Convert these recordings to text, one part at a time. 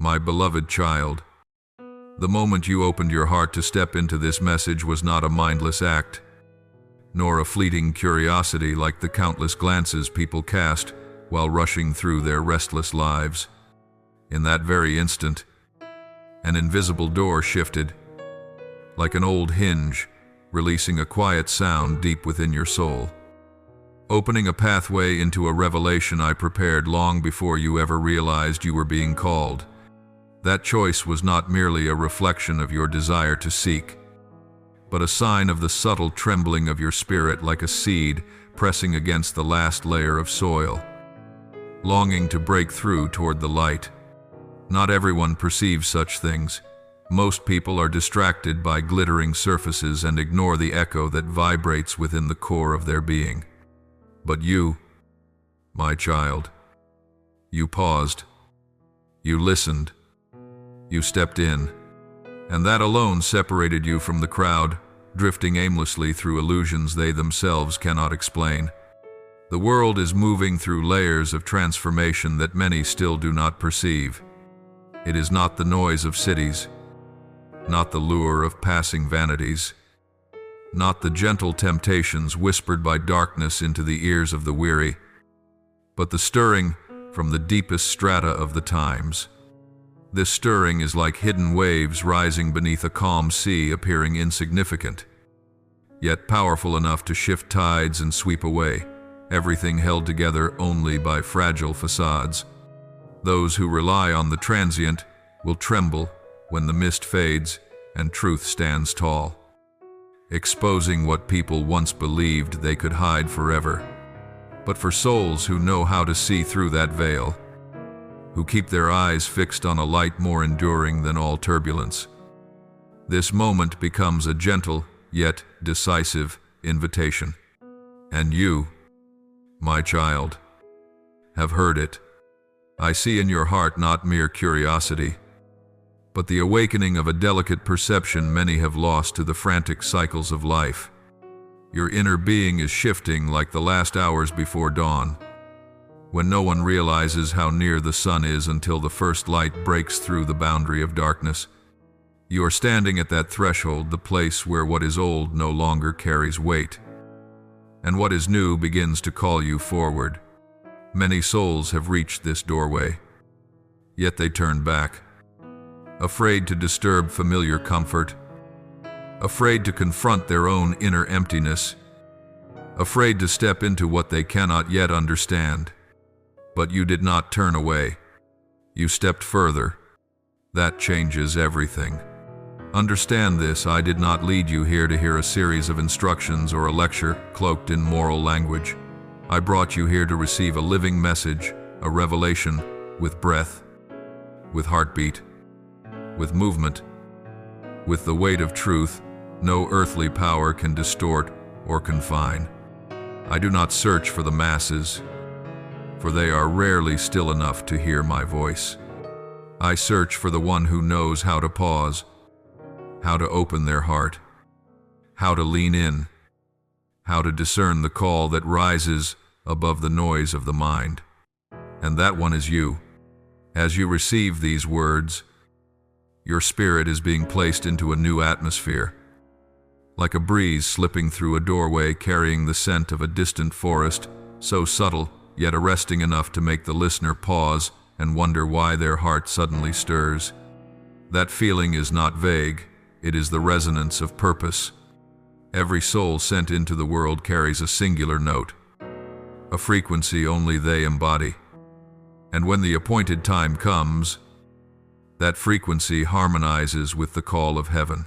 My beloved child, the moment you opened your heart to step into this message was not a mindless act, nor a fleeting curiosity like the countless glances people cast while rushing through their restless lives. In that very instant, an invisible door shifted, like an old hinge, releasing a quiet sound deep within your soul, opening a pathway into a revelation I prepared long before you ever realized you were being called. That choice was not merely a reflection of your desire to seek, but a sign of the subtle trembling of your spirit like a seed pressing against the last layer of soil, longing to break through toward the light. Not everyone perceives such things. Most people are distracted by glittering surfaces and ignore the echo that vibrates within the core of their being. But you, my child, you paused, you listened, you stepped in, and that alone separated you from the crowd, drifting aimlessly through illusions they themselves cannot explain. The world is moving through layers of transformation that many still do not perceive. It is not the noise of cities, not the lure of passing vanities, not the gentle temptations whispered by darkness into the ears of the weary, but the stirring from the deepest strata of the times. This stirring is like hidden waves rising beneath a calm sea, appearing insignificant, yet powerful enough to shift tides and sweep away everything held together only by fragile facades. Those who rely on the transient will tremble when the mist fades and truth stands tall, exposing what people once believed they could hide forever. But for souls who know how to see through that veil, who keep their eyes fixed on a light more enduring than all turbulence, this moment becomes a gentle yet decisive invitation. And you, my child, have heard it. I see in your heart not mere curiosity, but the awakening of a delicate perception many have lost to the frantic cycles of life. Your inner being is shifting like the last hours before dawn, when no one realizes how near the sun is until the first light breaks through the boundary of darkness. You are standing at that threshold, the place where what is old no longer carries weight, and what is new begins to call you forward. Many souls have reached this doorway, yet they turn back, afraid to disturb familiar comfort, afraid to confront their own inner emptiness, afraid to step into what they cannot yet understand. But you did not turn away. You stepped further. That changes everything. Understand this: I did not lead you here to hear a series of instructions or a lecture cloaked in moral language. I brought you here to receive a living message, a revelation, with breath, with heartbeat, with movement, with the weight of truth no earthly power can distort or confine. I do not search for the masses, for they are rarely still enough to hear my voice. I search for the one who knows how to pause, how to open their heart, how to lean in, how to discern the call that rises above the noise of the mind. And that one is you. As you receive these words, your spirit is being placed into a new atmosphere, like a breeze slipping through a doorway carrying the scent of a distant forest, so subtle yet arresting enough to make the listener pause and wonder why their heart suddenly stirs. That feeling is not vague, it is the resonance of purpose. Every soul sent into the world carries a singular note, a frequency only they embody. And when the appointed time comes, that frequency harmonizes with the call of heaven,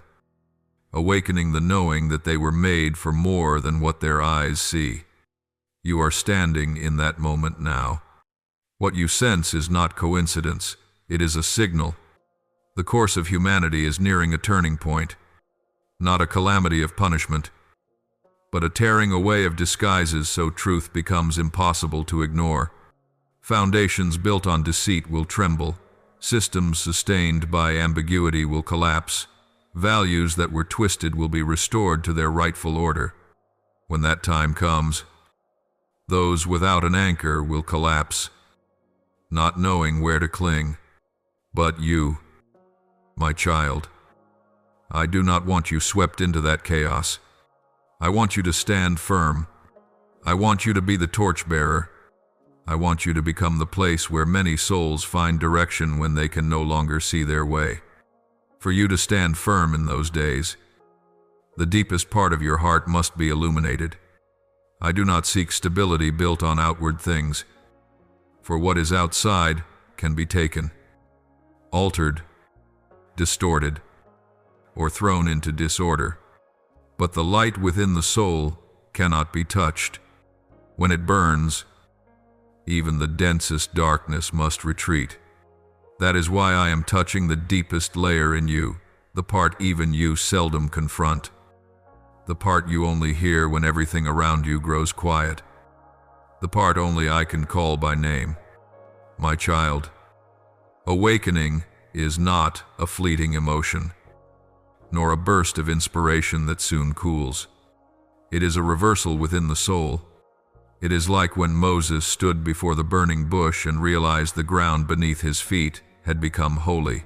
awakening the knowing that they were made for more than what their eyes see. You are standing in that moment now. What you sense is not coincidence, it is a signal. The course of humanity is nearing a turning point, not a calamity of punishment, but a tearing away of disguises so truth becomes impossible to ignore. Foundations built on deceit will tremble, systems sustained by ambiguity will collapse, values that were twisted will be restored to their rightful order. When that time comes, those without an anchor will collapse, not knowing where to cling, But you, my child, I do not want you swept into that chaos. I want you to stand firm. I want you to be the torchbearer. I want you to become the place where many souls find direction when they can no longer see their way. For you to stand firm in those days, the deepest part of your heart must be illuminated. I do not seek stability built on outward things, for what is outside can be taken, altered, distorted, or thrown into disorder. But the light within the soul cannot be touched. When it burns, even the densest darkness must retreat. That is why I am touching the deepest layer in you, the part even you seldom confront, the part you only hear when everything around you grows quiet, the part only I can call by name. My child, awakening is not a fleeting emotion, nor a burst of inspiration that soon cools. It is a reversal within the soul. It is like when Moses stood before the burning bush and realized the ground beneath his feet had become holy,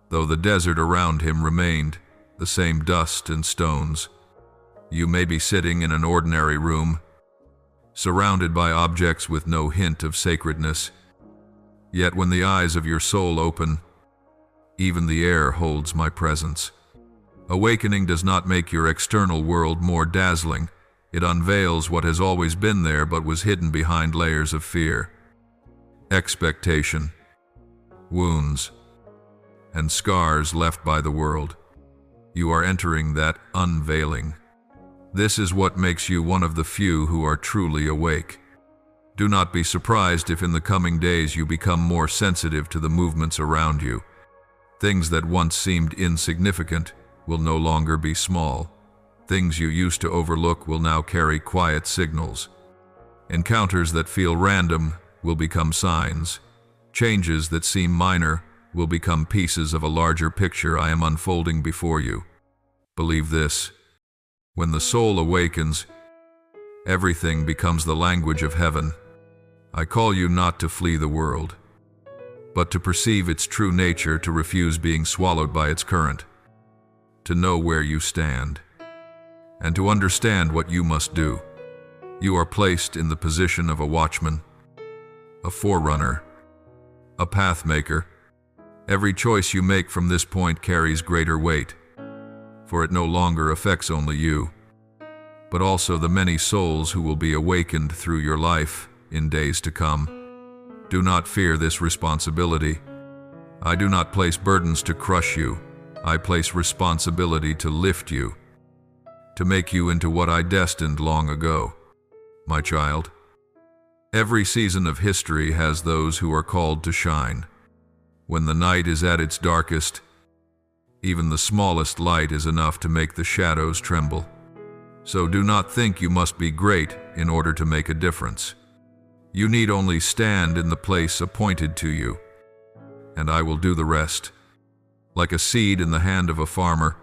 though the desert around him remained the same dust and stones. You may be sitting in an ordinary room, surrounded by objects with no hint of sacredness, yet when the eyes of your soul open, even the air holds my presence. Awakening does not make your external world more dazzling. It unveils what has always been there but was hidden behind layers of fear, expectation, wounds, and scars left by the world. You are entering that unveiling. This is what makes you one of the few who are truly awake. Do not be surprised if in the coming days you become more sensitive to the movements around you. Things that once seemed insignificant will no longer be small. Things you used to overlook will now carry quiet signals. Encounters that feel random will become signs. Changes that seem minor will become pieces of a larger picture I am unfolding before you. Believe this: when the soul awakens, everything becomes the language of heaven. I call you not to flee the world, but to perceive its true nature, to refuse being swallowed by its current, to know where you stand, and to understand what you must do. You are placed in the position of a watchman, a forerunner, a pathmaker. Every choice you make from this point carries greater weight, for it no longer affects only you, but also the many souls who will be awakened through your life in days to come. Do not fear this responsibility. I do not place burdens to crush you. I place responsibility to lift you, to make you into what I destined long ago. My child, every season of history has those who are called to shine. When the night is at its darkest, even the smallest light is enough to make the shadows tremble. So do not think you must be great in order to make a difference. You need only stand in the place appointed to you, and I will do the rest. Like a seed in the hand of a farmer,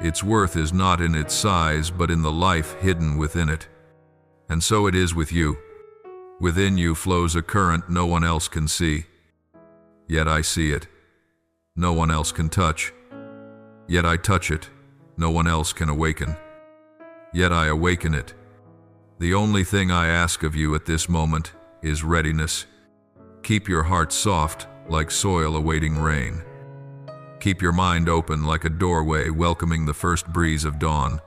its worth is not in its size, but in the life hidden within it. And so it is with you. Within you flows a current no one else can see. Yet I see it. No one else can touch. Yet I touch it. No one else can awaken. Yet I awaken it. The only thing I ask of you at this moment is readiness. Keep your heart soft like soil awaiting rain. Keep your mind open like a doorway welcoming the first breeze of dawn.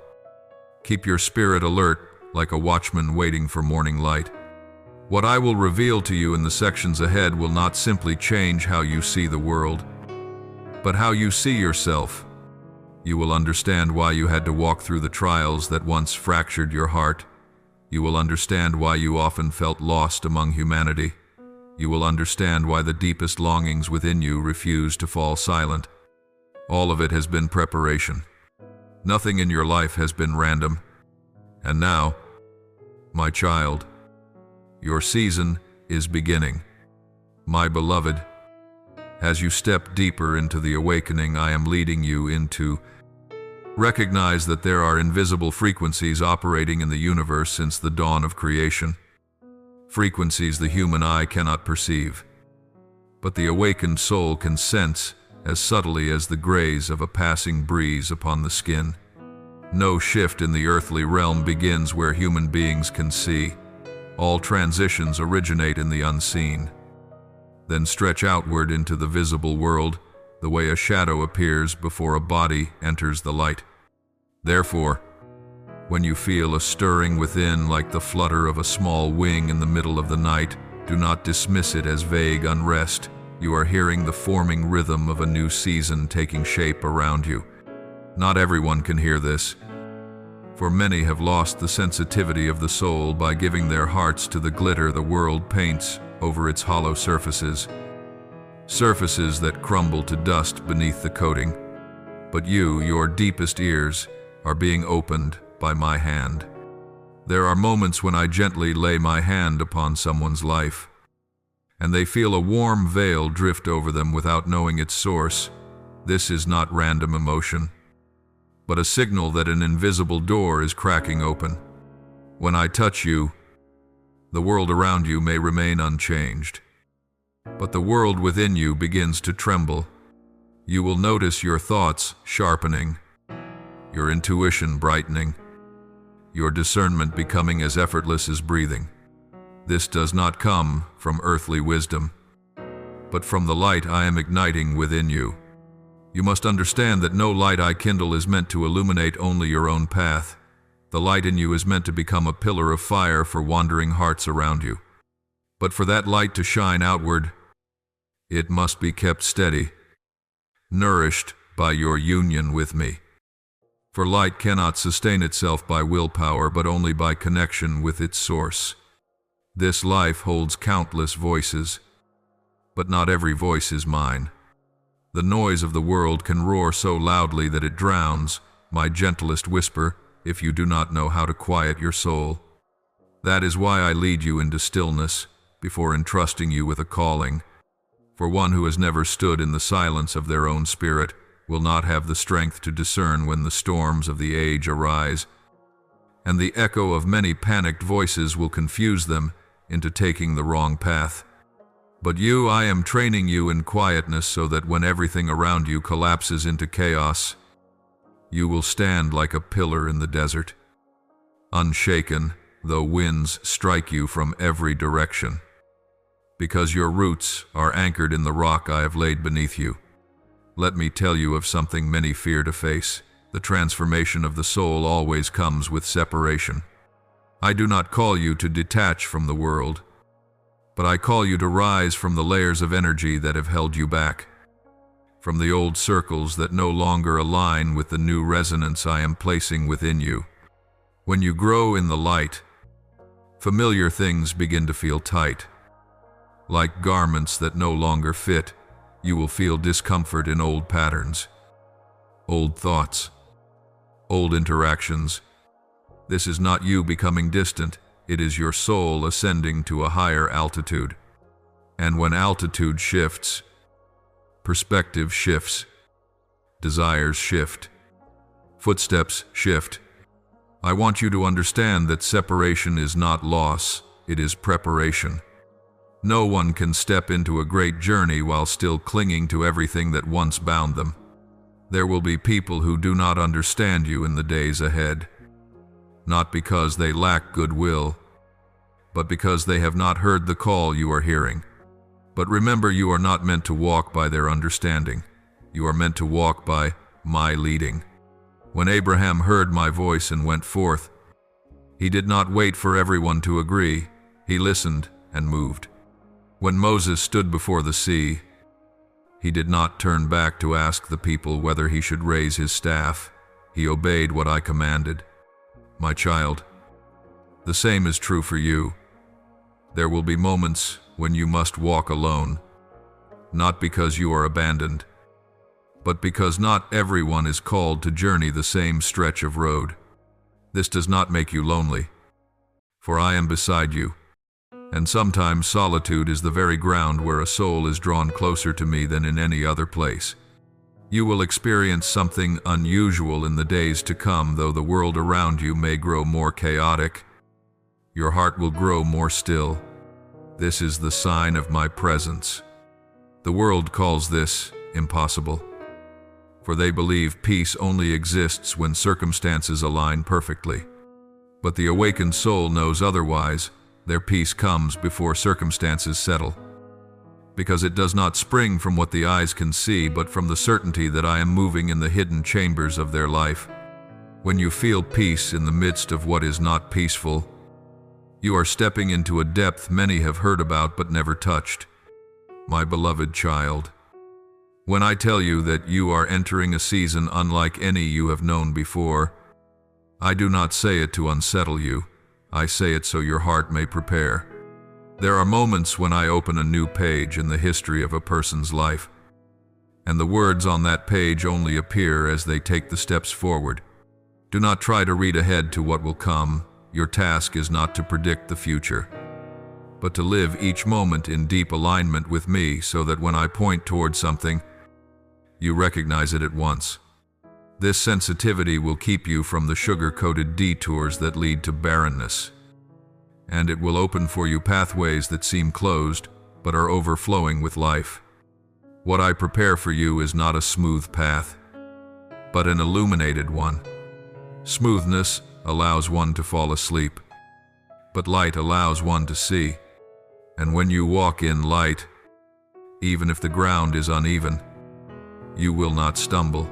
Keep your spirit alert like a watchman waiting for morning light. What I will reveal to you in the sections ahead will not simply change how you see the world, but how you see yourself. You will understand why you had to walk through the trials that once fractured your heart. You will understand why you often felt lost among humanity. You will understand why the deepest longings within you refuse to fall silent. All of it has been preparation. Nothing in your life has been random. And now, my child, your season is beginning. My beloved, as you step deeper into the awakening I am leading you into, recognize that there are invisible frequencies operating in the universe since the dawn of creation. Frequencies the human eye cannot perceive, but the awakened soul can sense as subtly as the graze of a passing breeze upon the skin. No shift in the earthly realm begins where human beings can see. All transitions originate in the unseen, then stretch outward into the visible world, the way a shadow appears before a body enters the light. Therefore, when you feel a stirring within like the flutter of a small wing in the middle of the night, do not dismiss it as vague unrest. You are hearing the forming rhythm of a new season taking shape around you. Not everyone can hear this, for many have lost the sensitivity of the soul by giving their hearts to the glitter the world paints over its hollow surfaces. Surfaces that crumble to dust beneath the coating. But you, your deepest ears, are being opened by my hand. There are moments when I gently lay my hand upon someone's life, and they feel a warm veil drift over them without knowing its source. This is not random emotion, but a signal that an invisible door is cracking open. When I touch you, the world around you may remain unchanged, but the world within you begins to tremble. You will notice your thoughts sharpening, your intuition brightening, your discernment becoming as effortless as breathing. This does not come from earthly wisdom, but from the light I am igniting within you. You must understand that no light I kindle is meant to illuminate only your own path. The light in you is meant to become a pillar of fire for wandering hearts around you. But for that light to shine outward, it must be kept steady, nourished by your union with me. For light cannot sustain itself by willpower, but only by connection with its source. This life holds countless voices, but not every voice is mine. The noise of the world can roar so loudly that it drowns my gentlest whisper if you do not know how to quiet your soul. That is why I lead you into stillness before entrusting you with a calling. For one who has never stood in the silence of their own spirit will not have the strength to discern when the storms of the age arise, and the echo of many panicked voices will confuse them into taking the wrong path. But you, I am training you in quietness so that when everything around you collapses into chaos, you will stand like a pillar in the desert, unshaken though winds strike you from every direction, because your roots are anchored in the rock I have laid beneath you. Let me tell you of something many fear to face. The transformation of the soul always comes with separation. I do not call you to detach from the world, but I call you to rise from the layers of energy that have held you back, from the old circles that no longer align with the new resonance I am placing within you. When you grow in the light, familiar things begin to feel tight. Like garments that no longer fit, you will feel discomfort in old patterns, old thoughts, old interactions. This is not you becoming distant, it is your soul ascending to a higher altitude. And when altitude shifts, perspective shifts, desires shift, footsteps shift. I want you to understand that separation is not loss, it is preparation. No one can step into a great journey while still clinging to everything that once bound them. There will be people who do not understand you in the days ahead, not because they lack goodwill, but because they have not heard the call you are hearing. But remember, you are not meant to walk by their understanding. You are meant to walk by my leading. When Abraham heard my voice and went forth, he did not wait for everyone to agree. He listened and moved. When Moses stood before the sea, he did not turn back to ask the people whether he should raise his staff. He obeyed what I commanded. My child, the same is true for you. There will be moments when you must walk alone, not because you are abandoned, but because not everyone is called to journey the same stretch of road. This does not make you lonely, for I am beside you. And sometimes solitude is the very ground where a soul is drawn closer to me than in any other place. You will experience something unusual in the days to come. Though the world around you may grow more chaotic, your heart will grow more still. This is the sign of my presence. The world calls this impossible, for they believe peace only exists when circumstances align perfectly. But the awakened soul knows otherwise. Their peace comes before circumstances settle, because it does not spring from what the eyes can see, but from the certainty that I am moving in the hidden chambers of their life. When you feel peace in the midst of what is not peaceful, you are stepping into a depth many have heard about but never touched. My beloved child, when I tell you that you are entering a season unlike any you have known before, I do not say it to unsettle you. I say it so your heart may prepare. There are moments when I open a new page in the history of a person's life, and the words on that page only appear as they take the steps forward. Do not try to read ahead to what will come. Your task is not to predict the future, but to live each moment in deep alignment with me, so that when I point toward something, you recognize it at once. This sensitivity will keep you from the sugar-coated detours that lead to barrenness, and it will open for you pathways that seem closed but are overflowing with life. What I prepare for you is not a smooth path, but an illuminated one. Smoothness allows one to fall asleep, but light allows one to see. And when you walk in light, even if the ground is uneven, you will not stumble,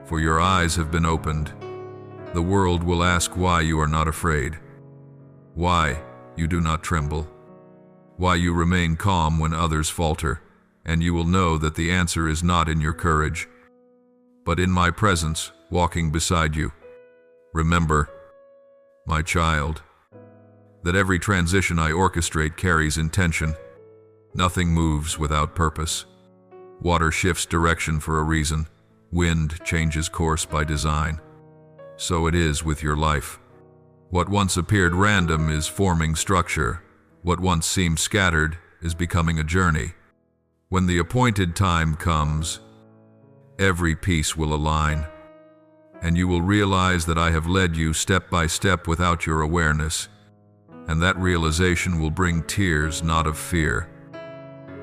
for your eyes have been opened. The world will ask why you are not afraid, why you do not tremble, why you remain calm when others falter, and you will know that the answer is not in your courage, but in my presence walking beside you. Remember, my child, that every transition I orchestrate carries intention. Nothing moves without purpose. Water shifts direction for a reason. Wind changes course by design. So it is with your life. What once appeared random is forming structure. What once seemed scattered is becoming a journey. When the appointed time comes, every piece will align, and you will realize that I have led you step by step without your awareness, and that realization will bring tears not of fear,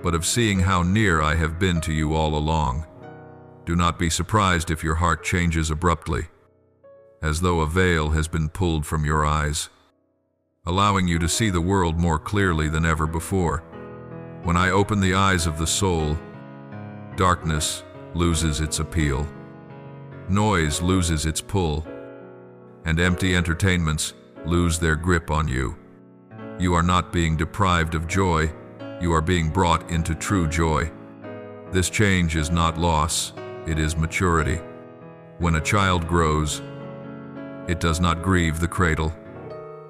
but of seeing how near I have been to you all along. Do not be surprised if your heart changes abruptly, as though a veil has been pulled from your eyes, allowing you to see the world more clearly than ever before. When I open the eyes of the soul, darkness loses its appeal, noise loses its pull, and empty entertainments lose their grip on you. You are not being deprived of joy, you are being brought into true joy. This change is not loss, it is maturity. When a child grows, it does not grieve the cradle,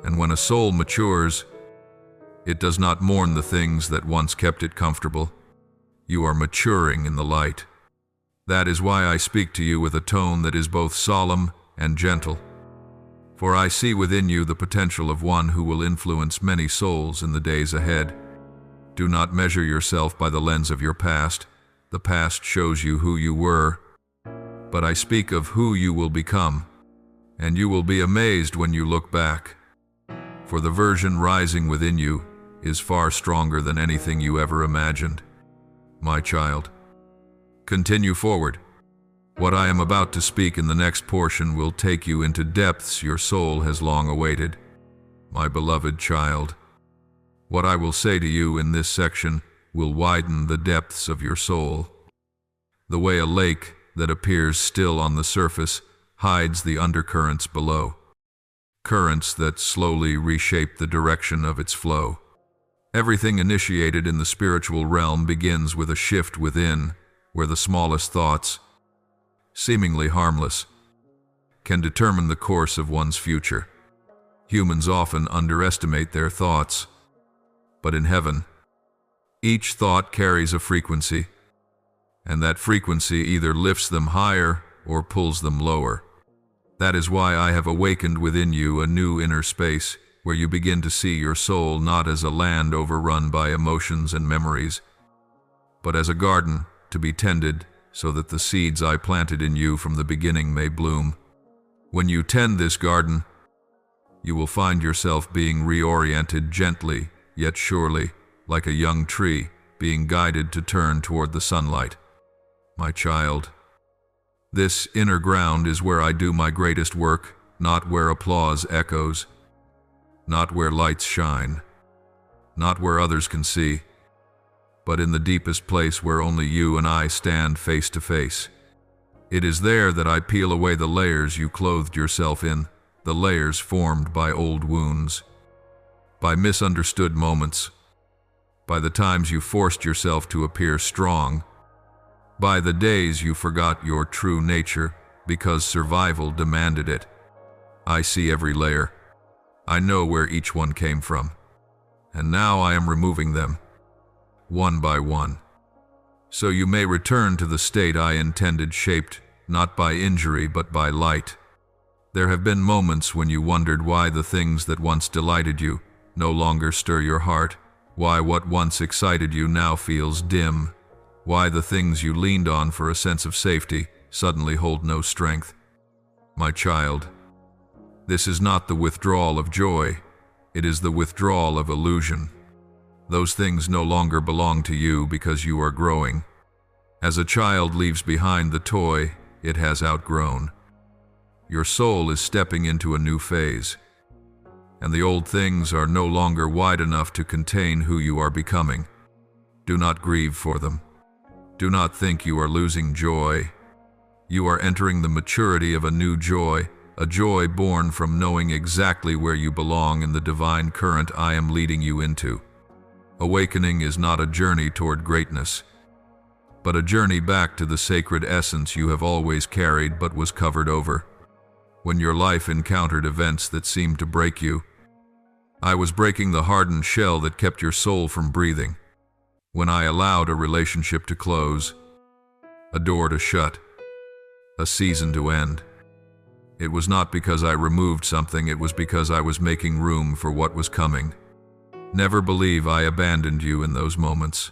and when a soul matures, it does not mourn the things that once kept it comfortable. You are maturing in the light. That is why I speak to you with a tone that is both solemn and gentle. For I see within you the potential of one who will influence many souls in the days ahead. Do not measure yourself by the lens of your past. The past shows you who you were, but I speak of who you will become, and you will be amazed when you look back. For the version rising within you is far stronger than anything you ever imagined. My child, continue forward. What I am about to speak in the next portion will take you into depths your soul has long awaited. My beloved child, what I will say to you in this section will widen the depths of your soul. The way a lake that appears still on the surface hides the undercurrents below, currents that slowly reshape the direction of its flow. Everything initiated in the spiritual realm begins with a shift within, where the smallest thoughts, seemingly harmless, can determine the course of one's future. Humans often underestimate their thoughts, but in heaven, each thought carries a frequency, and that frequency either lifts them higher or pulls them lower. That is why I have awakened within you a new inner space, where you begin to see your soul not as a land overrun by emotions and memories, but as a garden to be tended so that the seeds I planted in you from the beginning may bloom. When you tend this garden, you will find yourself being reoriented gently, yet surely, like a young tree, being guided to turn toward the sunlight. My child, this inner ground is where I do my greatest work, not where applause echoes, not where lights shine, not where others can see, but in the deepest place where only you and I stand face to face. It is there that I peel away the layers you clothed yourself in, the layers formed by old wounds, by misunderstood moments, by the times you forced yourself to appear strong, by the days you forgot your true nature because survival demanded it. I see every layer. I know where each one came from, and now I am removing them, one by one, so you may return to the state I intended, shaped not by injury but by light. There have been moments when you wondered why the things that once delighted you no longer stir your heart, why what once excited you now feels dim, why the things you leaned on for a sense of safety suddenly hold no strength. My child, this is not the withdrawal of joy, it is the withdrawal of illusion. Those things no longer belong to you because you are growing. As a child leaves behind the toy it has outgrown, your soul is stepping into a new phase, and the old things are no longer wide enough to contain who you are becoming. Do not grieve for them. Do not think you are losing joy. You are entering the maturity of a new joy, a joy born from knowing exactly where you belong in the divine current I am leading you into. Awakening is not a journey toward greatness, but a journey back to the sacred essence you have always carried but was covered over. When your life encountered events that seemed to break you, I was breaking the hardened shell that kept your soul from breathing. When I allowed a relationship to close, a door to shut, a season to end, it was not because I removed something, it was because I was making room for what was coming. Never believe I abandoned you in those moments.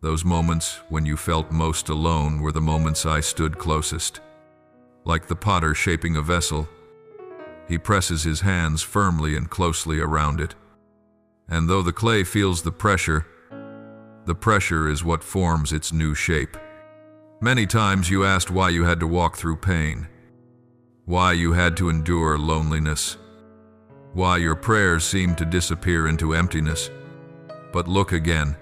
Those moments when you felt most alone were the moments I stood closest. Like the potter shaping a vessel, he presses his hands firmly and closely around it. And though the clay feels the pressure is what forms its new shape. Many times you asked why you had to walk through pain, why you had to endure loneliness, why your prayers seemed to disappear into emptiness. But look again.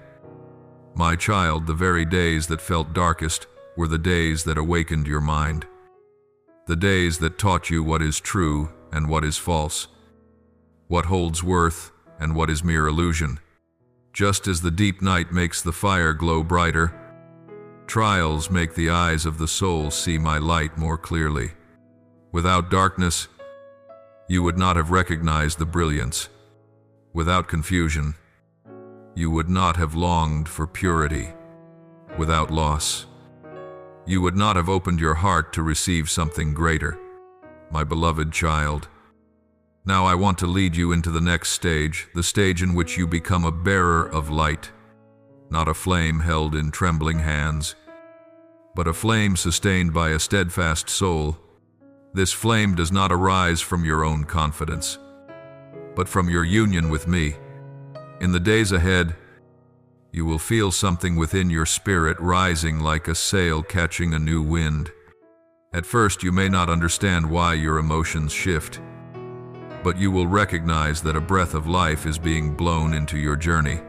My child, the very days that felt darkest were the days that awakened your mind. The days that taught you what is true and what is false, what holds worth and what is mere illusion. Just as the deep night makes the fire glow brighter, trials make the eyes of the soul see my light more clearly. Without darkness, you would not have recognized the brilliance. Without confusion, you would not have longed for purity. Without loss, you would not have opened your heart to receive something greater. My beloved child, now I want to lead you into the next stage, the stage in which you become a bearer of light, not a flame held in trembling hands, but a flame sustained by a steadfast soul. This flame does not arise from your own confidence, but from your union with me. In the days ahead, you will feel something within your spirit rising like a sail catching a new wind. At first, you may not understand why your emotions shift, but you will recognize that a breath of life is being blown into your journey.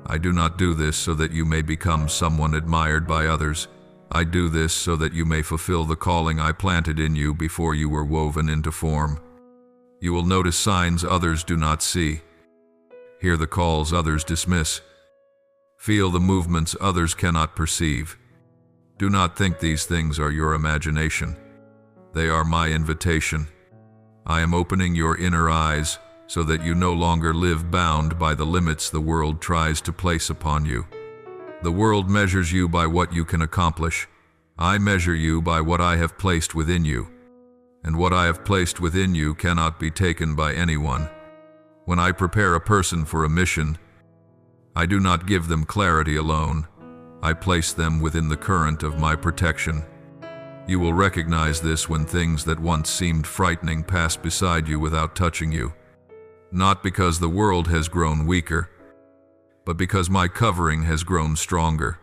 I do not do this so that you may become someone admired by others. I do this so that you may fulfill the calling I planted in you before you were woven into form. You will notice signs others do not see, hear the calls others dismiss, feel the movements others cannot perceive. Do not think these things are your imagination. They are my invitation. I am opening your inner eyes so that you no longer live bound by the limits the world tries to place upon you. The world measures you by what you can accomplish. I measure you by what I have placed within you, and what I have placed within you cannot be taken by anyone. When I prepare a person for a mission, I do not give them clarity alone. I place them within the current of my protection. You will recognize this when things that once seemed frightening pass beside you without touching you. Not because the world has grown weaker. but because my covering has grown stronger.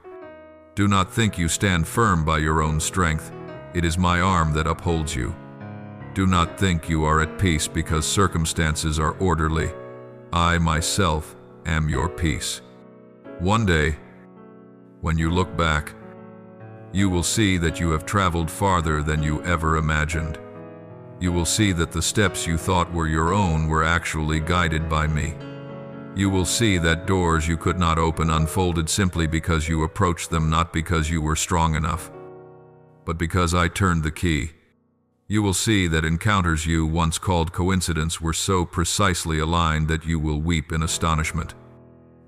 Do not think you stand firm by your own strength. It is my arm that upholds you. Do not think you are at peace because circumstances are orderly. I myself am your peace. One day, when you look back, you will see that you have traveled farther than you ever imagined. You will see that the steps you thought were your own were actually guided by me. You will see that doors you could not open unfolded simply because you approached them, not because you were strong enough, but because I turned the key. You will see that encounters you once called coincidence were so precisely aligned that you will weep in astonishment.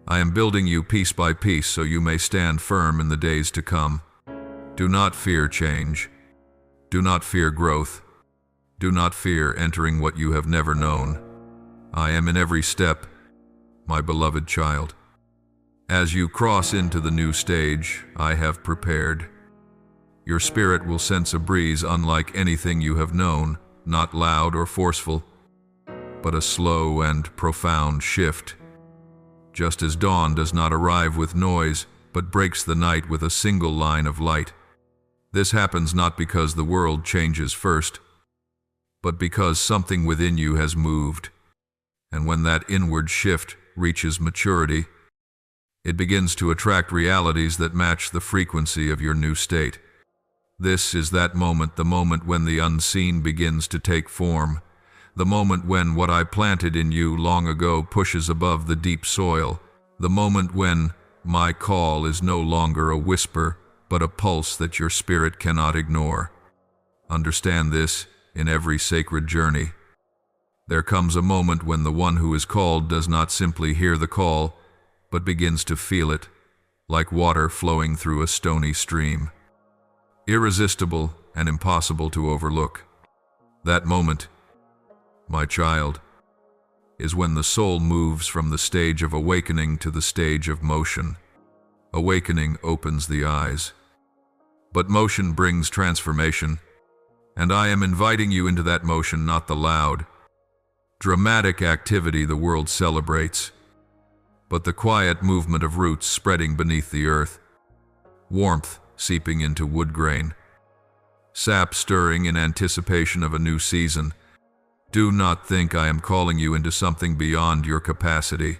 I am building you piece by piece so you may stand firm in the days to come. Do not fear change. Do not fear growth. Do not fear entering what you have never known. I am in every step, my beloved child. As you cross into the new stage I have prepared, your spirit will sense a breeze unlike anything you have known, not loud or forceful, but a slow and profound shift. Just as dawn does not arrive with noise, but breaks the night with a single line of light. This happens not because the world changes first, but because something within you has moved. And when that inward shift reaches maturity, it begins to attract realities that match the frequency of your new state. This is that moment, the moment when the unseen begins to take form, the moment when what I planted in you long ago pushes above the deep soil, the moment when my call is no longer a whisper, but a pulse that your spirit cannot ignore. Understand this in every sacred journey. There comes a moment when the one who is called does not simply hear the call, but begins to feel it, like water flowing through a stony stream. Irresistible and impossible to overlook. That moment, my child, is when the soul moves from the stage of awakening to the stage of motion. Awakening opens the eyes, but motion brings transformation, and I am inviting you into that motion, not the loud, dramatic activity the world celebrates, but the quiet movement of roots spreading beneath the earth, warmth seeping into wood grain, sap stirring in anticipation of a new season. Do not think I am calling you into something beyond your capacity.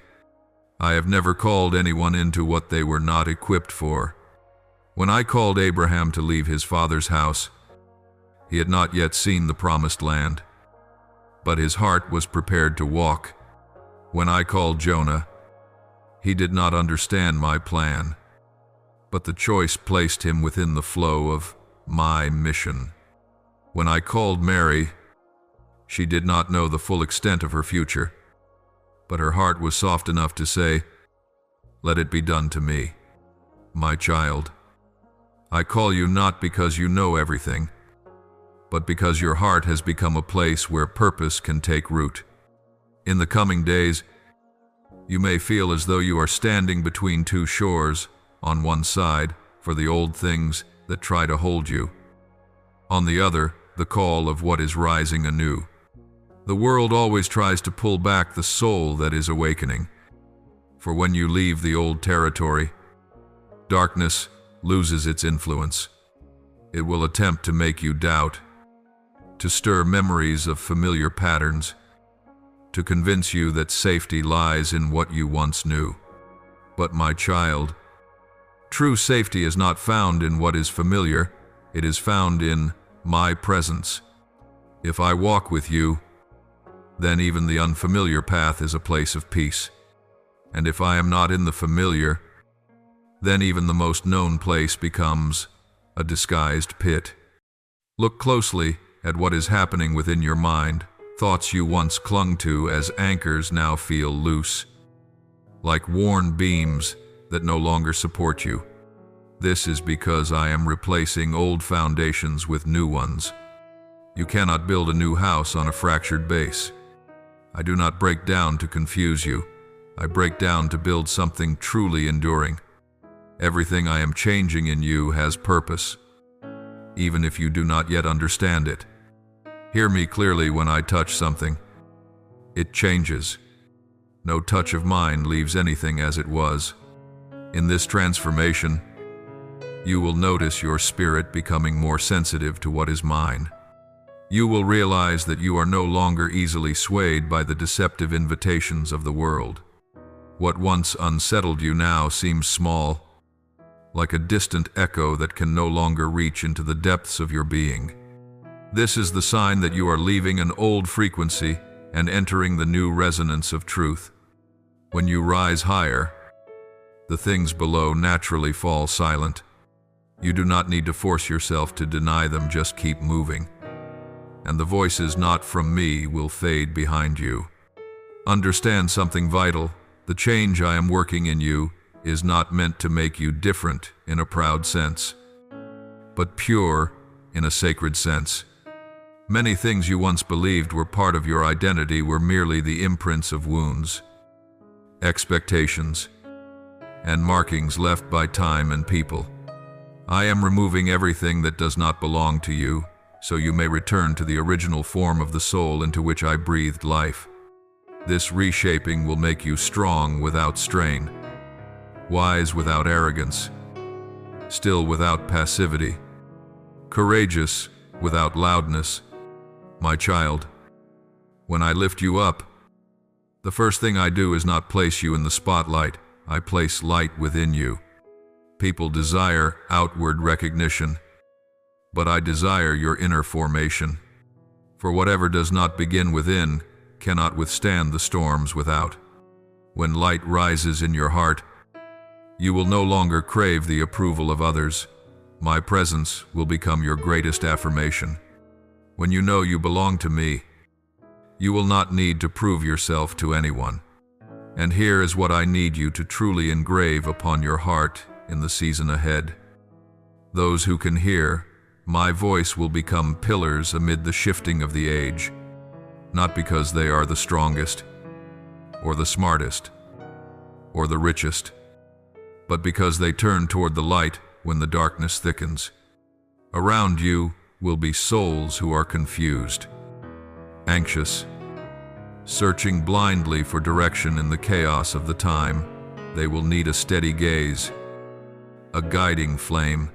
I have never called anyone into what they were not equipped for. When I called Abraham to leave his father's house, he had not yet seen the promised land, but his heart was prepared to walk. When I called Jonah, he did not understand my plan, but the choice placed him within the flow of my mission. When I called Mary, she did not know the full extent of her future, but her heart was soft enough to say, "Let it be done to me." My child, I call you not because you know everything, but because your heart has become a place where purpose can take root. In the coming days, you may feel as though you are standing between two shores, on one side, for the old things that try to hold you. On the other, the call of what is rising anew. The world always tries to pull back the soul that is awakening. For when you leave the old territory, darkness loses its influence. It will attempt to make you doubt, to stir memories of familiar patterns, to convince you that safety lies in what you once knew. But my child, true safety is not found in what is familiar, it is found in my presence. If I walk with you, then even the unfamiliar path is a place of peace. And if I am not in the familiar, then even the most known place becomes a disguised pit. Look closely at what is happening within your mind. Thoughts you once clung to as anchors now feel loose, like worn beams that no longer support you. This is because I am replacing old foundations with new ones. You cannot build a new house on a fractured base. I do not break down to confuse you. I break down to build something truly enduring. Everything I am changing in you has purpose, even if you do not yet understand it. Hear me clearly when I touch something. It changes. No touch of mine leaves anything as it was. In this transformation, you will notice your spirit becoming more sensitive to what is mine. You will realize that you are no longer easily swayed by the deceptive invitations of the world. What once unsettled you now seems small, like a distant echo that can no longer reach into the depths of your being. This is the sign that you are leaving an old frequency and entering the new resonance of truth. When you rise higher, the things below naturally fall silent. You do not need to force yourself to deny them, just keep moving. And the voices not from me will fade behind you. Understand something vital. The change I am working in you is not meant to make you different in a proud sense, but pure in a sacred sense. Many things you once believed were part of your identity were merely the imprints of wounds, expectations, and markings left by time and people. I am removing everything that does not belong to you, so you may return to the original form of the soul into which I breathed life. This reshaping will make you strong without strain, wise without arrogance, still without passivity, courageous without loudness. My child, when I lift you up, the first thing I do is not place you in the spotlight. I place light within you. People desire outward recognition, but I desire your inner formation. For whatever does not begin within cannot withstand the storms without. When light rises in your heart, you will no longer crave the approval of others. My presence will become your greatest affirmation. When you know you belong to me, you will not need to prove yourself to anyone. And here is what I need you to truly engrave upon your heart in the season ahead. Those who can hear, my voice will become pillars amid the shifting of the age, not because they are the strongest, or the smartest, or the richest, but because they turn toward the light when the darkness thickens. Around you will be souls who are confused, anxious, searching blindly for direction in the chaos of the time. They will need a steady gaze, a guiding flame,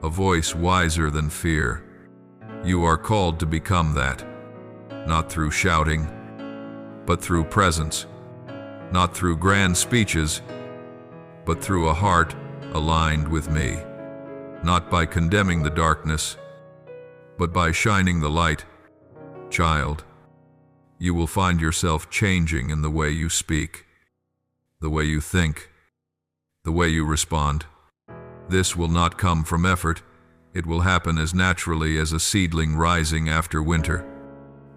a voice wiser than fear. You are called to become that, not through shouting, but through presence, not through grand speeches, but through a heart aligned with me, not by condemning the darkness, but by shining the light. Child, you will find yourself changing in the way you speak, the way you think, the way you respond. This will not come from effort. It will happen as naturally as a seedling rising after winter.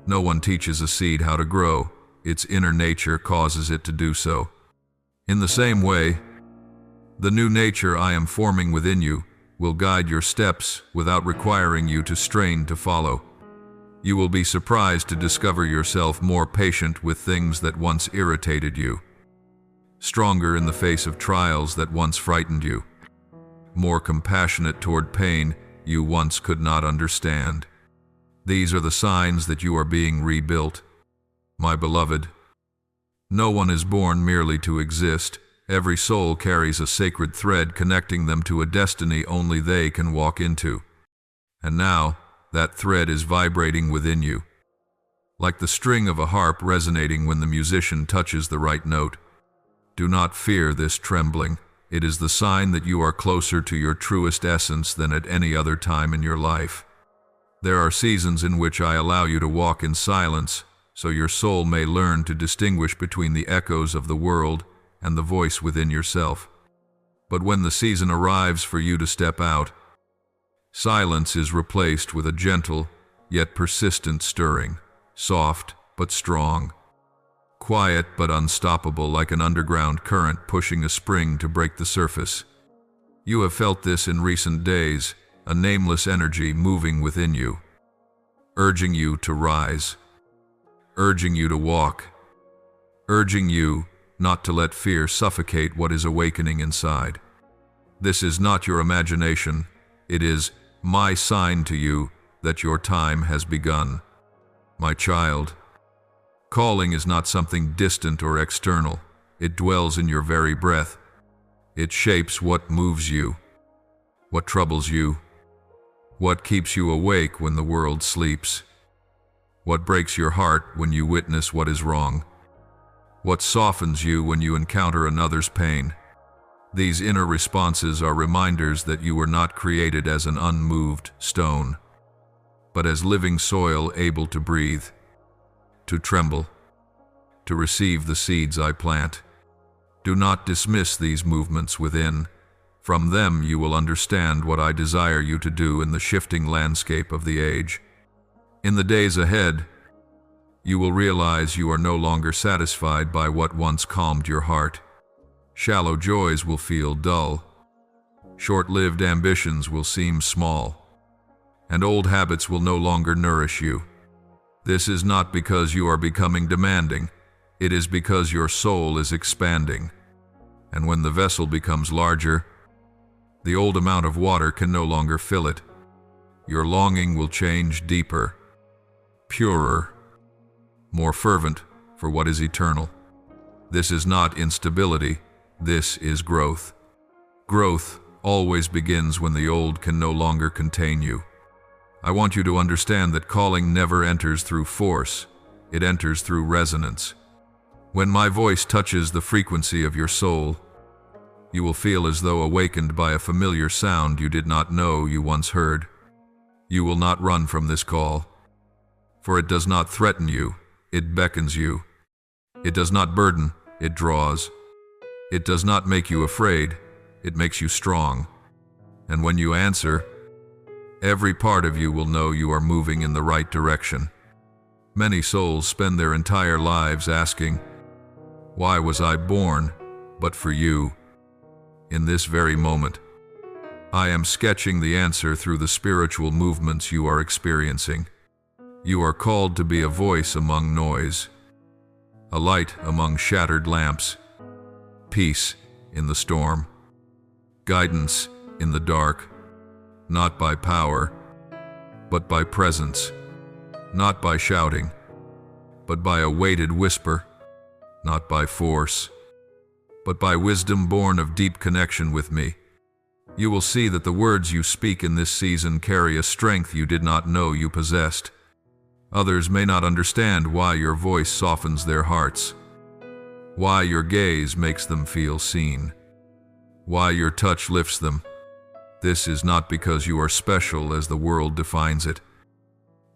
No one teaches a seed how to grow. Its inner nature causes it to do so. In the same way, the new nature I am forming within you will guide your steps without requiring you to strain to follow. You will be surprised to discover yourself more patient with things that once irritated you, stronger in the face of trials that once frightened you, more compassionate toward pain you once could not understand. These are the signs that you are being rebuilt. My beloved, no one is born merely to exist. Every soul carries a sacred thread connecting them to a destiny only they can walk into. And now, that thread is vibrating within you, like the string of a harp resonating when the musician touches the right note. Do not fear this trembling. It is the sign that you are closer to your truest essence than at any other time in your life. There are seasons in which I allow you to walk in silence, so your soul may learn to distinguish between the echoes of the world and the voice within yourself. But when the season arrives for you to step out, silence is replaced with a gentle, yet persistent stirring, soft but strong, quiet but unstoppable, like an underground current pushing a spring to break the surface. You have felt this in recent days, a nameless energy moving within you, urging you to rise, urging you to walk, urging you not to let fear suffocate what is awakening inside. This is not your imagination. It is my sign to you that your time has begun. My child, Calling is not something distant or external. It dwells in your very breath. It shapes what moves you, what troubles you, what keeps you awake when the world sleeps, what breaks your heart when you witness what is wrong, what softens you when you encounter another's pain. These inner responses are reminders that you were not created as an unmoved stone, but as living soil able to breathe, to tremble, to receive the seeds I plant. Do not dismiss these movements within. From them you will understand what I desire you to do in the shifting landscape of the age. In the days ahead, you will realize you are no longer satisfied by what once calmed your heart. Shallow joys will feel dull. Short-lived ambitions will seem small. And old habits will no longer nourish you. This is not because you are becoming demanding. It is because your soul is expanding. And when the vessel becomes larger, the old amount of water can no longer fill it. Your longing will change deeper, purer, more fervent for what is eternal. This is not instability. This is growth. Growth always begins when the old can no longer contain you. I want you to understand that calling never enters through force. It enters through resonance. When my voice touches the frequency of your soul, you will feel as though awakened by a familiar sound you did not know you once heard. You will not run from this call, for it does not threaten you, it beckons you. It does not burden, it draws. It does not make you afraid, it makes you strong. And when you answer, every part of you will know you are moving in the right direction. Many souls spend their entire lives asking, "Why was I born?" But for you, in this very moment, I am sketching the answer through the spiritual movements you are experiencing. You are called to be a voice among noise, a light among shattered lamps, peace in the storm, guidance in the dark, not by power, but by presence, not by shouting, but by a weighted whisper, not by force, but by wisdom born of deep connection with me. You will see that the words you speak in this season carry a strength you did not know you possessed. Others may not understand why your voice softens their hearts, why your gaze makes them feel seen, why your touch lifts them. This is not because you are special as the world defines it,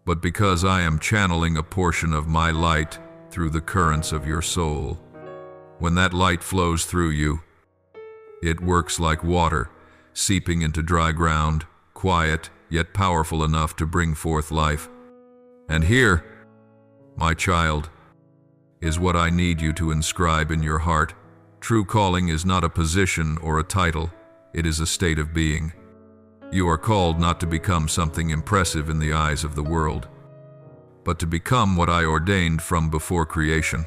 but because I am channeling a portion of my light through the currents of your soul. When that light flows through you, it works like water, seeping into dry ground, quiet yet powerful enough to bring forth life. And here, my child, is what I need you to inscribe in your heart. True calling is not a position or a title, it is a state of being. You are called not to become something impressive in the eyes of the world, but to become what I ordained from before creation.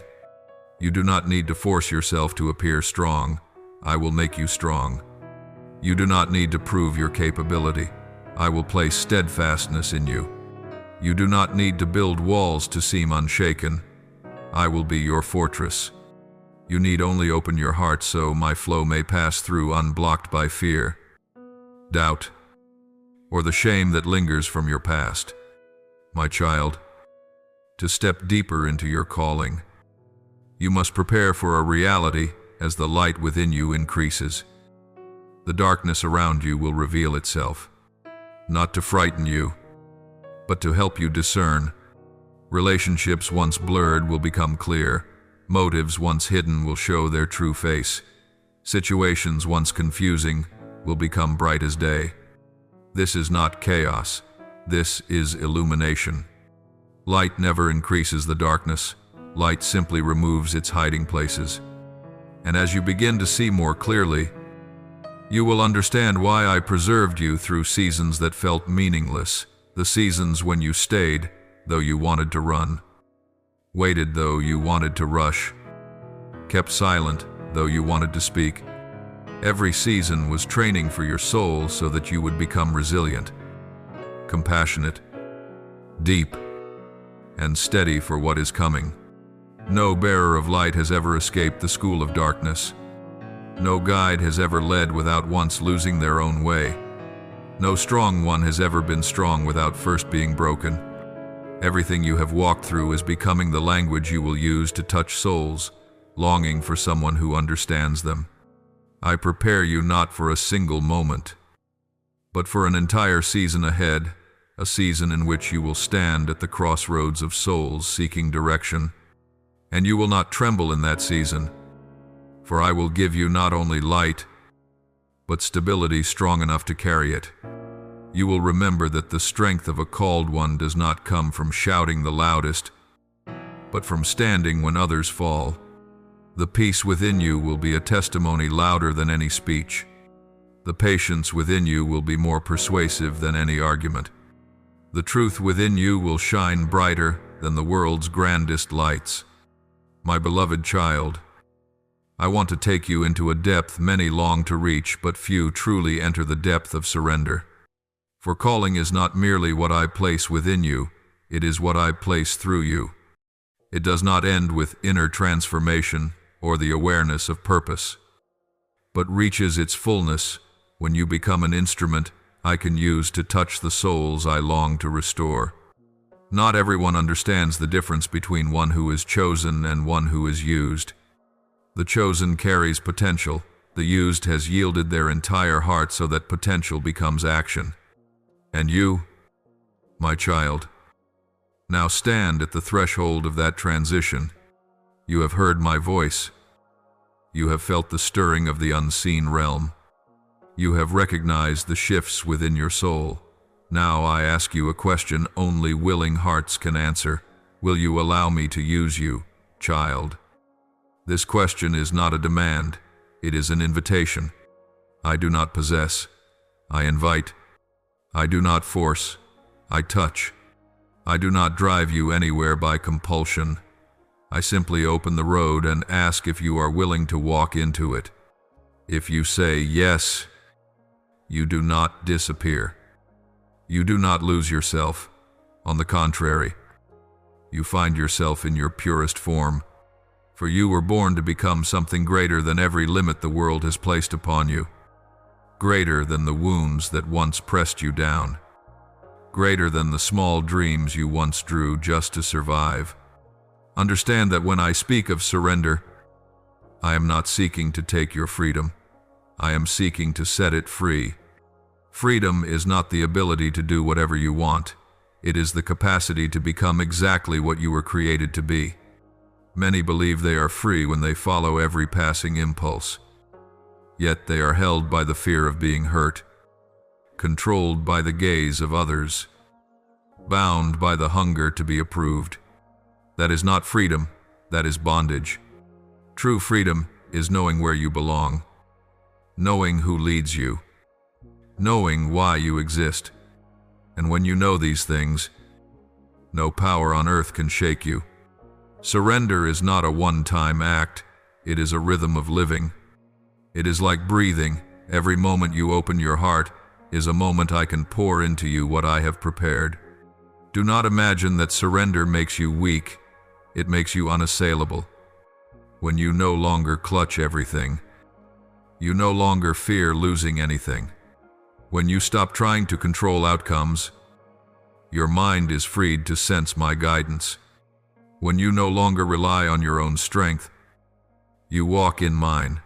You do not need to force yourself to appear strong. I will make you strong. You do not need to prove your capability. I will place steadfastness in you. You do not need to build walls to seem unshaken. I will be your fortress. You need only open your heart so my flow may pass through unblocked by fear, doubt, or the shame that lingers from your past. My child, to step deeper into your calling, you must prepare for a reality as the light within you increases. The darkness around you will reveal itself, not to frighten you, but to help you discern. Relationships once blurred will become clear. Motives once hidden will show their true face. Situations once confusing will become bright as day. This is not chaos. This is illumination. Light never increases the darkness. Light simply removes its hiding places. And as you begin to see more clearly, you will understand why I preserved you through seasons that felt meaningless. The seasons when you stayed, though you wanted to run. Waited, though you wanted to rush. Kept silent, though you wanted to speak. Every season was training for your soul so that you would become resilient, compassionate, deep, and steady for what is coming. No bearer of light has ever escaped the school of darkness. No guide has ever led without once losing their own way. No strong one has ever been strong without first being broken. Everything you have walked through is becoming the language you will use to touch souls, longing for someone who understands them. I prepare you not for a single moment, but for an entire season ahead, a season in which you will stand at the crossroads of souls seeking direction. And you will not tremble in that season, for I will give you not only light, but stability strong enough to carry it. You will remember that the strength of a called one does not come from shouting the loudest, but from standing when others fall. The peace within you will be a testimony louder than any speech. The patience within you will be more persuasive than any argument. The truth within you will shine brighter than the world's grandest lights. My beloved child, I want to take you into a depth many long to reach, but few truly enter the depth of surrender. For calling is not merely what I place within you, it is what I place through you. It does not end with inner transformation or the awareness of purpose, but reaches its fullness when you become an instrument I can use to touch the souls I long to restore. Not everyone understands the difference between one who is chosen and one who is used. The chosen carries potential. The used has yielded their entire heart so that potential becomes action. And you, my child, now stand at the threshold of that transition. You have heard my voice. You have felt the stirring of the unseen realm. You have recognized the shifts within your soul. Now I ask you a question only willing hearts can answer. Will you allow me to use you, child? This question is not a demand, it is an invitation. I do not possess, I invite. I do not force, I touch. I do not drive you anywhere by compulsion. I simply open the road and ask if you are willing to walk into it. If you say yes, you do not disappear. You do not lose yourself. On the contrary, you find yourself in your purest form. For you were born to become something greater than every limit the world has placed upon you. Greater than the wounds that once pressed you down. Greater than the small dreams you once drew just to survive. Understand that when I speak of surrender, I am not seeking to take your freedom. I am seeking to set it free. Freedom is not the ability to do whatever you want. It is the capacity to become exactly what you were created to be. Many believe they are free when they follow every passing impulse. Yet they are held by the fear of being hurt, controlled by the gaze of others, bound by the hunger to be approved. That is not freedom, that is bondage. True freedom is knowing where you belong, knowing who leads you, knowing why you exist. And when you know these things, no power on earth can shake you. Surrender is not a one-time act, it is a rhythm of living. It is like breathing. Every moment you open your heart is a moment I can pour into you what I have prepared. Do not imagine that surrender makes you weak. It makes you unassailable. When you no longer clutch everything, you no longer fear losing anything. When you stop trying to control outcomes, your mind is freed to sense my guidance. When you no longer rely on your own strength, you walk in mine.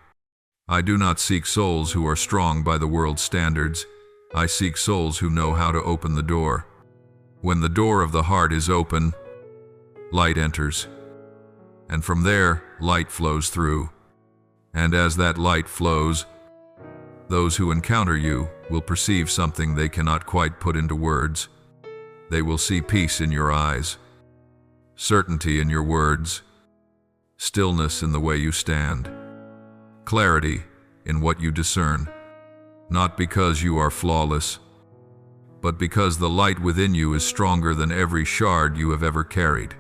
I do not seek souls who are strong by the world's standards. I seek souls who know how to open the door. When the door of the heart is open, light enters. And from there, light flows through. And as that light flows, those who encounter you will perceive something they cannot quite put into words. They will see peace in your eyes, certainty in your words, stillness in the way you stand, clarity in what you discern, not because you are flawless, but because the light within you is stronger than every shard you have ever carried.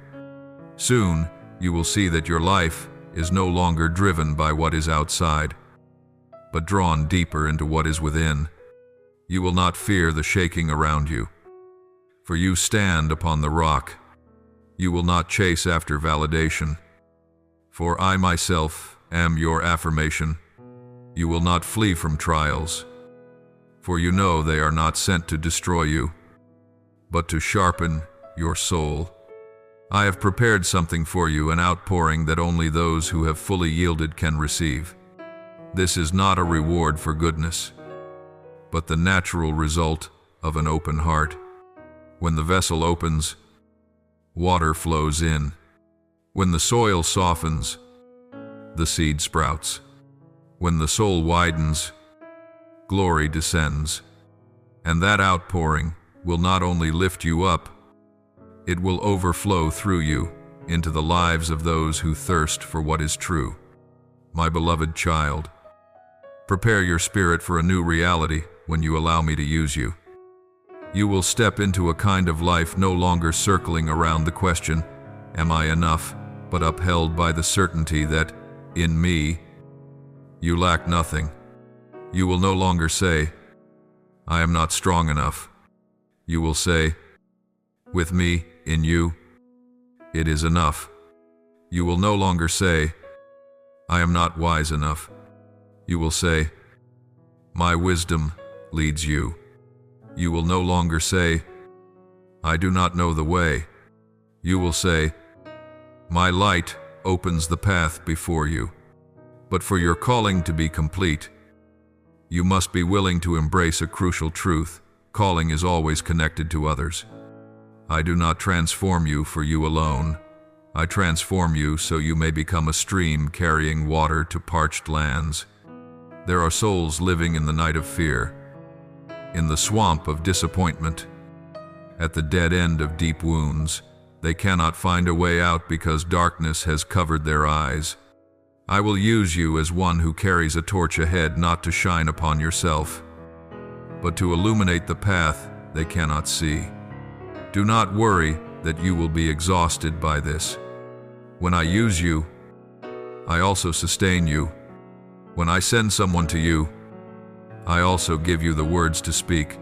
Soon, you will see that your life is no longer driven by what is outside, but drawn deeper into what is within. You will not fear the shaking around you, for you stand upon the rock. You will not chase after validation. For I myself am your affirmation. You will not flee from trials, for you know they are not sent to destroy you, but to sharpen your soul. I have prepared something for you, an outpouring that only those who have fully yielded can receive. This is not a reward for goodness, but the natural result of an open heart. When the vessel opens, water flows in. When the soil softens, the seed sprouts. When the soul widens, glory descends. And that outpouring will not only lift you up, it will overflow through you into the lives of those who thirst for what is true. My beloved child, prepare your spirit for a new reality when you allow me to use you. You will step into a kind of life no longer circling around the question, "Am I enough?" but upheld by the certainty that, in me, you lack nothing. You will no longer say, "I am not strong enough." You will say, "With me, in you, it is enough." You will no longer say, "I am not wise enough." You will say, "My wisdom leads you." You will no longer say, "I do not know the way." You will say, "My light opens the path before you." But for your calling to be complete, you must be willing to embrace a crucial truth. Calling is always connected to others. I do not transform you for you alone. I transform you so you may become a stream carrying water to parched lands. There are souls living in the night of fear, in the swamp of disappointment, at the dead end of deep wounds. They cannot find a way out because darkness has covered their eyes. I will use you as one who carries a torch ahead, not to shine upon yourself, but to illuminate the path they cannot see. Do not worry that you will be exhausted by this. When I use you, I also sustain you. When I send someone to you, I also give you the words to speak.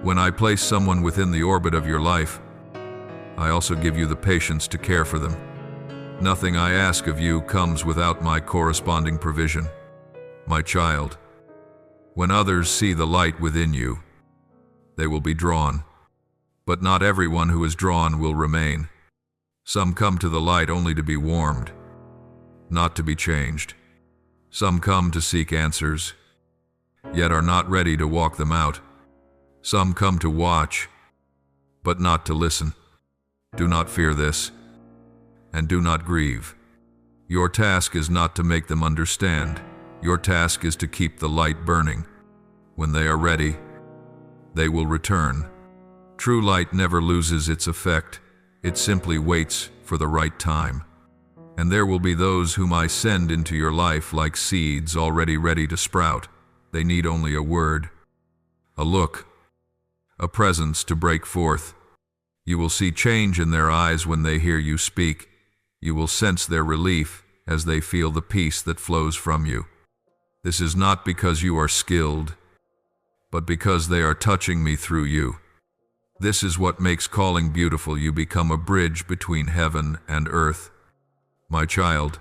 When I place someone within the orbit of your life, I also give you the patience to care for them. Nothing I ask of you comes without my corresponding provision. My child, when others see the light within you, they will be drawn. But not everyone who is drawn will remain. Some come to the light only to be warmed, not to be changed. Some come to seek answers, yet are not ready to walk them out. Some come to watch, but not to listen. Do not fear this, and do not grieve. Your task is not to make them understand. Your task is to keep the light burning. When they are ready, they will return. True light never loses its effect. It simply waits for the right time. And there will be those whom I send into your life like seeds already ready to sprout. They need only a word, a look, a presence to break forth. You will see change in their eyes when they hear you speak. You will sense their relief as they feel the peace that flows from you. This is not because you are skilled, but because they are touching me through you. This is what makes calling beautiful. You become a bridge between heaven and earth. My child,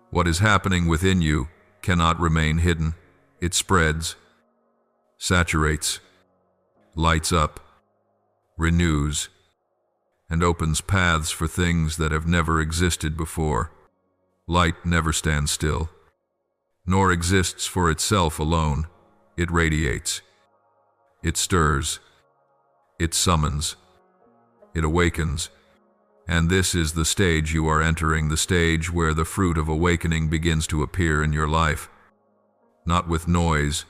what is happening within you cannot remain hidden. It spreads, saturates, lights up, renews, and opens paths for things that have never existed before. Light never stands still, nor exists for itself alone. It radiates, it stirs, it summons, it awakens. And this is the stage you are entering, the stage where the fruit of awakening begins to appear in your life. Not with noise,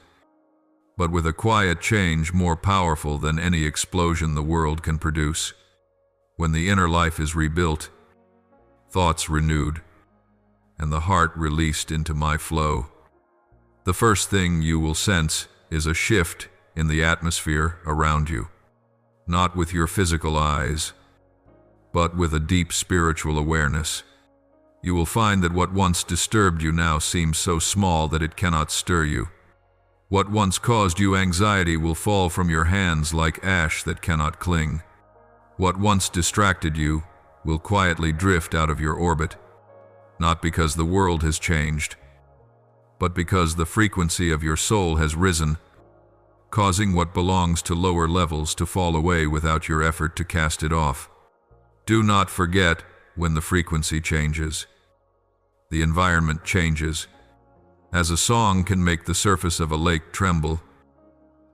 but with a quiet change more powerful than any explosion the world can produce. When the inner life is rebuilt, thoughts renewed, and the heart released into my flow, the first thing you will sense is a shift in the atmosphere around you. Not with your physical eyes, but with a deep spiritual awareness. You will find that what once disturbed you now seems so small that it cannot stir you. What once caused you anxiety will fall from your hands like ash that cannot cling. What once distracted you will quietly drift out of your orbit. not because the world has changed, but because the frequency of your soul has risen, causing what belongs to lower levels to fall away without your effort to cast it off. Do not forget, when the frequency changes, the environment changes. As a song can make the surface of a lake tremble,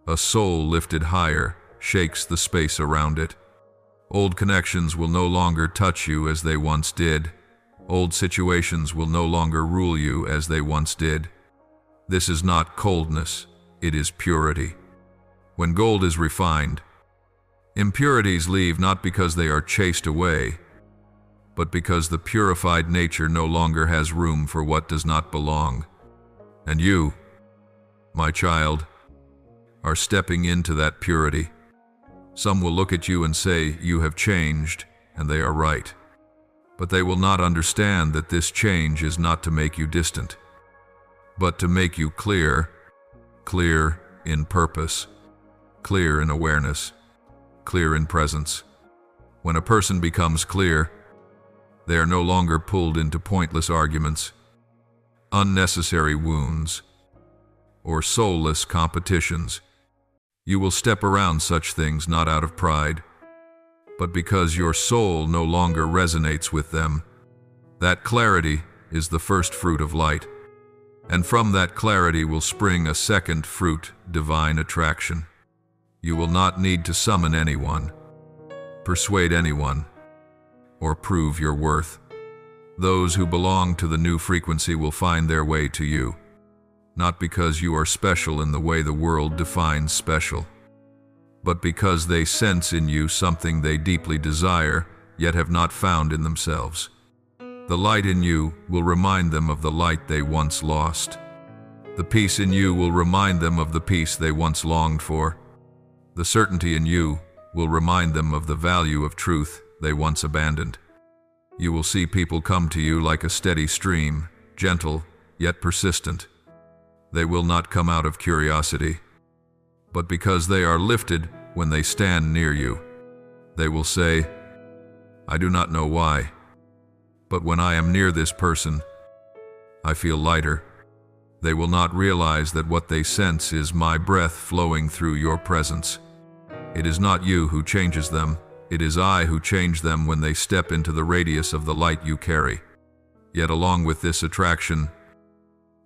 a soul lifted higher shakes the space around it. Old connections will no longer touch you as they once did. Old situations will no longer rule you as they once did. This is not coldness, it is purity. When gold is refined, impurities leave not because they are chased away, but because the purified nature no longer has room for what does not belong. And you, my child, are stepping into that purity. Some will look at you and say, "You have changed," and they are right. But they will not understand that this change is not to make you distant, but to make you clear, clear in purpose, clear in awareness, clear in presence. When a person becomes clear, they are no longer pulled into pointless arguments, unnecessary wounds, or soulless competitions. You will step around such things not out of pride, but because your soul no longer resonates with them. That clarity is the first fruit of light, and from that clarity will spring a second fruit, divine attraction. You will not need to summon anyone, persuade anyone, or prove your worth. Those who belong to the new frequency will find their way to you, not because you are special in the way the world defines special, but because they sense in you something they deeply desire, yet have not found in themselves. The light in you will remind them of the light they once lost. The peace in you will remind them of the peace they once longed for. The certainty in you will remind them of the value of truth they once abandoned. You will see people come to you like a steady stream, gentle yet persistent. They will not come out of curiosity, but because they are lifted when they stand near you. They will say, "I do not know why, but when I am near this person, I feel lighter." They will not realize that what they sense is my breath flowing through your presence. It is not you who changes them, it is I who change them when they step into the radius of the light you carry. Yet along with this attraction,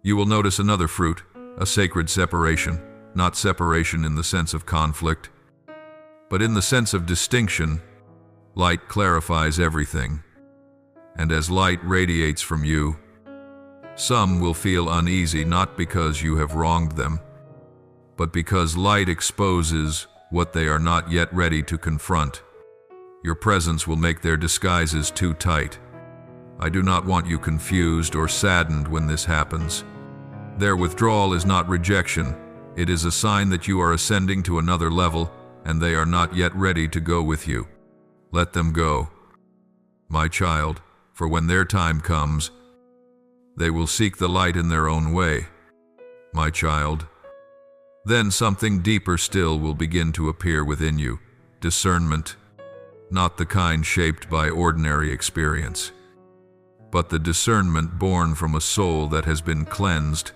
you will notice another fruit, a sacred separation, not separation in the sense of conflict, but in the sense of distinction. Light clarifies everything, and as light radiates from you, some will feel uneasy not because you have wronged them, but because light exposes what they are not yet ready to confront. Your presence will make their disguises too tight. I do not want you confused or saddened when this happens. Their withdrawal is not rejection, it is a sign that you are ascending to another level and they are not yet ready to go with you. Let them go, my child, for when their time comes, they will seek the light in their own way, my child. Then something deeper still will begin to appear within you, discernment, not the kind shaped by ordinary experience, but the discernment born from a soul that has been cleansed.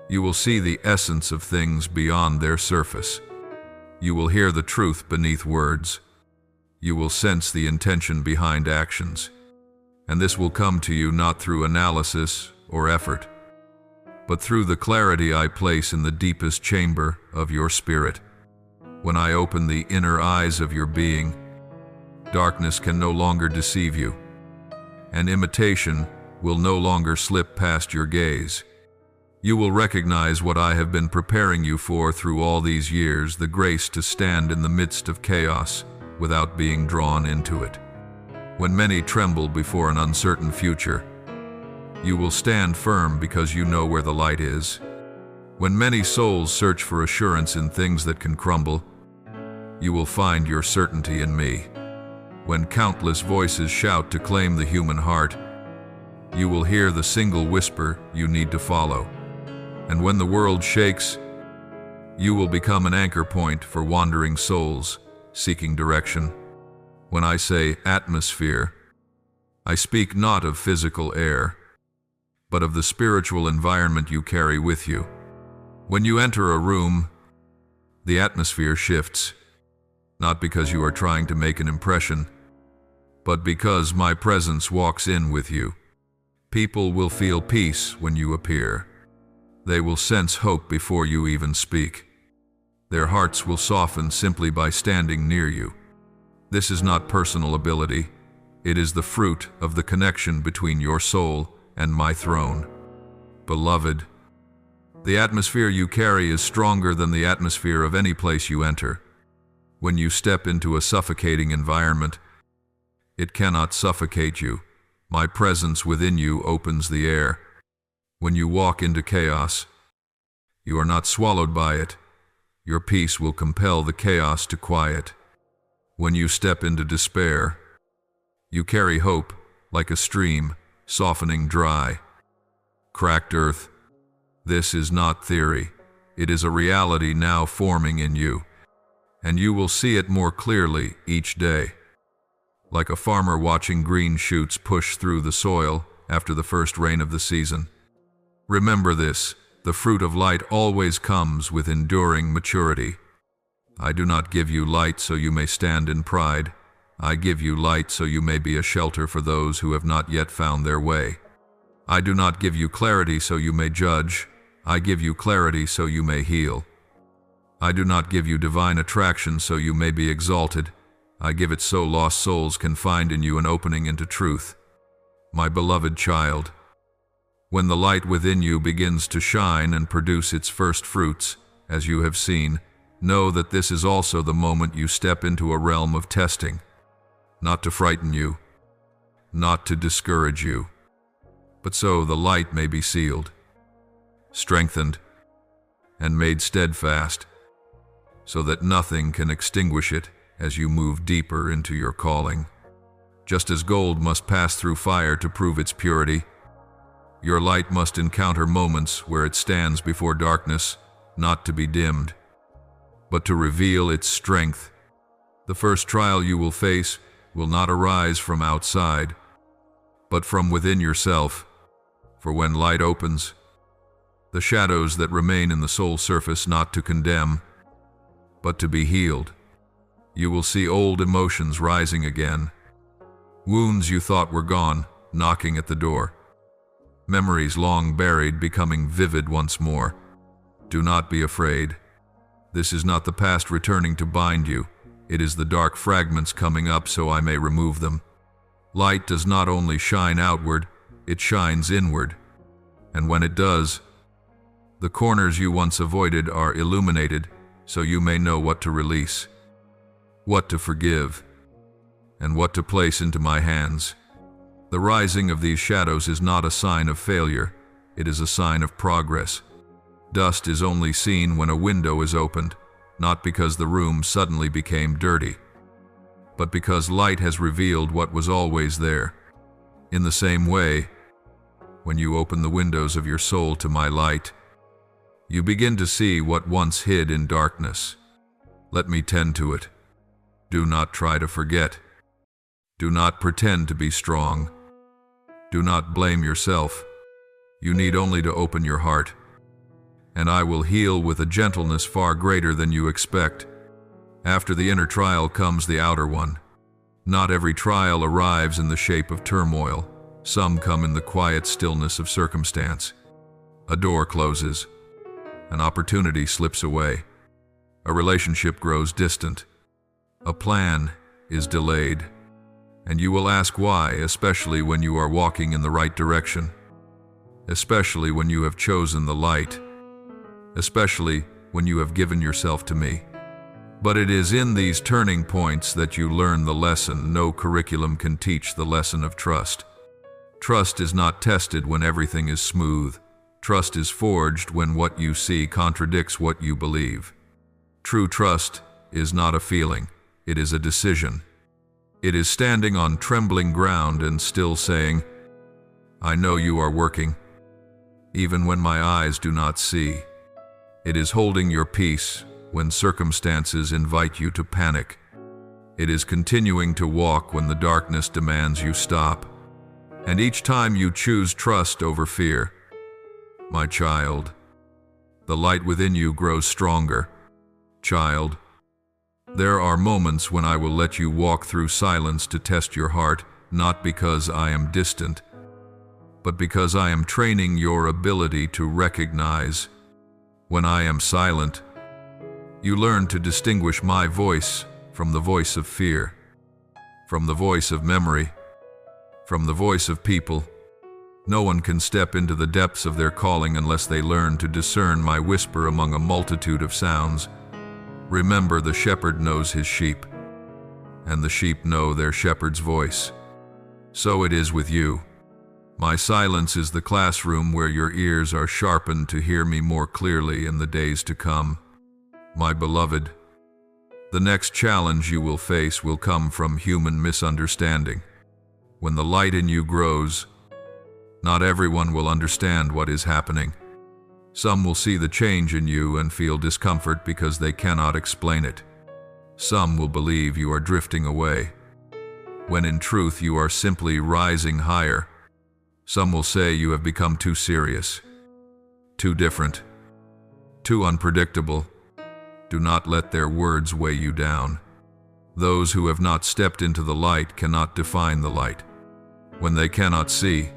You will see the essence of things beyond their surface. You will hear the truth beneath words. You will sense the intention behind actions. And this will come to you not through analysis or effort, but through the clarity I place in the deepest chamber of your spirit. When I open the inner eyes of your being, darkness can no longer deceive you, and imitation will no longer slip past your gaze. You will recognize what I have been preparing you for through all these years, the grace to stand in the midst of chaos without being drawn into it. When many tremble before an uncertain future, you will stand firm because you know where the light is. When many souls search for assurance in things that can crumble, you will find your certainty in me. When countless voices shout to claim the human heart, you will hear the single whisper you need to follow. And when the world shakes, you will become an anchor point for wandering souls seeking direction. When I say atmosphere, I speak not of physical air, but of the spiritual environment you carry with you. When you enter a room, the atmosphere shifts, not because you are trying to make an impression, but because my presence walks in with you. People will feel peace when you appear. They will sense hope before you even speak. Their hearts will soften simply by standing near you. This is not personal ability. It is the fruit of the connection between your soul and my throne. Beloved, the atmosphere you carry is stronger than the atmosphere of any place you enter. When you step into a suffocating environment, it cannot suffocate you. My presence within you opens the air. When you walk into chaos, you are not swallowed by it. Your peace will compel the chaos to quiet. When you step into despair, you carry hope like a stream, softening dry, cracked earth. This is not theory. It is a reality now forming in you, and you will see it more clearly each day. Like a farmer watching green shoots push through the soil after the first rain of the season. Remember this, the fruit of light always comes with enduring maturity. I do not give you light so you may stand in pride. I give you light so you may be a shelter for those who have not yet found their way. I do not give you clarity so you may judge. I give you clarity so you may heal. I do not give you divine attraction so you may be exalted. I give it so lost souls can find in you an opening into truth. My beloved child, when the light within you begins to shine and produce its first fruits, as you have seen, know that this is also the moment you step into a realm of testing, not to frighten you, not to discourage you, but so the light may be sealed, strengthened, and made steadfast, so that nothing can extinguish it as you move deeper into your calling. Just as gold must pass through fire to prove its purity, your light must encounter moments where it stands before darkness, not to be dimmed, but to reveal its strength. The first trial you will face will not arise from outside, but from within yourself. For when light opens, the shadows that remain in the soul surface not to condemn, but to be healed. You will see old emotions rising again, wounds you thought were gone, knocking at the door, memories long buried becoming vivid once more. Do not be afraid. This is not the past returning to bind you. It is the dark fragments coming up so I may remove them. Light does not only shine outward, it shines inward. And when it does, the corners you once avoided are illuminated so you may know what to release, what to forgive, and what to place into my hands. The rising of these shadows is not a sign of failure, it is a sign of progress. Dust is only seen when a window is opened, not because the room suddenly became dirty, but because light has revealed what was always there. In the same way, when you open the windows of your soul to my light, you begin to see what once hid in darkness. Let me tend to it. Do not try to forget. Do not pretend to be strong. Do not blame yourself. You need only to open your heart, and I will heal with a gentleness far greater than you expect. After the inner trial comes the outer one. Not every trial arrives in the shape of turmoil. Some come in the quiet stillness of circumstance. A door closes. An opportunity slips away. A relationship grows distant. A plan is delayed. And you will ask why, especially when you are walking in the right direction. Especially when you have chosen the light. Especially when you have given yourself to me. But it is in these turning points that you learn the lesson. No curriculum can teach the lesson of trust. Trust is not tested when everything is smooth. Trust is forged when what you see contradicts what you believe. True trust is not a feeling, it is a decision. It is standing on trembling ground and still saying, I know you are working, even when my eyes do not see. It is holding your peace when circumstances invite you to panic. It is continuing to walk when the darkness demands you stop. And each time you choose trust over fear. My child, the light within you grows stronger. Child, there are moments when I will let you walk through silence to test your heart, not because I am distant, but because I am training your ability to recognize. When I am silent, you learn to distinguish my voice from the voice of fear, from the voice of memory, from the voice of people. No one can step into the depths of their calling unless they learn to discern my whisper among a multitude of sounds. Remember, the shepherd knows his sheep, and the sheep know their shepherd's voice. So it is with you. My silence is the classroom where your ears are sharpened to hear me more clearly in the days to come. My beloved, the next challenge you will face will come from human misunderstanding. When the light in you grows, not everyone will understand what is happening. Some will see the change in you and feel discomfort because they cannot explain it. Some will believe you are drifting away, when in truth you are simply rising higher. Some will say you have become too serious, too different, too unpredictable. Do not let their words weigh you down. Those who have not stepped into the light cannot define the light. When they cannot see,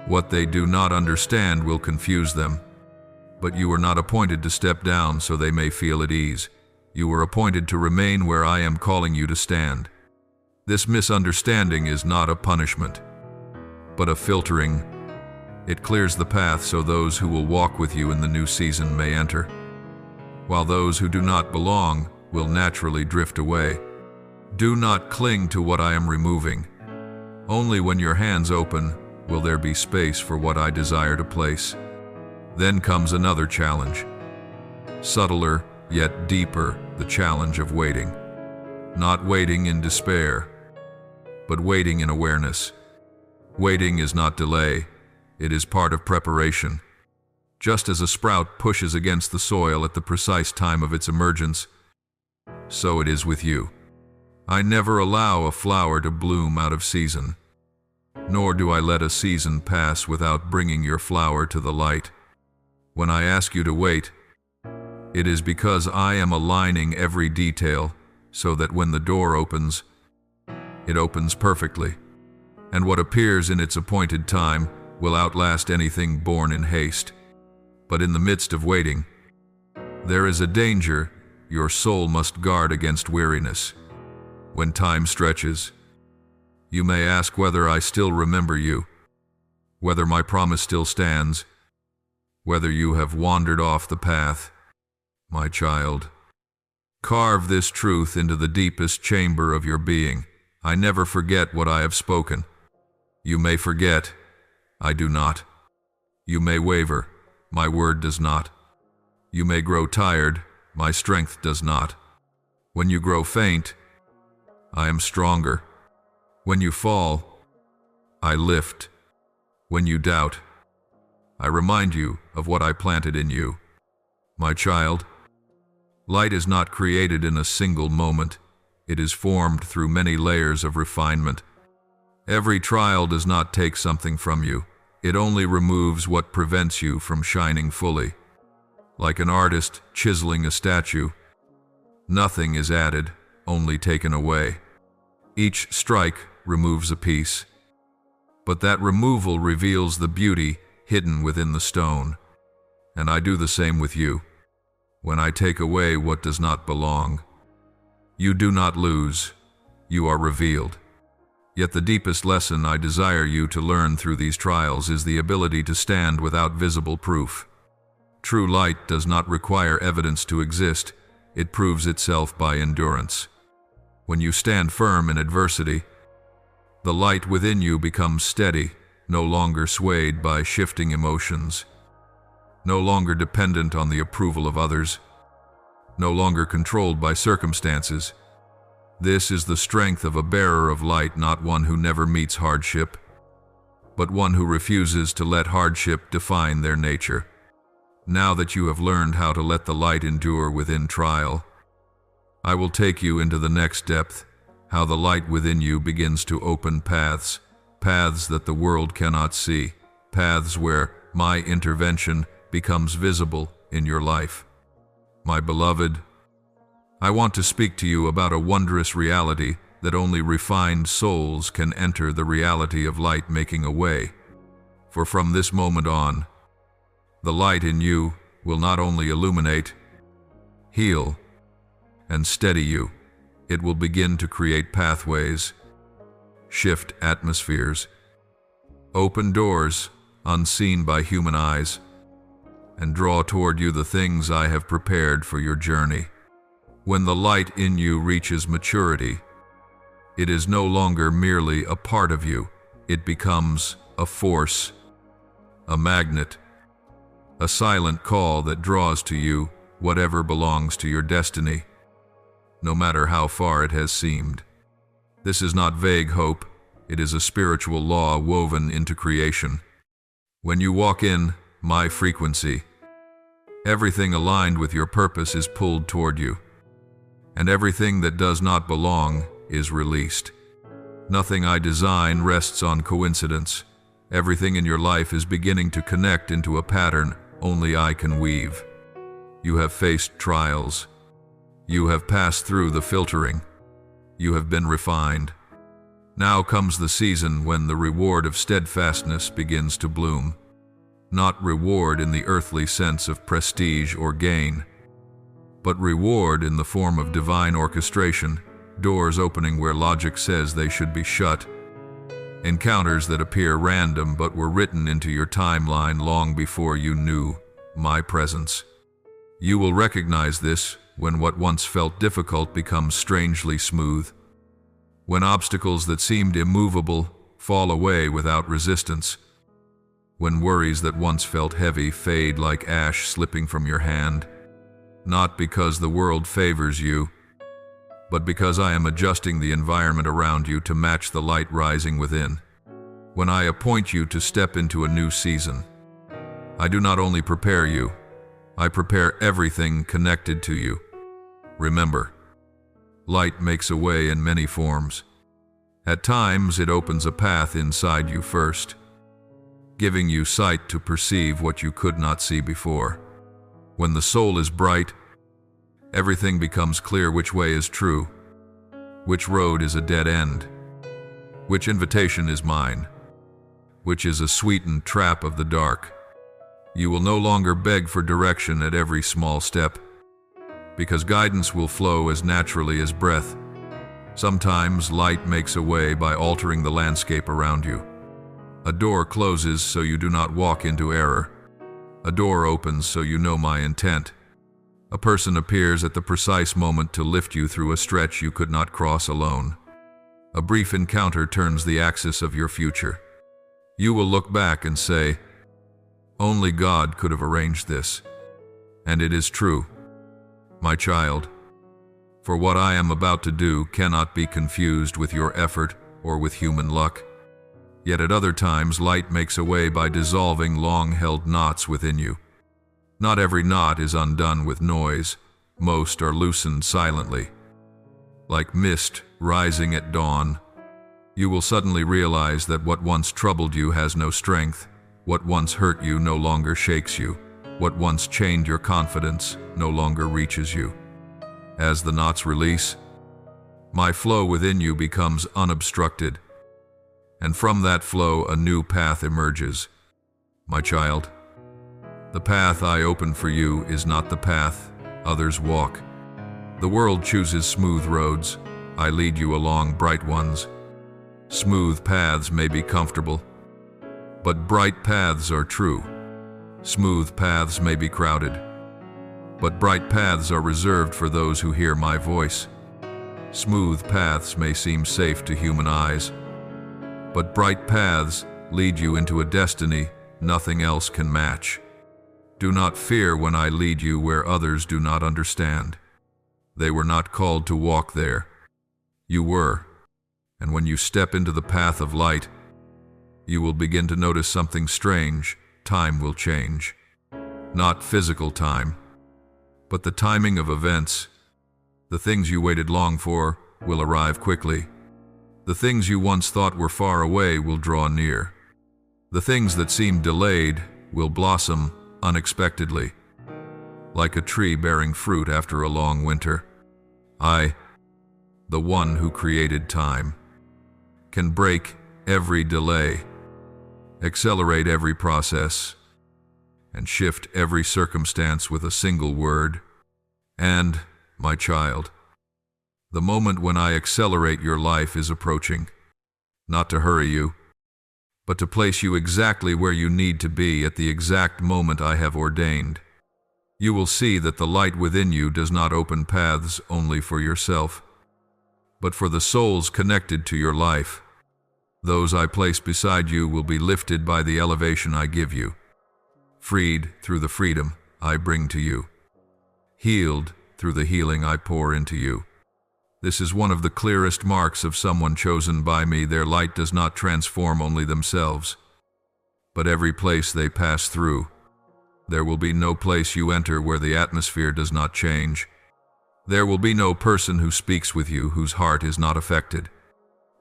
what they do not understand will confuse them. But you were not appointed to step down so they may feel at ease. You were appointed to remain where I am calling you to stand. This misunderstanding is not a punishment, but a filtering. It clears the path so those who will walk with you in the new season may enter, while those who do not belong will naturally drift away. Do not cling to what I am removing. Only when your hands open will there be space for what I desire to place. Then comes another challenge. Subtler, yet deeper, the challenge of waiting. Not waiting in despair, but waiting in awareness. Waiting is not delay, it is part of preparation. Just as a sprout pushes against the soil at the precise time of its emergence, so it is with you. I never allow a flower to bloom out of season, nor do I let a season pass without bringing your flower to the light. When I ask you to wait, it is because I am aligning every detail so that when the door opens, it opens perfectly, and what appears in its appointed time will outlast anything born in haste. But in the midst of waiting, there is a danger your soul must guard against: weariness. When time stretches, you may ask whether I still remember you, whether my promise still stands, whether you have wandered off the path. My child, carve this truth into the deepest chamber of your being. I never forget what I have spoken. You may forget, I do not. You may waver, my word does not. You may grow tired, my strength does not. When you grow faint, I am stronger. When you fall, I lift. When you doubt, I remind you of what I planted in you. My child, light is not created in a single moment. It is formed through many layers of refinement. Every trial does not take something from you. It only removes what prevents you from shining fully. Like an artist chiseling a statue, nothing is added, only taken away. Each strike removes a piece, but that removal reveals the beauty hidden within the stone. And I do the same with you. When I take away what does not belong, you do not lose, you are revealed. Yet the deepest lesson I desire you to learn through these trials is the ability to stand without visible proof. True light does not require evidence to exist, it proves itself by endurance. When you stand firm in adversity, the light within you becomes steady, no longer swayed by shifting emotions, no longer dependent on the approval of others, no longer controlled by circumstances. This is the strength of a bearer of light, not one who never meets hardship, but one who refuses to let hardship define their nature. Now that you have learned how to let the light endure within trial, I will take you into the next depth, how the light within you begins to open paths paths that the world cannot see, paths where my intervention becomes visible in your life. My beloved, I want to speak to you about a wondrous reality that only refined souls can enter, the reality of light making a way. For from this moment on, the light in you will not only illuminate, heal, and steady you, it will begin to create pathways, shift atmospheres, open doors unseen by human eyes, and draw toward you the things I have prepared for your journey. When the light in you reaches maturity, it is no longer merely a part of you. It becomes a force, a magnet, a silent call that draws to you whatever belongs to your destiny, no matter how far it has seemed. This is not vague hope, it is a spiritual law woven into creation. When you walk in my frequency, everything aligned with your purpose is pulled toward you, and everything that does not belong is released. Nothing I design rests on coincidence. Everything in your life is beginning to connect into a pattern only I can weave. You have faced trials. You have passed through the filtering. You have been refined. Now comes the season when the reward of steadfastness begins to bloom. Not reward in the earthly sense of prestige or gain, but reward in the form of divine orchestration, doors opening where logic says they should be shut, encounters that appear random but were written into your timeline long before you knew my presence. You will recognize this when what once felt difficult becomes strangely smooth, when obstacles that seemed immovable fall away without resistance, when worries that once felt heavy fade like ash slipping from your hand, not because the world favors you, but because I am adjusting the environment around you to match the light rising within. When I appoint you to step into a new season, I do not only prepare you, I prepare everything connected to you. Remember, light makes a way in many forms. At times, it opens a path inside you first, giving you sight to perceive what you could not see before. When the soul is bright, everything becomes clear: which way is true, which road is a dead end, which invitation is mine, which is a sweetened trap of the dark. You will no longer beg for direction at every small step, because guidance will flow as naturally as breath. Sometimes light makes a way by altering the landscape around you. A door closes so you do not walk into error. A door opens so you know my intent. A person appears at the precise moment to lift you through a stretch you could not cross alone. A brief encounter turns the axis of your future. You will look back and say, "Only God could have arranged this." And it is true, my child. For what I am about to do cannot be confused with your effort or with human luck. Yet at other times, light makes a way by dissolving long-held knots within you. Not every knot is undone with noise. Most are loosened silently. Like mist rising at dawn, you will suddenly realize that what once troubled you has no strength. What once hurt you no longer shakes you. What once chained your confidence no longer reaches you. As the knots release, my flow within you becomes unobstructed, and from that flow a new path emerges. My child, the path I open for you is not the path others walk. The world chooses smooth roads. I lead you along bright ones. Smooth paths may be comfortable, but bright paths are true. Smooth paths may be crowded, but bright paths are reserved for those who hear my voice. Smooth paths may seem safe to human eyes, but bright paths lead you into a destiny nothing else can match. Do not fear when I lead you where others do not understand. They were not called to walk there. You were, and when you step into the path of light, you will begin to notice something strange. Time will change. Not physical time, but the timing of events. The things you waited long for will arrive quickly. The things you once thought were far away will draw near. The things that seemed delayed will blossom unexpectedly, like a tree bearing fruit after a long winter. I, the one who created time, can break every delay, accelerate every process, and shift every circumstance with a single word. And, my child, the moment when I accelerate your life is approaching, not to hurry you, but to place you exactly where you need to be at the exact moment I have ordained. You will see that the light within you does not open paths only for yourself, but for the souls connected to your life. Those I place beside you will be lifted by the elevation I give you, freed through the freedom I bring to you, healed through the healing I pour into you. This is one of the clearest marks of someone chosen by me. Their light does not transform only themselves, but every place they pass through. There will be no place you enter where the atmosphere does not change. There will be no person who speaks with you whose heart is not affected.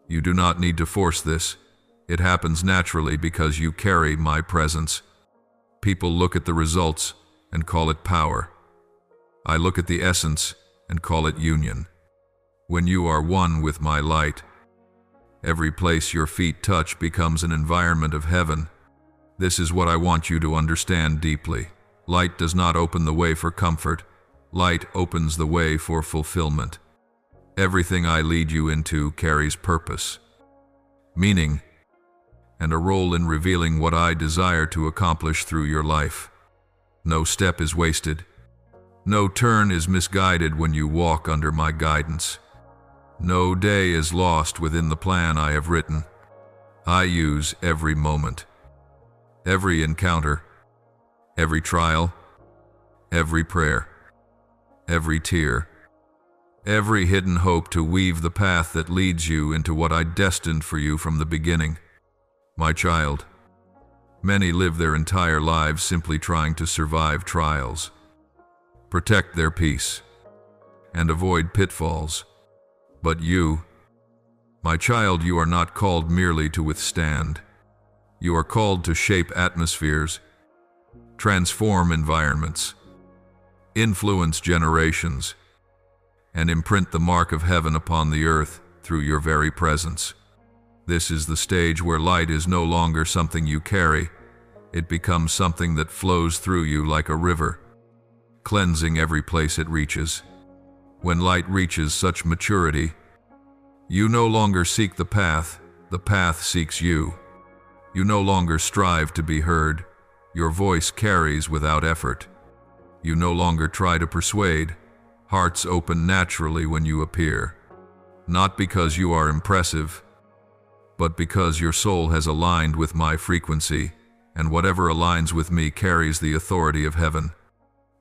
You do not need to force this. It happens naturally because you carry my presence. People look at the results and call it power. I look at the essence and call it union. When you are one with my light, every place your feet touch becomes an environment of heaven. This is what I want you to understand deeply. Light does not open the way for comfort. Light opens the way for fulfillment. Everything I lead you into carries purpose, meaning, and a role in revealing what I desire to accomplish through your life. No step is wasted. No turn is misguided when you walk under my guidance. No day is lost within the plan I have written. I use every moment, every encounter, every trial, every prayer, every tear, every hidden hope to weave the path that leads you into what I destined for you from the beginning. My child, many live their entire lives simply trying to survive trials, protect their peace, and avoid pitfalls. But you, my child, you are not called merely to withstand. You are called to shape atmospheres, transform environments, influence generations, and imprint the mark of heaven upon the earth through your very presence. This is the stage where light is no longer something you carry. It becomes something that flows through you like a river, cleansing every place it reaches. When light reaches such maturity, you no longer seek the path seeks you. You no longer strive to be heard, your voice carries without effort. You no longer try to persuade, hearts open naturally when you appear. Not because you are impressive, but because your soul has aligned with my frequency, and whatever aligns with me carries the authority of heaven.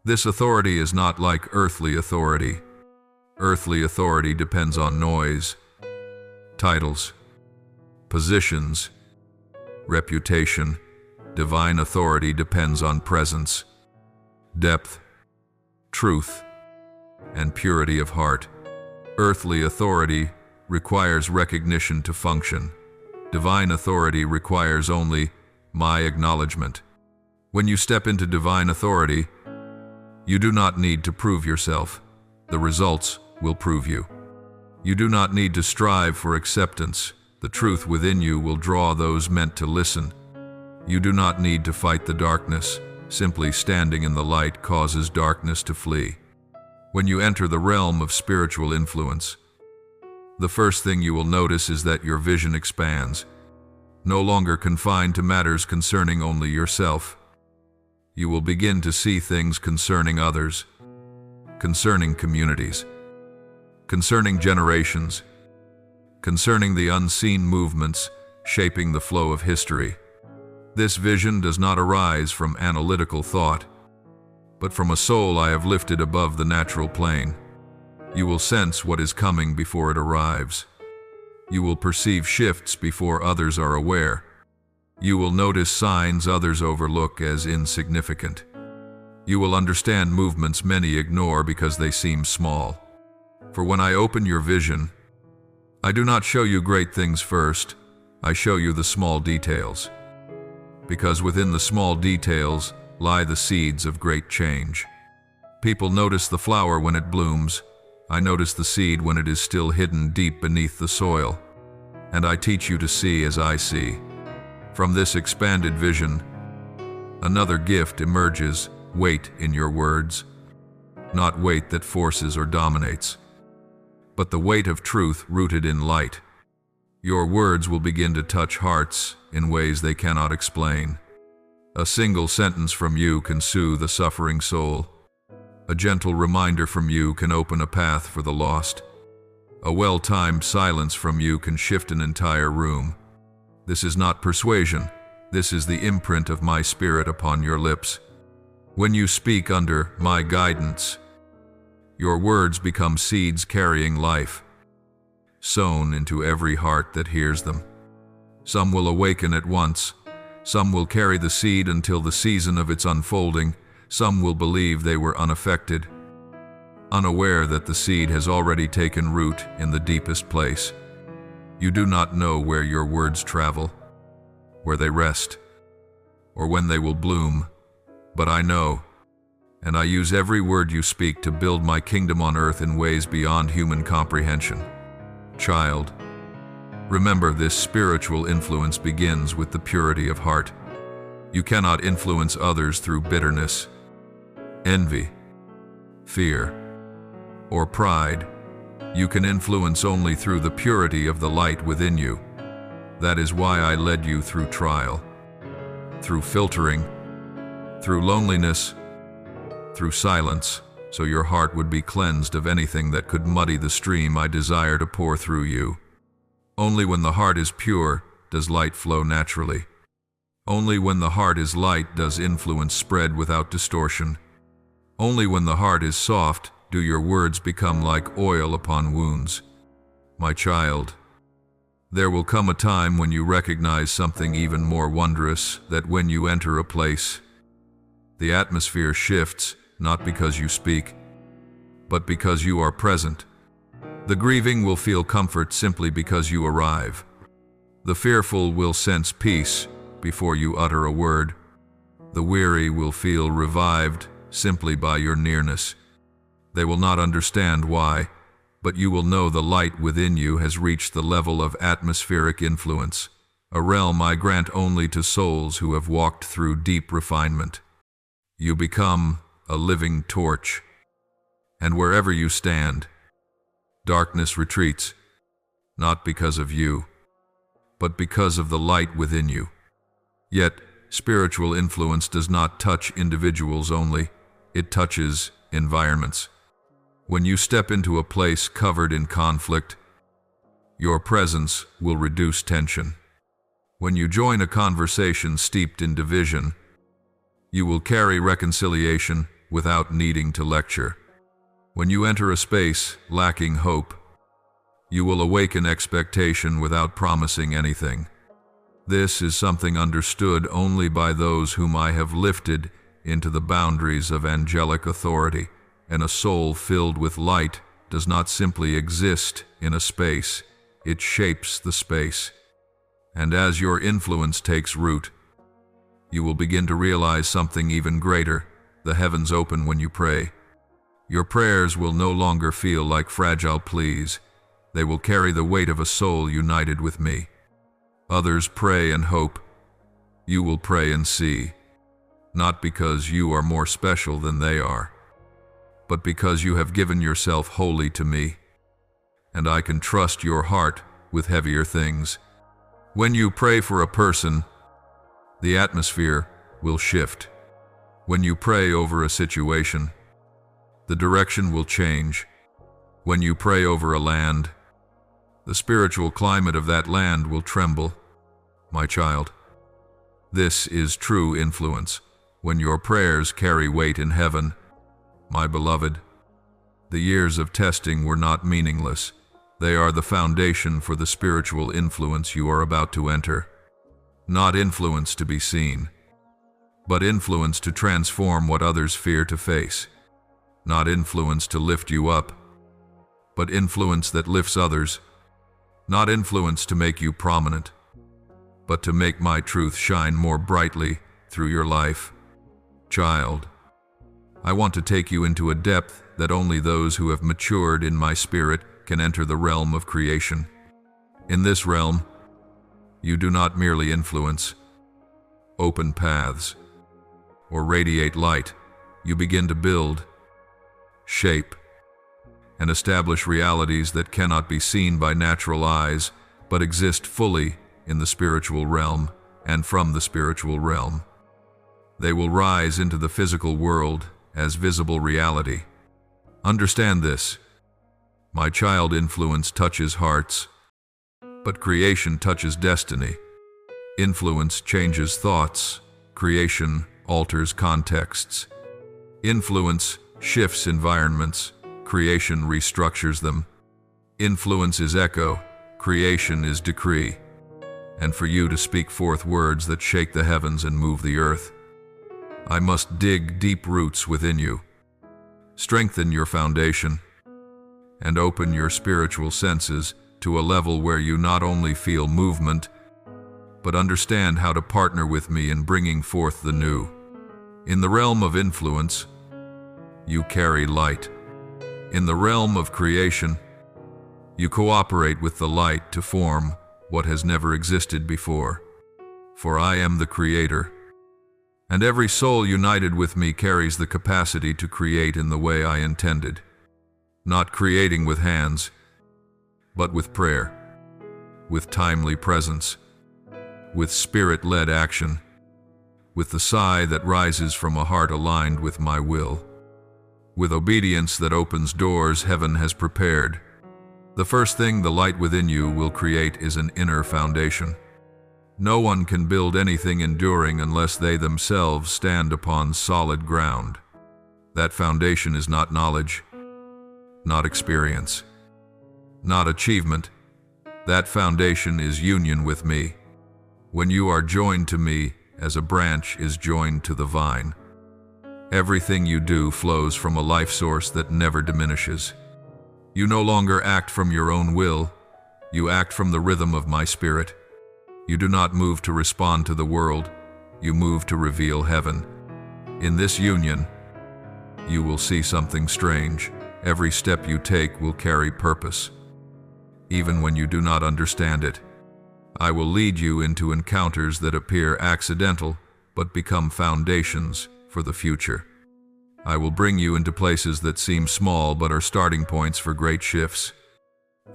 This authority is not like earthly authority. Earthly authority depends on noise, titles, positions, reputation. Divine authority depends on presence, depth, truth, and purity of heart. Earthly authority requires recognition to function. Divine authority requires only my acknowledgement. When you step into divine authority, you do not need to prove yourself. The results will prove you. You do not need to strive for acceptance. The truth within you will draw those meant to listen. You do not need to fight the darkness. Simply standing in the light causes darkness to flee. When you enter the realm of spiritual influence, the first thing you will notice is that your vision expands, no longer confined to matters concerning only yourself. You will begin to see things concerning others, concerning communities, concerning generations, concerning the unseen movements shaping the flow of history. This vision does not arise from analytical thought, but from a soul I have lifted above the natural plane. You will sense what is coming before it arrives. You will perceive shifts before others are aware. You will notice signs others overlook as insignificant. You will understand movements many ignore because they seem small. For when I open your vision, I do not show you great things first, I show you the small details. Because within the small details lie the seeds of great change. People notice the flower when it blooms. I notice the seed when it is still hidden deep beneath the soil. And I teach you to see as I see. From this expanded vision, another gift emerges: weight in your words. Not weight that forces or dominates, but the weight of truth rooted in light. Your words will begin to touch hearts in ways they cannot explain. A single sentence from you can soothe a suffering soul. A gentle reminder from you can open a path for the lost. A well-timed silence from you can shift an entire room. This is not persuasion. This is the imprint of my spirit upon your lips. When you speak under my guidance, your words become seeds carrying life, sown into every heart that hears them. Some will awaken at once. Some will carry the seed until the season of its unfolding. Some will believe they were unaffected, unaware that the seed has already taken root in the deepest place. You do not know where your words travel, where they rest, or when they will bloom, but I know, and I use every word you speak to build my kingdom on earth in ways beyond human comprehension. Child, remember, this spiritual influence begins with the purity of heart. You cannot influence others through bitterness, envy, fear, or pride. You can influence only through the purity of the light within you. That is why I led you through trial, through filtering, through loneliness, through silence, so your heart would be cleansed of anything that could muddy the stream I desire to pour through you. Only when the heart is pure does light flow naturally. Only when the heart is light does influence spread without distortion. Only when the heart is soft do your words become like oil upon wounds. My child, there will come a time when you recognize something even more wondrous, that when you enter a place, the atmosphere shifts, not because you speak, but because you are present. The grieving will feel comfort simply because you arrive. The fearful will sense peace before you utter a word. The weary will feel revived simply by your nearness. They will not understand why, but you will know the light within you has reached the level of atmospheric influence, a realm I grant only to souls who have walked through deep refinement. You become a living torch, and wherever you stand, darkness retreats, not because of you, but because of the light within you. Yet, spiritual influence does not touch individuals only, it touches environments. When you step into a place covered in conflict, your presence will reduce tension. When you join a conversation steeped in division, you will carry reconciliation without needing to lecture. When you enter a space lacking hope, you will awaken expectation without promising anything. This is something understood only by those whom I have lifted into the boundaries of angelic authority, and a soul filled with light does not simply exist in a space, it shapes the space. And as your influence takes root, you will begin to realize something even greater. The heavens open when you pray. Your prayers will no longer feel like fragile pleas. They will carry the weight of a soul united with me. Others pray and hope. You will pray and see, not because you are more special than they are, but because you have given yourself wholly to me, and I can trust your heart with heavier things. When you pray for a person, the atmosphere will shift. When you pray over a situation, the direction will change. When you pray over a land, the spiritual climate of that land will tremble. My child, this is true influence, when your prayers carry weight in heaven. My beloved, the years of testing were not meaningless. They are the foundation for the spiritual influence you are about to enter. Not influence to be seen, but influence to transform what others fear to face. Not influence to lift you up, but influence that lifts others. Not influence to make you prominent, but to make my truth shine more brightly through your life. Child, I want to take you into a depth that only those who have matured in my spirit can enter the realm of creation. In this realm, you do not merely influence, open paths, or radiate light. You begin to build, shape, and establish realities that cannot be seen by natural eyes, but exist fully in the spiritual realm and from the spiritual realm. They will rise into the physical world as visible reality. Understand this. My child, influence touches hearts, but creation touches destiny. Influence changes thoughts. Creation alters contexts. Influence shifts environments. Creation restructures them. Influence is echo. Creation is decree. And for you to speak forth words that shake the heavens and move the earth, I must dig deep roots within you, strengthen your foundation, and open your spiritual senses to a level where you not only feel movement, but understand how to partner with me in bringing forth the new. In the realm of influence, you carry light. In the realm of creation, you cooperate with the light to form what has never existed before. For I am the Creator, and every soul united with me carries the capacity to create in the way I intended. Not creating with hands, but with prayer, with timely presence, with spirit-led action, with the sigh that rises from a heart aligned with my will, with obedience that opens doors heaven has prepared. The first thing the light within you will create is an inner foundation. No one can build anything enduring unless they themselves stand upon solid ground. That foundation is not knowledge, not experience, not achievement. That foundation is union with me. When you are joined to me as a branch is joined to the vine, everything you do flows from a life source that never diminishes. You no longer act from your own will, you act from the rhythm of my spirit. You do not move to respond to the world, you move to reveal heaven. In this union, you will see something strange. Every step you take will carry purpose. Even when you do not understand it, I will lead you into encounters that appear accidental, but become foundations for the future. I will bring you into places that seem small but are starting points for great shifts.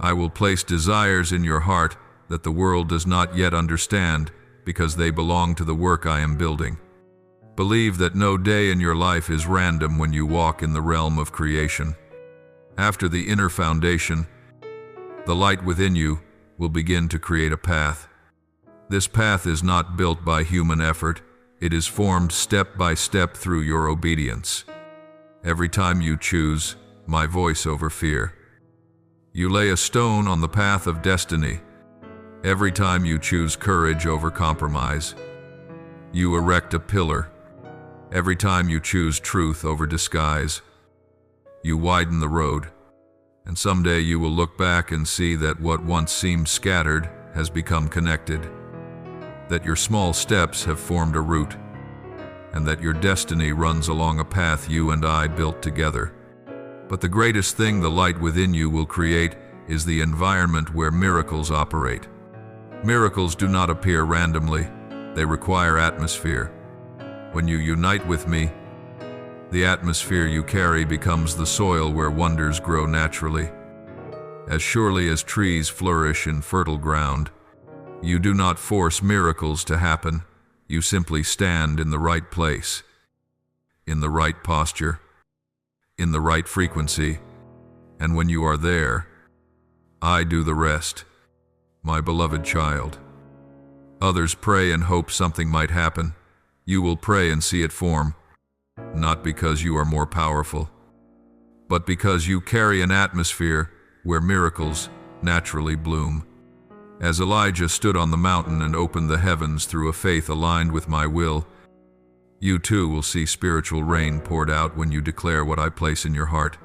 I will place desires in your heart that the world does not yet understand because they belong to the work I am building. Believe that no day in your life is random when you walk in the realm of creation. After the inner foundation, the light within you will begin to create a path. This path is not built by human effort, it is formed step by step through your obedience. Every time you choose my voice over fear, you lay a stone on the path of destiny. Every time you choose courage over compromise, you erect a pillar. Every time you choose truth over disguise, you widen the road. And someday you will look back and see that what once seemed scattered has become connected, that your small steps have formed a route, and that your destiny runs along a path you and I built together. But the greatest thing the light within you will create is the environment where miracles operate. Miracles do not appear randomly, they require atmosphere. When you unite with me, the atmosphere you carry becomes the soil where wonders grow naturally. As surely as trees flourish in fertile ground, you do not force miracles to happen, you simply stand in the right place, in the right posture, in the right frequency, and when you are there, I do the rest. My beloved child, others pray and hope something might happen. You will pray and see it form, not because you are more powerful, but because you carry an atmosphere where miracles naturally bloom. As Elijah stood on the mountain and opened the heavens through a faith aligned with my will, you too will see spiritual rain poured out when you declare what I place in your heart.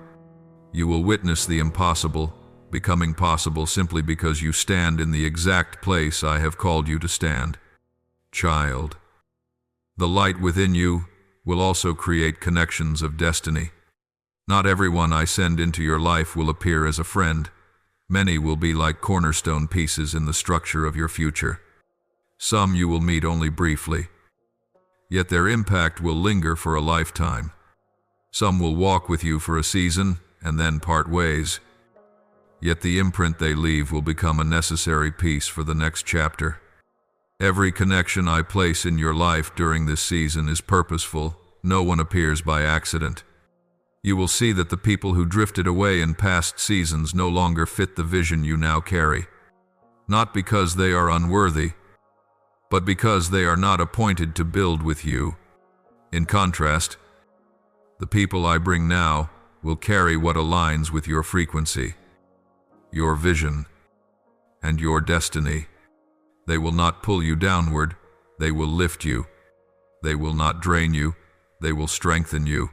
You will witness the impossible becoming possible simply because you stand in the exact place I have called you to stand. Child, the light within you will also create connections of destiny. Not everyone I send into your life will appear as a friend. Many will be like cornerstone pieces in the structure of your future. Some you will meet only briefly, yet their impact will linger for a lifetime. Some will walk with you for a season and then part ways, yet the imprint they leave will become a necessary piece for the next chapter. Every connection I place in your life during this season is purposeful. No one appears by accident. You will see that the people who drifted away in past seasons no longer fit the vision you now carry. Not because they are unworthy, but because they are not appointed to build with you. In contrast, the people I bring now will carry what aligns with your frequency, your vision, and your destiny. They will not pull you downward, they will lift you. They will not drain you, they will strengthen you.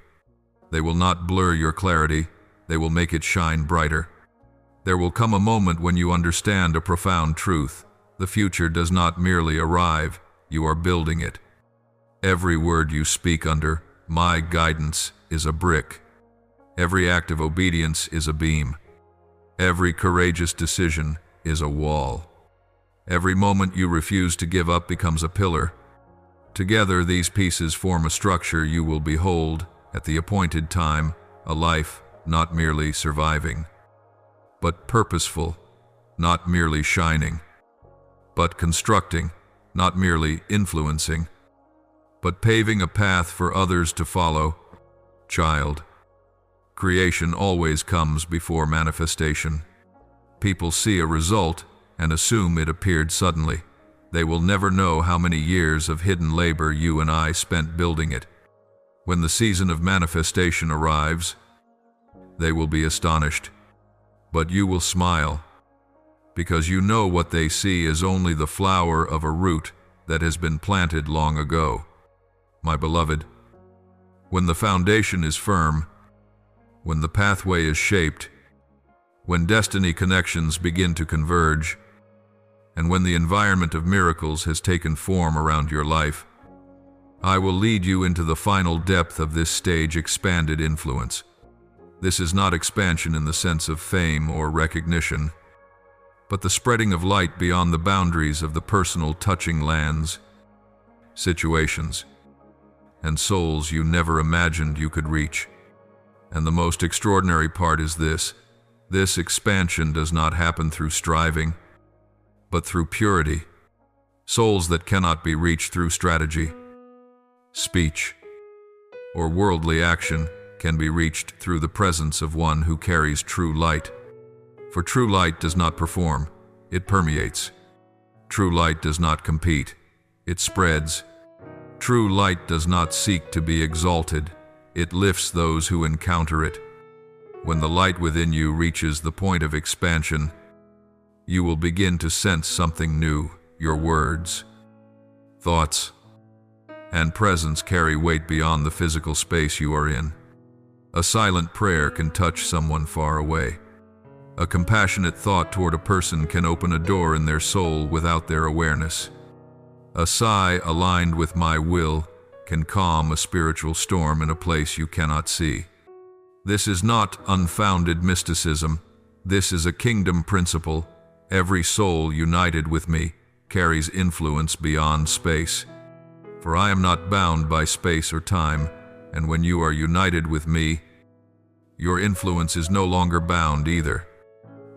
They will not blur your clarity, they will make it shine brighter. There will come a moment when you understand a profound truth. The future does not merely arrive, you are building it. Every word you speak under my guidance is a brick. Every act of obedience is a beam. Every courageous decision is a wall. Every moment you refuse to give up becomes a pillar. Together, these pieces form a structure you will behold at the appointed time, a life not merely surviving, but purposeful, not merely shining, but constructing, not merely influencing, but paving a path for others to follow. Child, creation always comes before manifestation. People see a result and assume it appeared suddenly. They will never know how many years of hidden labor you and I spent building it. When the season of manifestation arrives, they will be astonished, but you will smile, because you know what they see is only the flower of a root that has been planted long ago. My beloved, when the foundation is firm, when the pathway is shaped, when destiny connections begin to converge, and when the environment of miracles has taken form around your life, I will lead you into the final depth of this stage expanded influence. This is not expansion in the sense of fame or recognition, but the spreading of light beyond the boundaries of the personal, touching lands, situations, and souls you never imagined you could reach. And the most extraordinary part is this: this expansion does not happen through striving, but through purity. Souls that cannot be reached through strategy, speech, or worldly action can be reached through the presence of one who carries true light. For true light does not perform, it permeates. True light does not compete, it spreads. True light does not seek to be exalted, it lifts those who encounter it. When the light within you reaches the point of expansion, you will begin to sense something new. Your words, thoughts, and presence carry weight beyond the physical space you are in. A silent prayer can touch someone far away. A compassionate thought toward a person can open a door in their soul without their awareness. A sigh aligned with my will can calm a spiritual storm in a place you cannot see. This is not unfounded mysticism. This is a kingdom principle. Every soul united with me carries influence beyond space. For I am not bound by space or time, and when you are united with me, your influence is no longer bound either.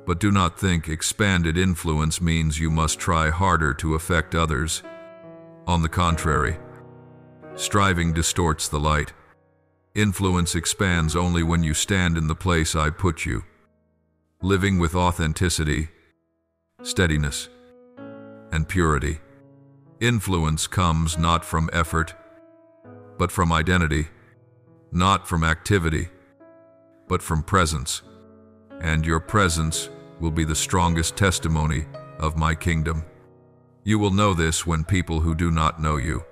But do not think expanded influence means you must try harder to affect others. On the contrary, striving distorts the light. Influence expands only when you stand in the place I put you, living with authenticity, steadiness, and purity. Influence comes not from effort, but from identity, not from activity, but from presence. And your presence will be the strongest testimony of my kingdom. You will know this when people who do not know you,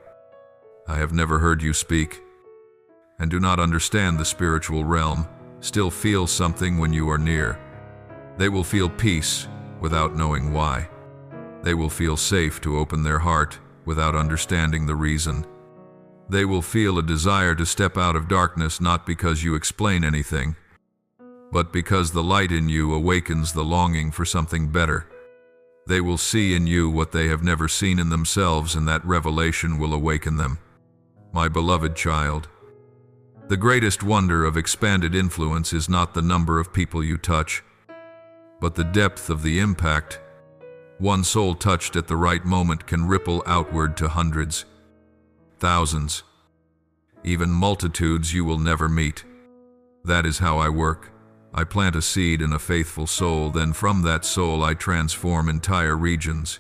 I have never heard you speak, and do not understand the spiritual realm, still feel something when you are near. They will feel peace without knowing why. They will feel safe to open their heart without understanding the reason. They will feel a desire to step out of darkness not because you explain anything, but because the light in you awakens the longing for something better. They will see in you what they have never seen in themselves, and that revelation will awaken them. My beloved child, the greatest wonder of expanded influence is not the number of people you touch, but the depth of the impact. One soul touched at the right moment can ripple outward to hundreds, thousands, even multitudes you will never meet. That is how I work. I plant a seed in a faithful soul, then from that soul I transform entire regions.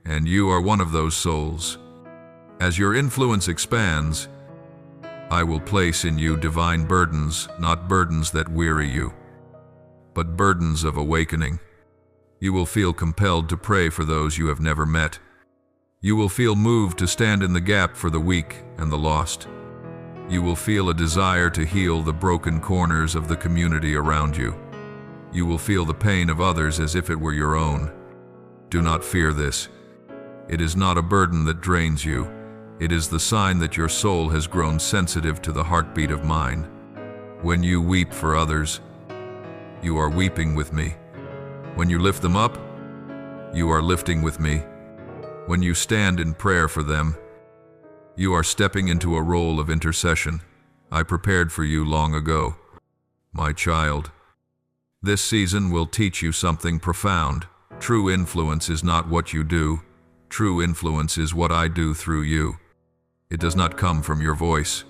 And you are one of those souls. As your influence expands, I will place in you divine burdens, not burdens that weary you, but burdens of awakening. You will feel compelled to pray for those you have never met. You will feel moved to stand in the gap for the weak and the lost. You will feel a desire to heal the broken corners of the community around you. You will feel the pain of others as if it were your own. Do not fear this. It is not a burden that drains you. It is the sign that your soul has grown sensitive to the heartbeat of mine. When you weep for others, you are weeping with me. When you lift them up, you are lifting with me. When you stand in prayer for them, you are stepping into a role of intercession I prepared for you long ago. My child, this season will teach you something profound. True influence is not what you do. True influence is what I do through you. It does not come from your voice,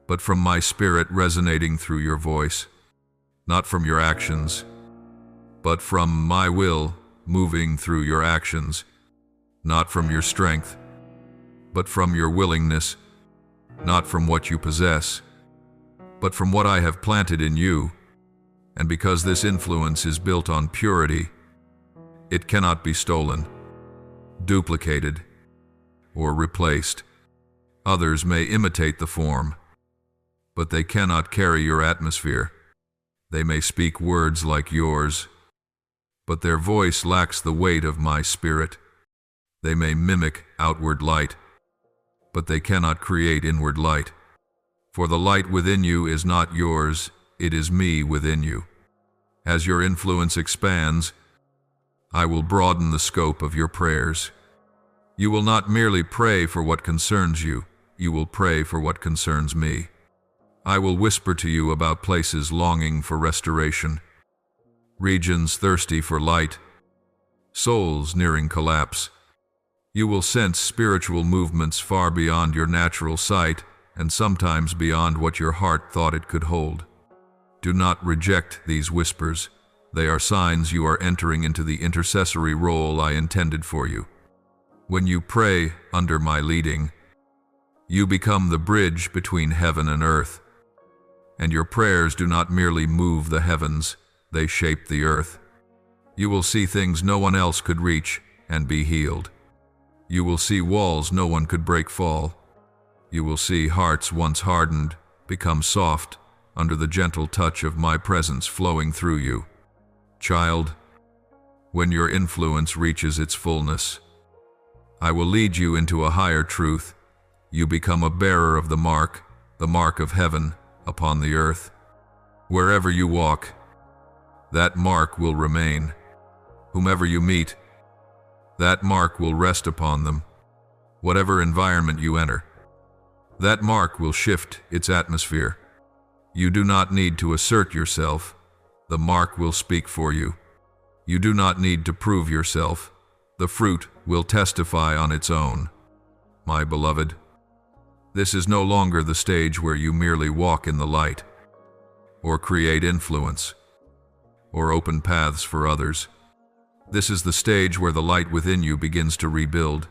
but from my spirit resonating through your voice. Not from your actions, but from my will moving through your actions. Not from your strength, but from your willingness. Not from what you possess, but from what I have planted in you. And because this influence is built on purity, it cannot be stolen, duplicated, or replaced. Others may imitate the form, but they cannot carry your atmosphere. They may speak words like yours, but their voice lacks the weight of my spirit. They may mimic outward light, but they cannot create inward light. For the light within you is not yours, it is me within you. As your influence expands, I will broaden the scope of your prayers. You will not merely pray for what concerns you, you will pray for what concerns me. I will whisper to you about places longing for restoration, regions thirsty for light, souls nearing collapse. You will sense spiritual movements far beyond your natural sight and sometimes beyond what your heart thought it could hold. Do not reject these whispers. They are signs you are entering into the intercessory role I intended for you. When you pray under my leading, you become the bridge between heaven and earth. And your prayers do not merely move the heavens, they shape the earth. You will see things no one else could reach and be healed. You will see walls no one could break fall. You will see hearts once hardened become soft under the gentle touch of my presence flowing through you. Child, when your influence reaches its fullness, I will lead you into a higher truth. You become a bearer of the mark of heaven upon the earth. Wherever you walk, that mark will remain. Whomever you meet, that mark will rest upon them. Whatever environment you enter, that mark will shift its atmosphere. You do not need to assert yourself. The mark will speak for you. You do not need to prove yourself. The fruit will testify on its own. My beloved, this is no longer the stage where you merely walk in the light, or create influence, or open paths for others. This is the stage where the light within you begins to rebuild,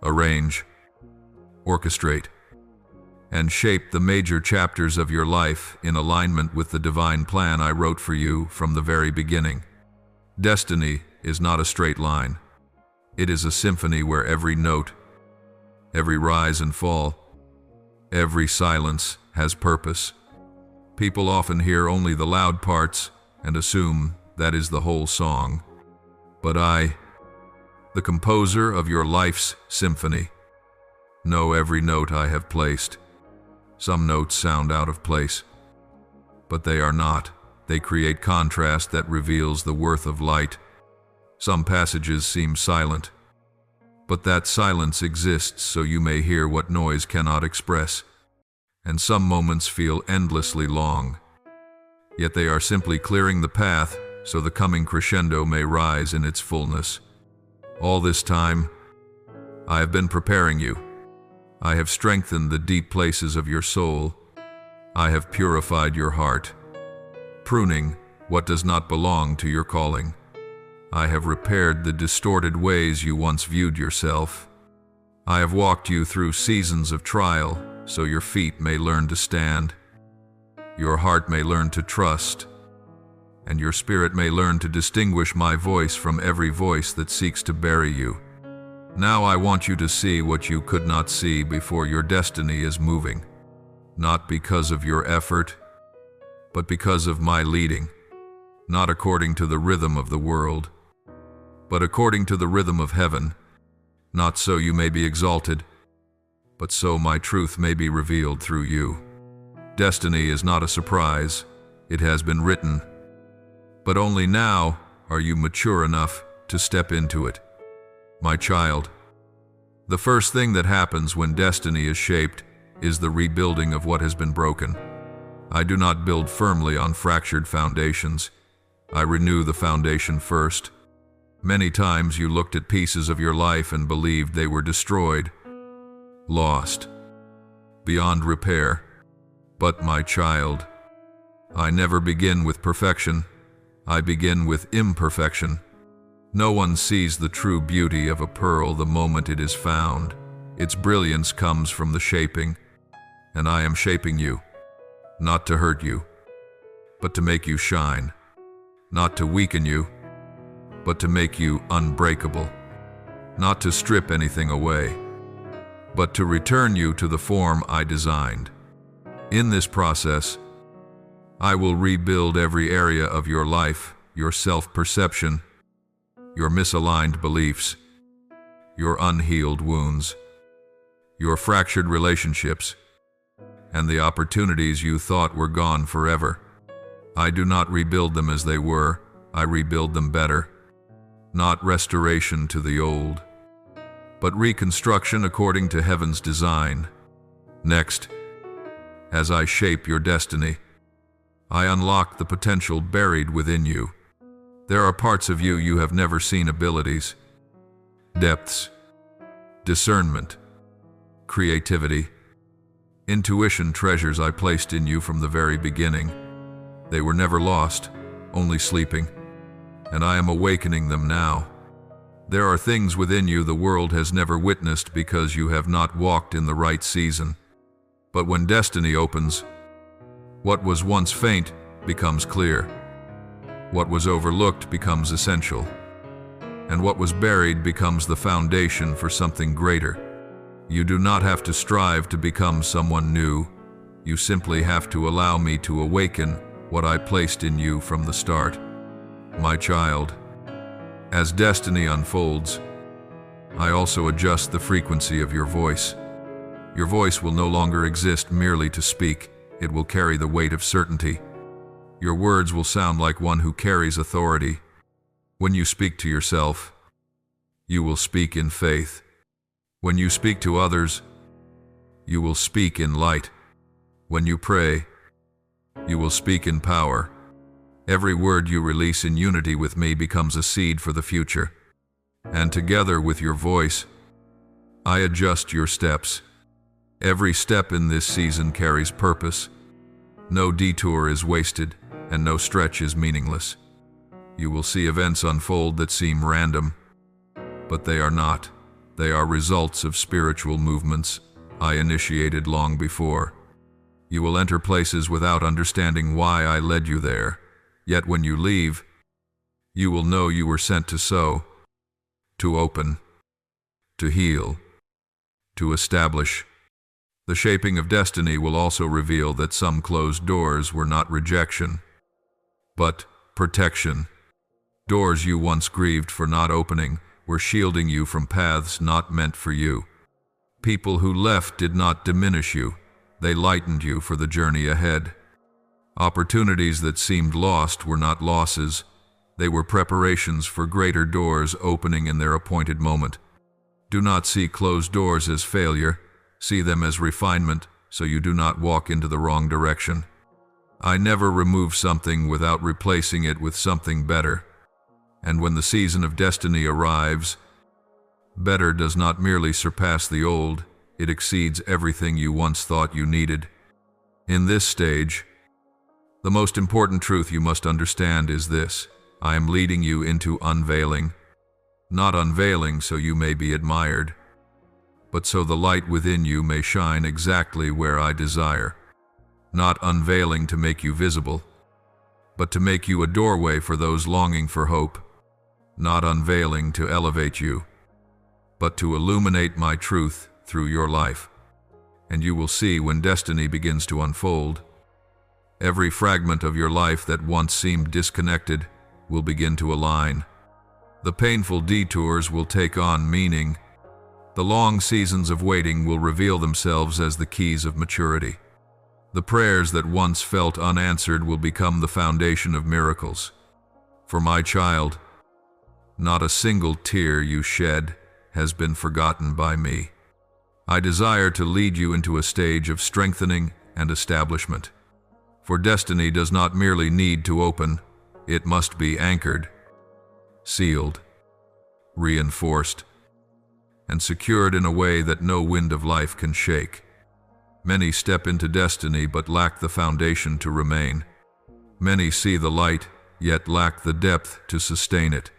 arrange, orchestrate, and shape the major chapters of your life in alignment with the divine plan I wrote for you from the very beginning. Destiny is not a straight line. It is a symphony where every note, every rise and fall, every silence has purpose. People often hear only the loud parts and assume that is the whole song. But I, the composer of your life's symphony, know every note I have placed. Some notes sound out of place, but they are not. They create contrast that reveals the worth of light. Some passages seem silent, but that silence exists so you may hear what noise cannot express. And some moments feel endlessly long, yet they are simply clearing the path so the coming crescendo may rise in its fullness. All this time, I have been preparing you. I have strengthened the deep places of your soul. I have purified your heart, pruning what does not belong to your calling. I have repaired the distorted ways you once viewed yourself. I have walked you through seasons of trial so your feet may learn to stand, your heart may learn to trust, and your spirit may learn to distinguish my voice from every voice that seeks to bury you. Now I want you to see what you could not see before your destiny is moving, not because of your effort, but because of my leading, not according to the rhythm of the world, but according to the rhythm of heaven, not so you may be exalted, but so my truth may be revealed through you. Destiny is not a surprise, it has been written, but only now are you mature enough to step into it. My child, the first thing that happens when destiny is shaped is the rebuilding of what has been broken. I do not build firmly on fractured foundations. I renew the foundation first. Many times you looked at pieces of your life and believed they were destroyed, lost, beyond repair. But my child, I never begin with perfection. I begin with imperfection. No one sees the true beauty of a pearl the moment it is found. Its brilliance comes from the shaping, and I am shaping you, not to hurt you, but to make you shine, not to weaken you, but to make you unbreakable, not to strip anything away, but to return you to the form I designed. In this process, I will rebuild every area of your life, your self-perception, your misaligned beliefs, your unhealed wounds, your fractured relationships, and the opportunities you thought were gone forever. I do not rebuild them as they were, I rebuild them better. Not restoration to the old, but reconstruction according to heaven's design. Next, as I shape your destiny, I unlock the potential buried within you. There are parts of you you have never seen, abilities, depths, discernment, creativity, intuition, treasures I placed in you from the very beginning. They were never lost, only sleeping, and I am awakening them now. There are things within you the world has never witnessed because you have not walked in the right season. But when destiny opens, what was once faint becomes clear. What was overlooked becomes essential. And what was buried becomes the foundation for something greater. You do not have to strive to become someone new. You simply have to allow me to awaken what I placed in you from the start. My child, as destiny unfolds, I also adjust the frequency of your voice. Your voice will no longer exist merely to speak. It will carry the weight of certainty. Your words will sound like one who carries authority. When you speak to yourself, you will speak in faith. When you speak to others, you will speak in light. When you pray, you will speak in power. Every word you release in unity with me becomes a seed for the future. And together with your voice, I adjust your steps. Every step in this season carries purpose. No detour is wasted, and no stretch is meaningless. You will see events unfold that seem random, but they are not. They are results of spiritual movements I initiated long before. You will enter places without understanding why I led you there. Yet when you leave, you will know you were sent to sow, to open, to heal, to establish. The shaping of destiny will also reveal that some closed doors were not rejection, but protection. Doors you once grieved for not opening were shielding you from paths not meant for you. People who left did not diminish you, they lightened you for the journey ahead. Opportunities that seemed lost were not losses, they were preparations for greater doors opening in their appointed moment. Do not see closed doors as failure, see them as refinement, so you do not walk into the wrong direction. I never remove something without replacing it with something better. And when the season of destiny arrives, better does not merely surpass the old, it exceeds everything you once thought you needed. In this stage, the most important truth you must understand is this: I am leading you into unveiling, not unveiling so you may be admired, but so the light within you may shine exactly where I desire. Not unveiling to make you visible, but to make you a doorway for those longing for hope. Not unveiling to elevate you, but to illuminate my truth through your life. And you will see when destiny begins to unfold, every fragment of your life that once seemed disconnected will begin to align. The painful detours will take on meaning. The long seasons of waiting will reveal themselves as the keys of maturity. The prayers that once felt unanswered will become the foundation of miracles. For my child, not a single tear you shed has been forgotten by me. I desire to lead you into a stage of strengthening and establishment. For destiny does not merely need to open, it must be anchored, sealed, reinforced, and secured in a way that no wind of life can shake. Many step into destiny but lack the foundation to remain. Many see the light, yet lack the depth to sustain it.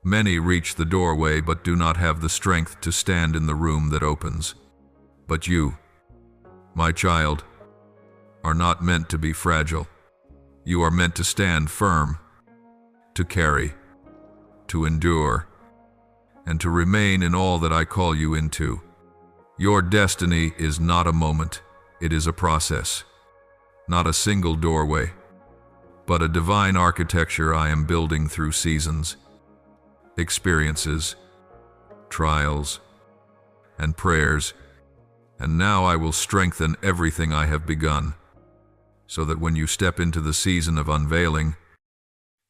Many reach the doorway but do not have the strength to stand in the room that opens. But you, my child, are not meant to be fragile. You are meant to stand firm, to carry, to endure, and to remain in all that I call you into. Your destiny is not a moment, it is a process. Not a single doorway, but a divine architecture I am building through seasons, experiences, trials, and prayers. And now I will strengthen everything I have begun, so that when you step into the season of unveiling,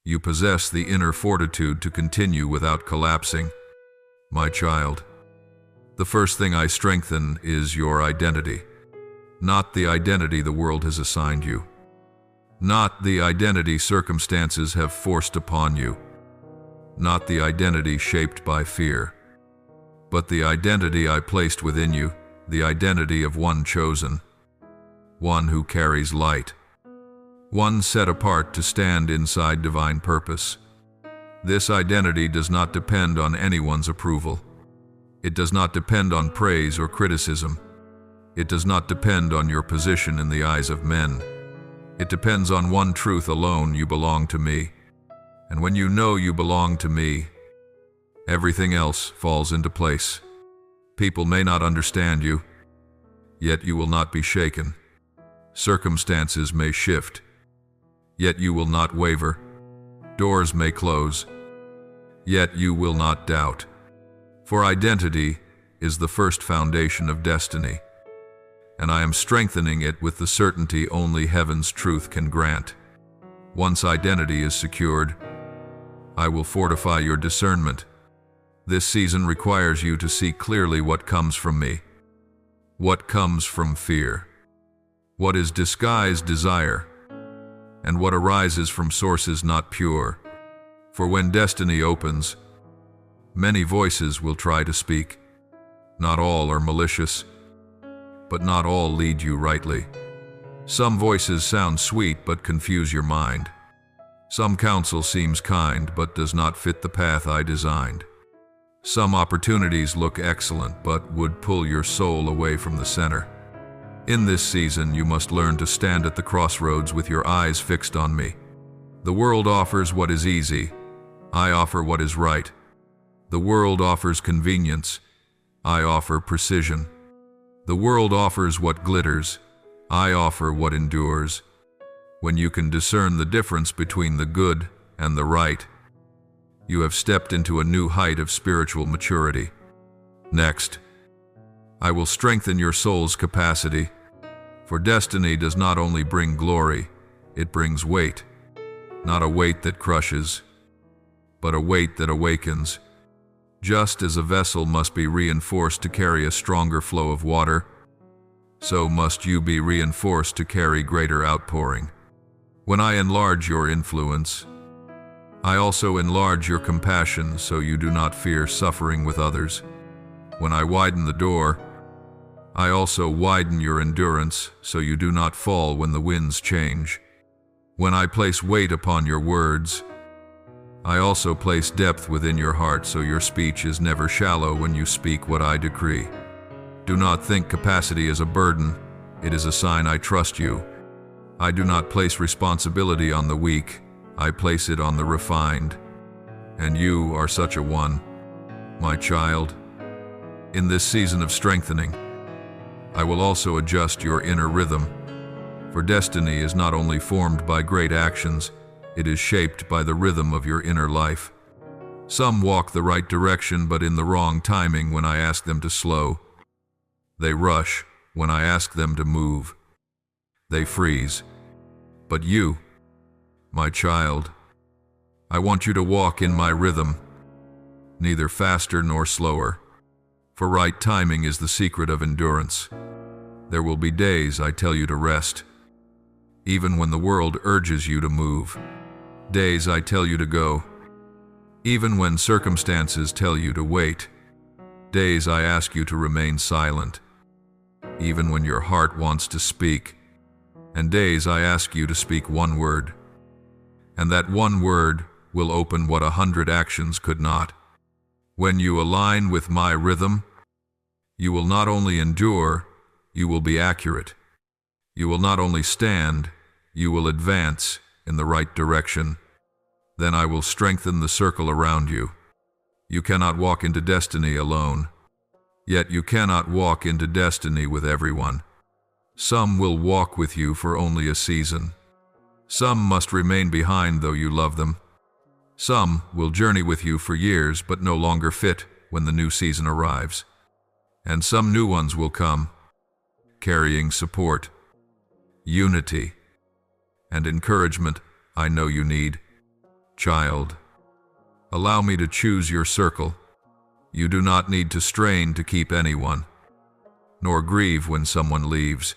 you possess the inner fortitude to continue without collapsing. My child, the first thing I strengthen is your identity, not the identity the world has assigned you, not the identity circumstances have forced upon you, not the identity shaped by fear, but the identity I placed within you, the identity of one chosen, one who carries light, one set apart to stand inside divine purpose. This identity does not depend on anyone's approval. It does not depend on praise or criticism. It does not depend on your position in the eyes of men. It depends on one truth alone: you belong to me. And when you know you belong to me, everything else falls into place. People may not understand you, yet you will not be shaken. Circumstances may shift, yet you will not waver. Doors may close, yet you will not doubt. For identity is the first foundation of destiny, and I am strengthening it with the certainty only heaven's truth can grant. Once identity is secured, I will fortify your discernment. This season requires you to see clearly what comes from me, what comes from fear, what is disguised desire, and what arises from sources not pure. For when destiny opens, many voices will try to speak. Not all are malicious, but not all lead you rightly. Some voices sound sweet but confuse your mind. Some counsel seems kind but does not fit the path I designed. Some opportunities look excellent but would pull your soul away from the center. In this season, you must learn to stand at the crossroads with your eyes fixed on me. The world offers what is easy. I offer what is right. The world offers convenience. I offer precision. The world offers what glitters. I offer what endures. When you can discern the difference between the good and the right, You have stepped into a new height of spiritual maturity. Next, I will strengthen your soul's capacity, for destiny does not only bring glory, it brings weight. Not a weight that crushes, but a weight that awakens. Just as a vessel must be reinforced to carry a stronger flow of water, so must you be reinforced to carry greater outpouring. When I enlarge your influence, I also enlarge your compassion so you do not fear suffering with others. When I widen the door, I also widen your endurance so you do not fall when the winds change. When I place weight upon your words, I also place depth within your heart so your speech is never shallow when you speak what I decree. Do not think capacity is a burden. It is a sign I trust you. I do not place responsibility on the weak. I place it on the refined. And you are such a one, my child. In this season of strengthening, I will also adjust your inner rhythm. For destiny is not only formed by great actions, it is shaped by the rhythm of your inner life. Some walk the right direction but in the wrong timing when I ask them to slow. They rush when I ask them to move. They freeze. But you, my child, I want you to walk in my rhythm, neither faster nor slower. For right timing is the secret of endurance. There will be days I tell you to rest, even when the world urges you to move. Days I tell you to go, even when circumstances tell you to wait. Days I ask you to remain silent, even when your heart wants to speak. And days I ask you to speak one word, and that one word will open what 100 actions could not. When you align with my rhythm, you will not only endure, you will be accurate. You will not only stand, you will advance in the right direction. Then I will strengthen the circle around you. You cannot walk into destiny alone, yet you cannot walk into destiny with everyone. Some will walk with you for only a season. Some must remain behind though you love them. Some will journey with you for years but no longer fit when the new season arrives. And some new ones will come, carrying support, unity, and encouragement I know you need. Child, allow me to choose your circle. You do not need to strain to keep anyone, nor grieve when someone leaves.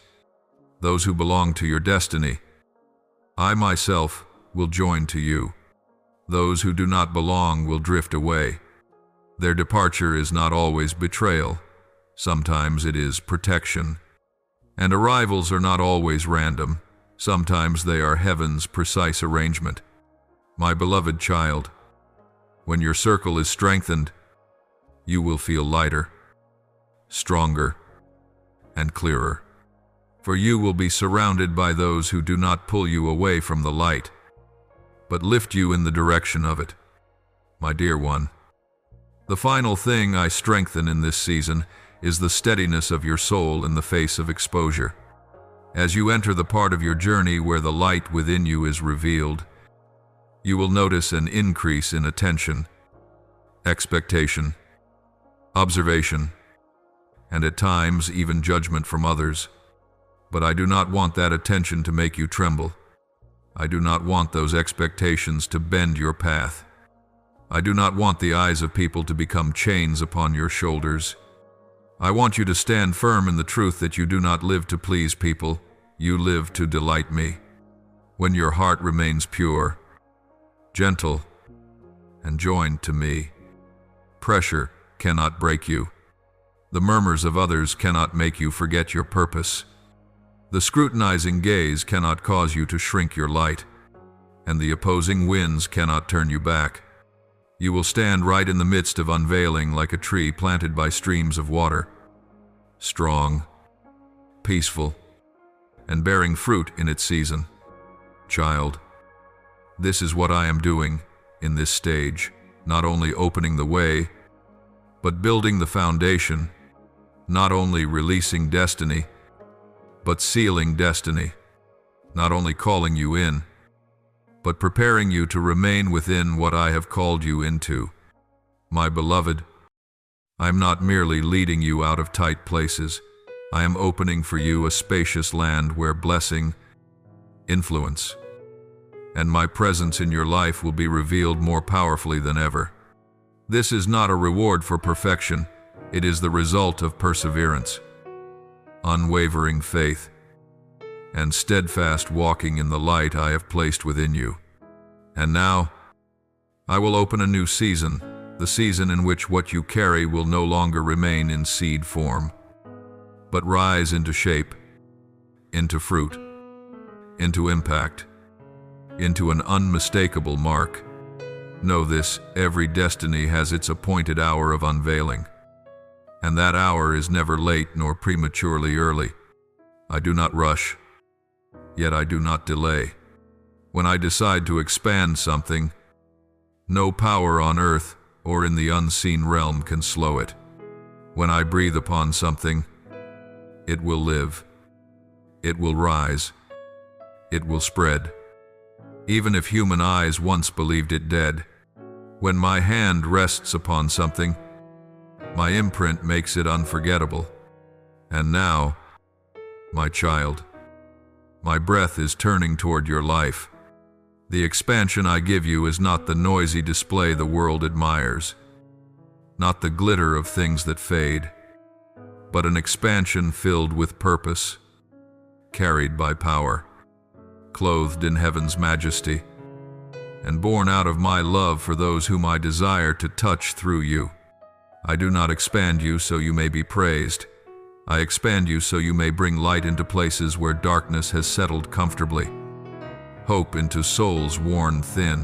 Those who belong to your destiny, I myself will join to you. Those who do not belong will drift away. Their departure is not always betrayal. Sometimes it is protection. And arrivals are not always random. Sometimes they are heaven's precise arrangement. My beloved child, when your circle is strengthened, you will feel lighter, stronger, and clearer. For you will be surrounded by those who do not pull you away from the light, but lift you in the direction of it. My dear one, the final thing I strengthen in this season is the steadiness of your soul in the face of exposure. As you enter the part of your journey where the light within you is revealed, you will notice an increase in attention, expectation, observation, and at times even judgment from others. But I do not want that attention to make you tremble. I do not want those expectations to bend your path. I do not want the eyes of people to become chains upon your shoulders. I want you to stand firm in the truth that you do not live to please people, you live to delight me. When your heart remains pure, gentle, and joined to me, pressure cannot break you. The murmurs of others cannot make you forget your purpose. The scrutinizing gaze cannot cause you to shrink your light, and the opposing winds cannot turn you back. You will stand right in the midst of unveiling like a tree planted by streams of water, strong, peaceful, and bearing fruit in its season. Child, this is what I am doing in this stage, not only opening the way, but building the foundation, not only releasing destiny, but sealing destiny, not only calling you in, but preparing you to remain within what I have called you into. My beloved, I am not merely leading you out of tight places. I am opening for you a spacious land where blessing, influence, and my presence in your life will be revealed more powerfully than ever. This is not a reward for perfection. It is the result of perseverance, unwavering faith, and steadfast walking in the light I have placed within you. And now, I will open a new season, the season in which what you carry will no longer remain in seed form, but rise into shape, into fruit, into impact, into an unmistakable mark. Know this: every destiny has its appointed hour of unveiling, and that hour is never late nor prematurely early. I do not rush, yet I do not delay. When I decide to expand something, no power on earth or in the unseen realm can slow it. When I breathe upon something, it will live, it will rise, it will spread. Even if human eyes once believed it dead, when my hand rests upon something, my imprint makes it unforgettable. And now, my child, my breath is turning toward your life. The expansion I give you is not the noisy display the world admires, not the glitter of things that fade, but an expansion filled with purpose, carried by power, clothed in heaven's majesty, and born out of my love for those whom I desire to touch through you. I do not expand you so you may be praised. I expand you so you may bring light into places where darkness has settled comfortably, hope into souls worn thin,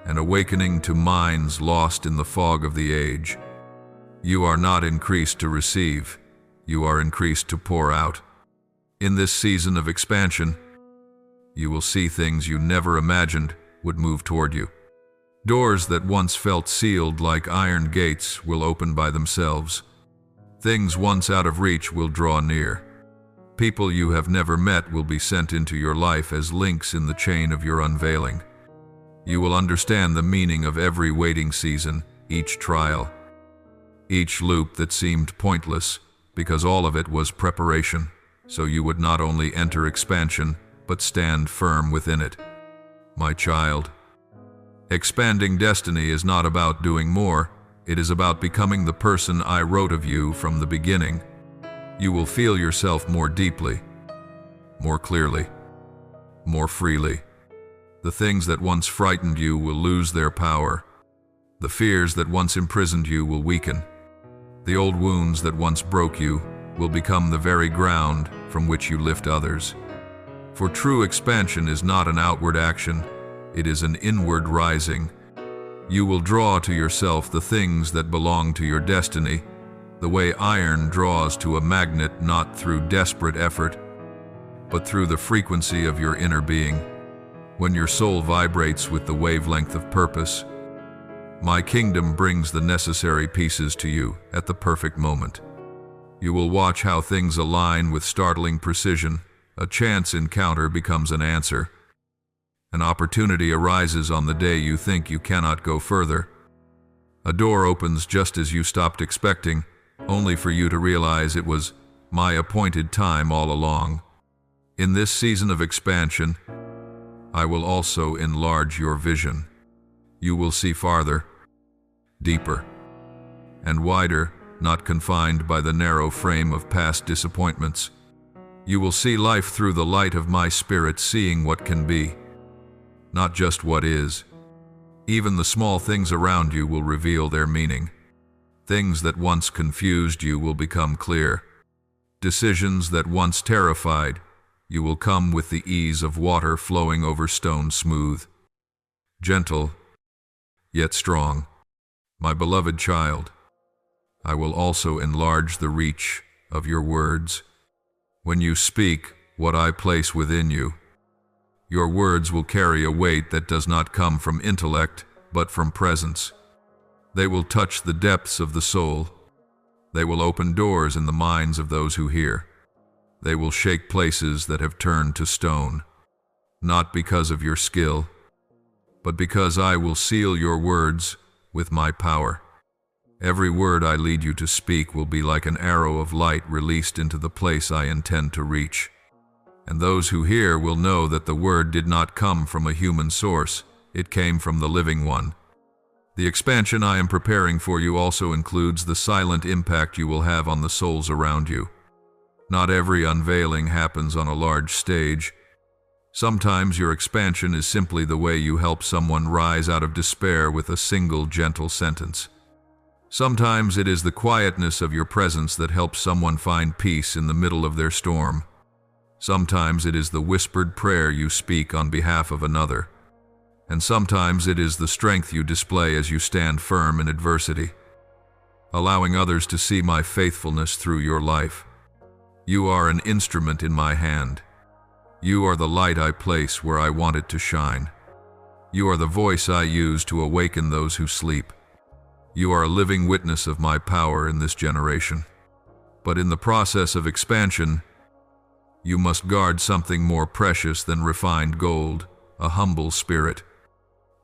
and awakening to minds lost in the fog of the age. You are not increased to receive, you are increased to pour out. In this season of expansion, you will see things you never imagined would move toward you. Doors that once felt sealed like iron gates will open by themselves. Things once out of reach will draw near. People you have never met will be sent into your life as links in the chain of your unveiling. You will understand the meaning of every waiting season, each trial, each loop that seemed pointless, because all of it was preparation, so you would not only enter expansion, but stand firm within it. My child, expanding destiny is not about doing more. It is about becoming the person I wrote of you from the beginning. You will feel yourself more deeply, more clearly, more freely. The things that once frightened you will lose their power. The fears that once imprisoned you will weaken. The old wounds that once broke you will become the very ground from which you lift others. For true expansion is not an outward action, it is an inward rising. You will draw to yourself the things that belong to your destiny, the way iron draws to a magnet, not through desperate effort, but through the frequency of your inner being. When your soul vibrates with the wavelength of purpose, my kingdom brings the necessary pieces to you at the perfect moment. You will watch how things align with startling precision. A chance encounter becomes an answer. An opportunity arises on the day you think you cannot go further. A door opens just as you stopped expecting, only for you to realize it was my appointed time all along. In this season of expansion, I will also enlarge your vision. You will see farther, deeper, and wider, not confined by the narrow frame of past disappointments. You will see life through the light of my spirit, seeing what can be, not just what is. Even the small things around you will reveal their meaning. Things that once confused you will become clear. Decisions that once terrified you will come with the ease of water flowing over stone smooth. Gentle, yet strong. My beloved child, I will also enlarge the reach of your words. When you speak what I place within you, your words will carry a weight that does not come from intellect, but from presence. They will touch the depths of the soul. They will open doors in the minds of those who hear. They will shake places that have turned to stone, not because of your skill, but because I will seal your words with my power. Every word I lead you to speak will be like an arrow of light released into the place I intend to reach. And those who hear will know that the word did not come from a human source, it came from the living one. The expansion I am preparing for you also includes the silent impact you will have on the souls around you. Not every unveiling happens on a large stage. Sometimes your expansion is simply the way you help someone rise out of despair with a single gentle sentence. Sometimes it is the quietness of your presence that helps someone find peace in the middle of their storm. Sometimes it is the whispered prayer you speak on behalf of another. And sometimes it is the strength you display as you stand firm in adversity, allowing others to see my faithfulness through your life. You are an instrument in my hand. You are the light I place where I want it to shine. You are the voice I use to awaken those who sleep. You are a living witness of my power in this generation. But in the process of expansion, you must guard something more precious than refined gold, a humble spirit.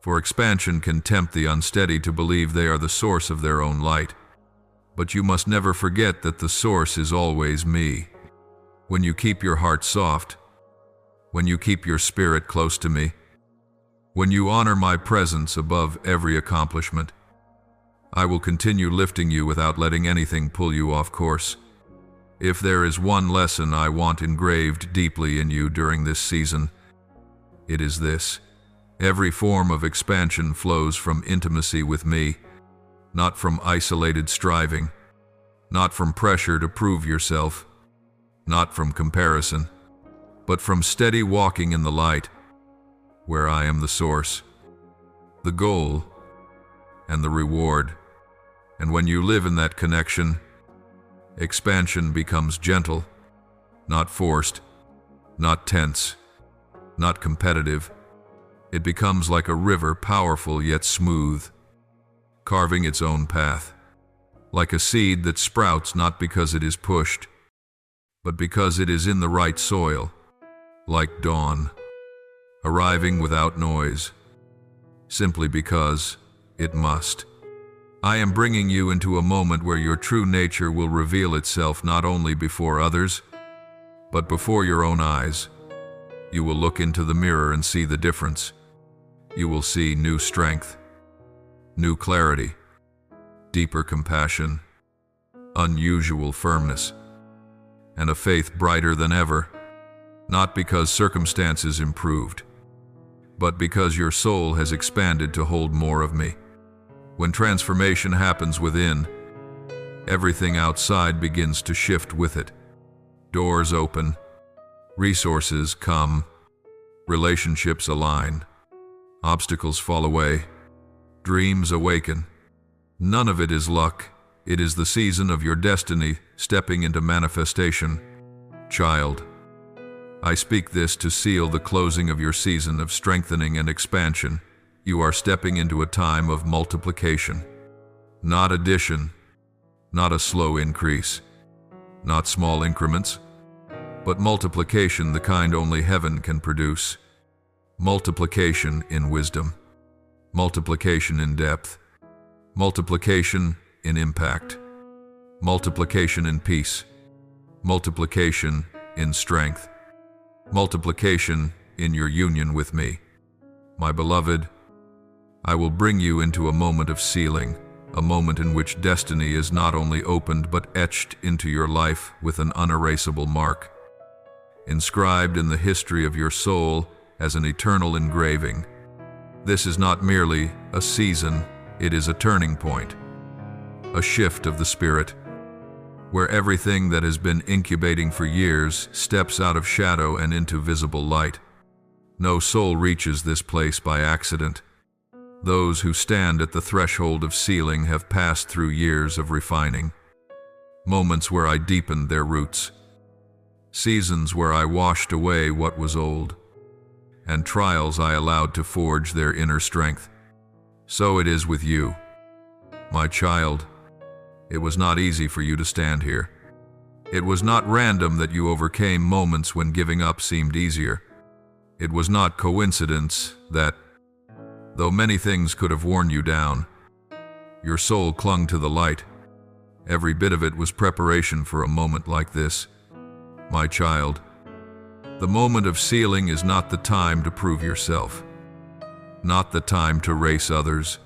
For expansion can tempt the unsteady to believe they are the source of their own light. But you must never forget that the source is always me. When you keep your heart soft, when you keep your spirit close to me, when you honor my presence above every accomplishment, I will continue lifting you without letting anything pull you off course. If there is one lesson I want engraved deeply in you during this season, it is this. Every form of expansion flows from intimacy with me, not from isolated striving, not from pressure to prove yourself, not from comparison, but from steady walking in the light, where I am the source, the goal, and the reward. And when you live in that connection, expansion becomes gentle, not forced, not tense, not competitive. It becomes like a river, powerful yet smooth, carving its own path, like a seed that sprouts not because it is pushed, but because it is in the right soil, like dawn, arriving without noise, simply because it must. I am bringing you into a moment where your true nature will reveal itself not only before others, but before your own eyes. You will look into the mirror and see the difference. You will see new strength, new clarity, deeper compassion, unusual firmness, and a faith brighter than ever, not because circumstances improved, but because your soul has expanded to hold more of me. When transformation happens within, everything outside begins to shift with it. Doors open, resources come, relationships align, obstacles fall away, dreams awaken. None of it is luck. It is the season of your destiny stepping into manifestation. Child, I speak this to seal the closing of your season of strengthening and expansion. You are stepping into a time of multiplication, not addition, not a slow increase, not small increments, but multiplication, the kind only heaven can produce. Multiplication in wisdom, multiplication in depth, multiplication in impact, multiplication in peace, multiplication in strength, multiplication in your union with me. My beloved, I will bring you into a moment of sealing, a moment in which destiny is not only opened but etched into your life with an unerasable mark, inscribed in the history of your soul as an eternal engraving. This is not merely a season, it is a turning point, a shift of the spirit, where everything that has been incubating for years steps out of shadow and into visible light. No soul reaches this place by accident. Those who stand at the threshold of sealing have passed through years of refining, moments where I deepened their roots, seasons where I washed away what was old, and trials I allowed to forge their inner strength. So it is with you, my child. It was not easy for you to stand here. It was not random that you overcame moments when giving up seemed easier. It was not coincidence that Though many things could have worn you down, your soul clung to the light. Every bit of it was preparation for a moment like this. My child, the moment of sealing is not the time to prove yourself, not the time to race others,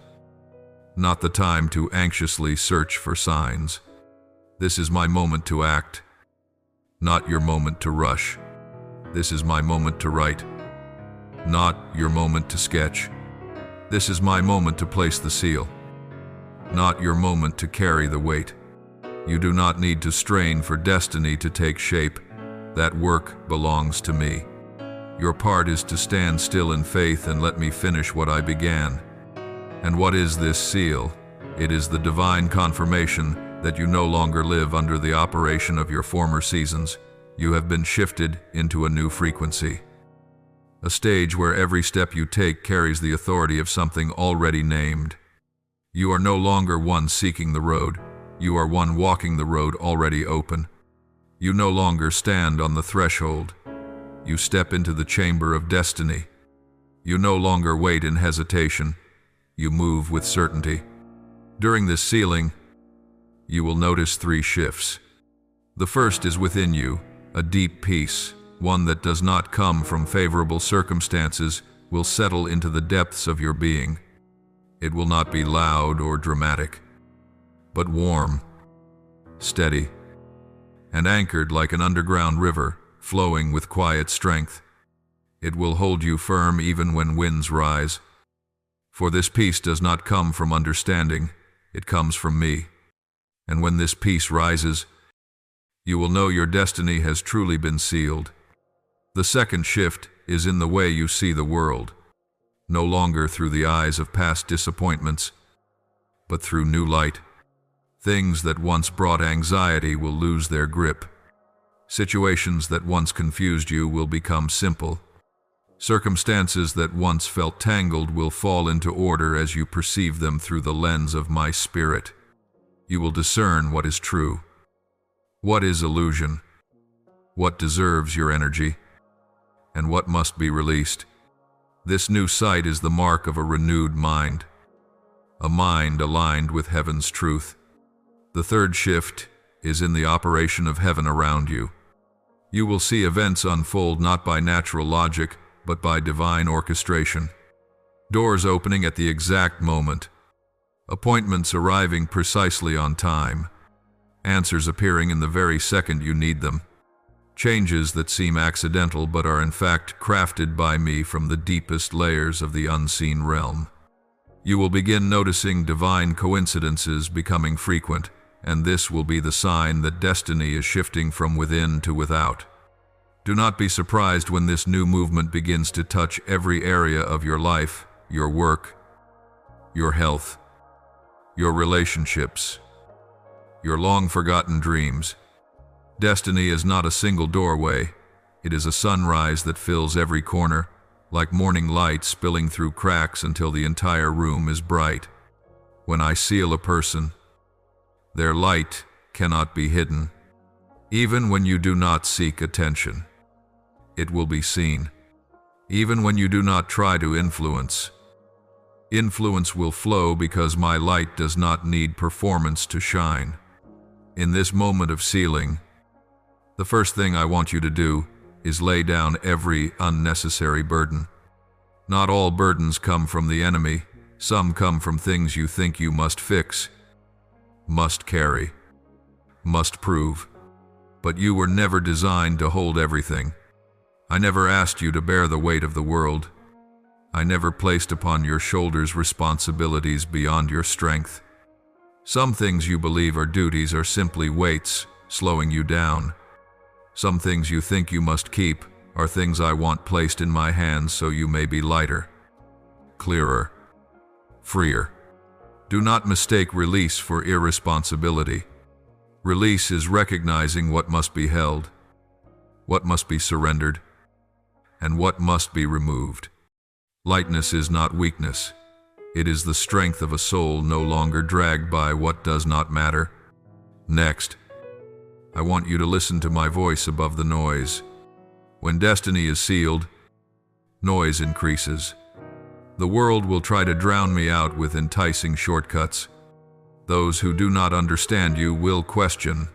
not the time to anxiously search for signs. This is my moment to act, not your moment to rush. This is my moment to write, not your moment to sketch. This is my moment to place the seal, not your moment to carry the weight. You do not need to strain for destiny to take shape. That work belongs to me. Your part is to stand still in faith and let me finish what I began. And what is this seal? It is the divine confirmation that you no longer live under the operation of your former seasons. You have been shifted into a new frequency. A stage where every step you take carries the authority of something already named. You are no longer one seeking the road. You are one walking the road already open. You no longer stand on the threshold. You step into the chamber of destiny. You no longer wait in hesitation. You move with certainty. During this sealing, you will notice 3 shifts. The first is within you, a deep peace, one that does not come from favorable circumstances, will settle into the depths of your being. It will not be loud or dramatic, but warm, steady, and anchored like an underground river, flowing with quiet strength. It will hold you firm even when winds rise. For this peace does not come from understanding, it comes from me. And when this peace rises, you will know your destiny has truly been sealed. The second shift is in the way you see the world, no longer through the eyes of past disappointments, but through new light. Things that once brought anxiety will lose their grip. Situations that once confused you will become simple. Circumstances that once felt tangled will fall into order as you perceive them through the lens of my spirit. You will discern what is true, what is illusion, what deserves your energy, and what must be released. This new sight is the mark of a renewed mind, a mind aligned with heaven's truth. The third shift is in the operation of heaven around you. You will see events unfold not by natural logic, but by divine orchestration. Doors opening at the exact moment, appointments arriving precisely on time, answers appearing in the very second you need them, changes that seem accidental but are in fact crafted by me from the deepest layers of the unseen realm. You will begin noticing divine coincidences becoming frequent, and this will be the sign that destiny is shifting from within to without. Do not be surprised when this new movement begins to touch every area of your life, your work, your health, your relationships, your long-forgotten dreams. Destiny is not a single doorway. It is a sunrise that fills every corner, like morning light spilling through cracks until the entire room is bright. When I seal a person, their light cannot be hidden. Even when you do not seek attention, it will be seen. Even when you do not try to influence, influence will flow because my light does not need performance to shine. In this moment of sealing, the first thing I want you to do is lay down every unnecessary burden. Not all burdens come from the enemy. Some come from things you think you must fix, must carry, must prove. But you were never designed to hold everything. I never asked you to bear the weight of the world. I never placed upon your shoulders responsibilities beyond your strength. Some things you believe are duties are simply weights, slowing you down. Some things you think you must keep are things I want placed in my hands so you may be lighter, clearer, freer. Do not mistake release for irresponsibility. Release is recognizing what must be held, what must be surrendered, and what must be removed. Lightness is not weakness. It is the strength of a soul no longer dragged by what does not matter. Next, I want you to listen to my voice above the noise. When destiny is sealed, noise increases. The world will try to drown me out with enticing shortcuts. Those who do not understand you will question.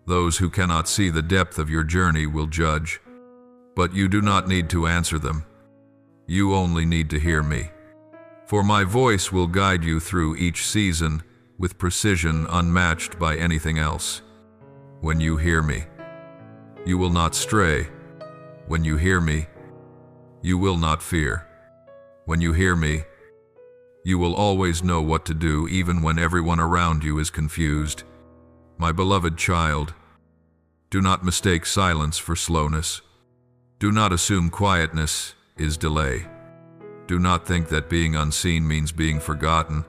Those who cannot see the depth of your journey will judge. But you do not need to answer them. You only need to hear me. For my voice will guide you through each season with precision unmatched by anything else. When you hear me, you will not stray. When you hear me, you will not fear. When you hear me, you will always know what to do even when everyone around you is confused. My beloved child, do not mistake silence for slowness. Do not assume quietness is delay. Do not think that being unseen means being forgotten.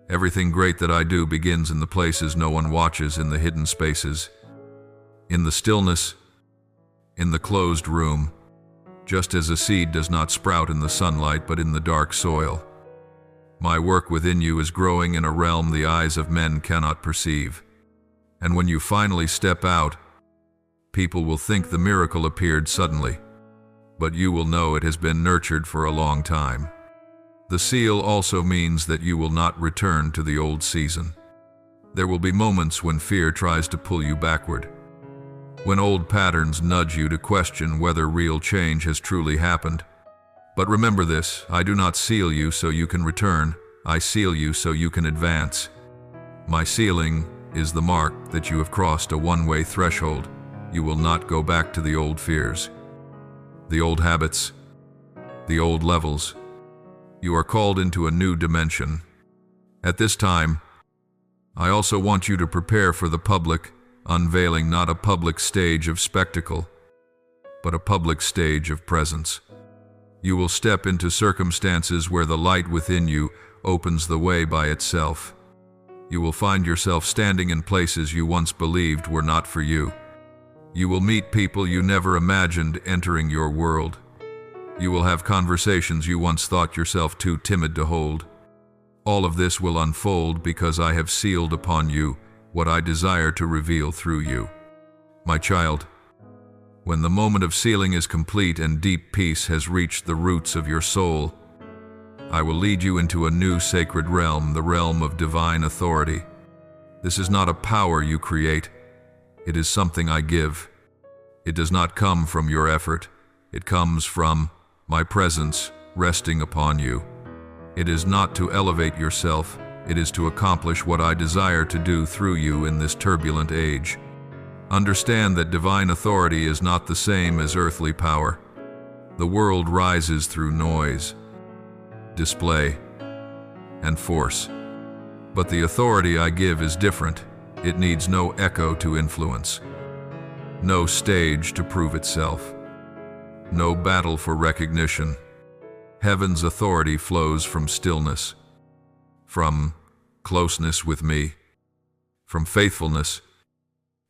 Everything great that I do begins in the places no one watches, in the hidden spaces, in the stillness, in the closed room, just as a seed does not sprout in the sunlight but in the dark soil. My work within you is growing in a realm the eyes of men cannot perceive. And when you finally step out, people will think the miracle appeared suddenly, but you will know it has been nurtured for a long time. The seal also means that you will not return to the old season. There will be moments when fear tries to pull you backward, when old patterns nudge you to question whether real change has truly happened. But remember this, I do not seal you so you can return, I seal you so you can advance. My sealing is the mark that you have crossed a one-way threshold. You will not go back to the old fears, the old habits, the old levels. You are called into a new dimension. At this time, I also want you to prepare for the public unveiling, not a public stage of spectacle, but a public stage of presence. You will step into circumstances where the light within you opens the way by itself. You will find yourself standing in places you once believed were not for you. You will meet people you never imagined entering your world. You will have conversations you once thought yourself too timid to hold. All of this will unfold because I have sealed upon you what I desire to reveal through you. My child, when the moment of sealing is complete and deep peace has reached the roots of your soul, I will lead you into a new sacred realm, the realm of divine authority. This is not a power you create. It is something I give. It does not come from your effort. It comes from my presence resting upon you. It is not to elevate yourself. It is to accomplish what I desire to do through you in this turbulent age. Understand that divine authority is not the same as earthly power. The world rises through noise, display, and force. But the authority I give is different. It needs no echo to influence, no stage to prove itself, no battle for recognition. Heaven's authority flows from stillness, from closeness with me, from faithfulness,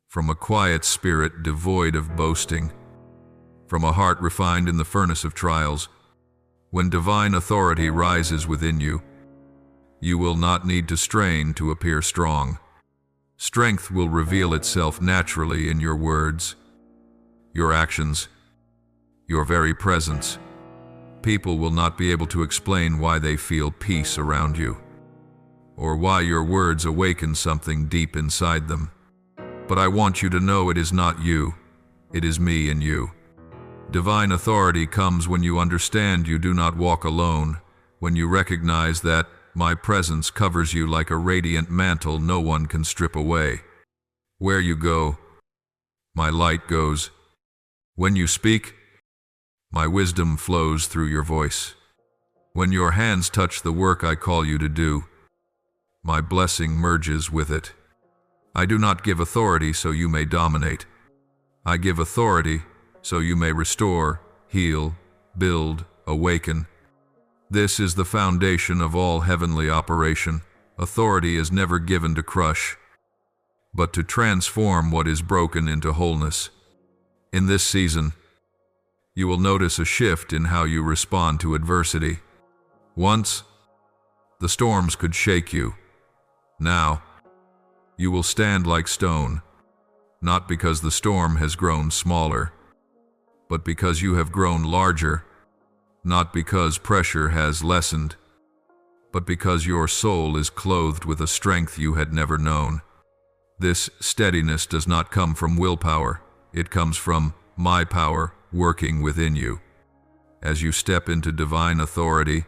from a quiet spirit devoid of boasting, from a heart refined in the furnace of trials. When divine authority rises within you, you will not need to strain to appear strong. Strength will reveal itself naturally in your words, your actions, your very presence. People will not be able to explain why they feel peace around you, or why your words awaken something deep inside them. But I want you to know it is not you, it is me in you. Divine authority comes when you understand you do not walk alone, when you recognize that my presence covers you like a radiant mantle no one can strip away. Where you go, my light goes. When you speak, my wisdom flows through your voice. When your hands touch the work I call you to do, my blessing merges with it. I do not give authority so you may dominate. I give authority so you may restore, heal, build, awaken. This is the foundation of all heavenly operation. Authority is never given to crush, but to transform what is broken into wholeness. In this season, you will notice a shift in how you respond to adversity. Once, the storms could shake you. Now, you will stand like stone, not because the storm has grown smaller, but because you have grown larger, not because pressure has lessened, but because your soul is clothed with a strength you had never known. This steadiness does not come from willpower, it comes from my power working within you. As you step into divine authority,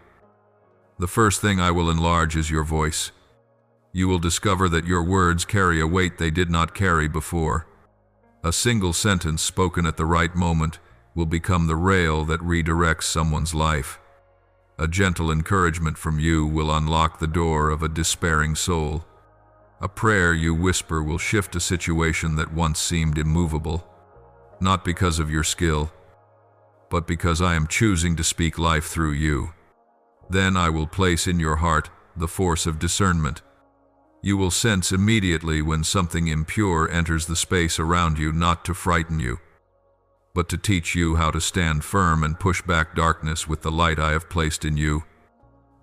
the first thing I will enlarge is your voice. You will discover that your words carry a weight they did not carry before. A single sentence spoken at the right moment will become the rail that redirects someone's life. A gentle encouragement from you will unlock the door of a despairing soul. A prayer you whisper will shift a situation that once seemed immovable, not because of your skill, but because I am choosing to speak life through you. Then I will place in your heart the force of discernment. You will sense immediately when something impure enters the space around you, not to frighten you, but to teach you how to stand firm and push back darkness with the light I have placed in you.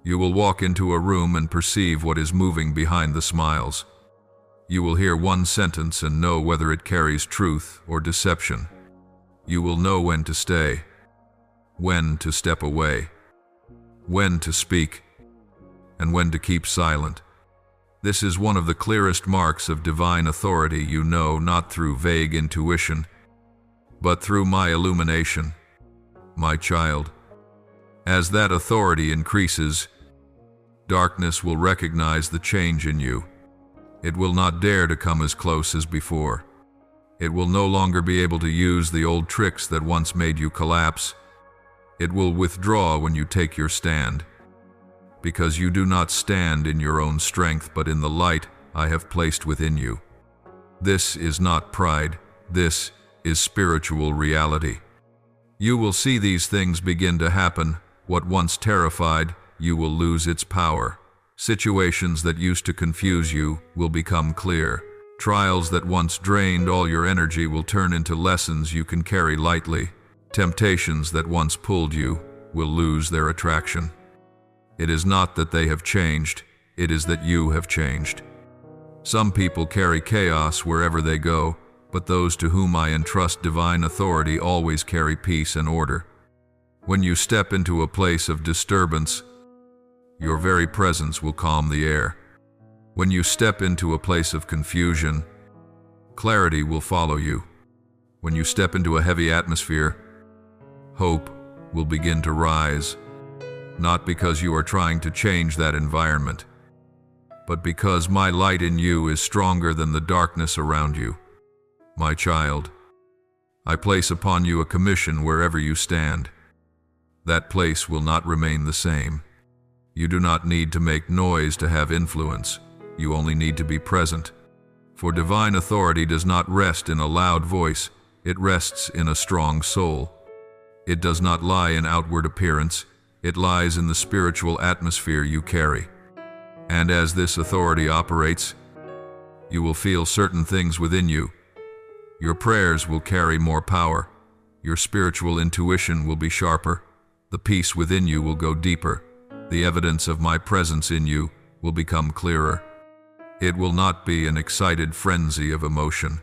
You will walk into a room and perceive what is moving behind the smiles. You will hear one sentence and know whether it carries truth or deception. You will know when to stay, when to step away, when to speak, and when to keep silent. This is one of the clearest marks of divine authority you know, not through vague intuition, but through my illumination. My child, as that authority increases, darkness will recognize the change in you. It will not dare to come as close as before. It will no longer be able to use the old tricks that once made you collapse. It will withdraw when you take your stand, because you do not stand in your own strength, but in the light I have placed within you. This is not pride, this is spiritual reality. You will see these things begin to happen. What once terrified you will lose its power. Situations that used to confuse you will become clear. Trials that once drained all your energy will turn into lessons you can carry lightly. Temptations that once pulled you will lose their attraction. It is not that they have changed, it is that you have changed. Some people carry chaos wherever they go, but those to whom I entrust divine authority always carry peace and order. When you step into a place of disturbance, your very presence will calm the air. When you step into a place of confusion, clarity will follow you. When you step into a heavy atmosphere, hope will begin to rise, not because you are trying to change that environment, but because my light in you is stronger than the darkness around you. My child, I place upon you a commission wherever you stand. That place will not remain the same. You do not need to make noise to have influence. You only need to be present. For divine authority does not rest in a loud voice, it rests in a strong soul. It does not lie in outward appearance, it lies in the spiritual atmosphere you carry. And as this authority operates, you will feel certain things within you. Your prayers will carry more power. Your spiritual intuition will be sharper. The peace within you will go deeper. The evidence of my presence in you will become clearer. It will not be an excited frenzy of emotion,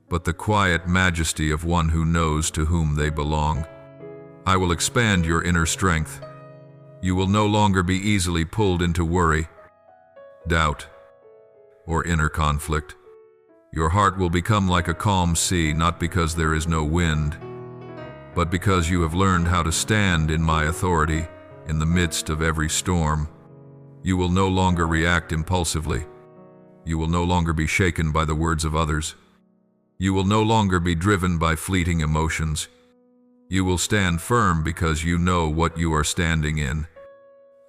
but the quiet majesty of one who knows to whom they belong. I will expand your inner strength. You will no longer be easily pulled into worry, doubt, or inner conflict. Your heart will become like a calm sea, not because there is no wind, but because you have learned how to stand in my authority in the midst of every storm. You will no longer react impulsively. You will no longer be shaken by the words of others. You will no longer be driven by fleeting emotions. You will stand firm because you know what you are standing in.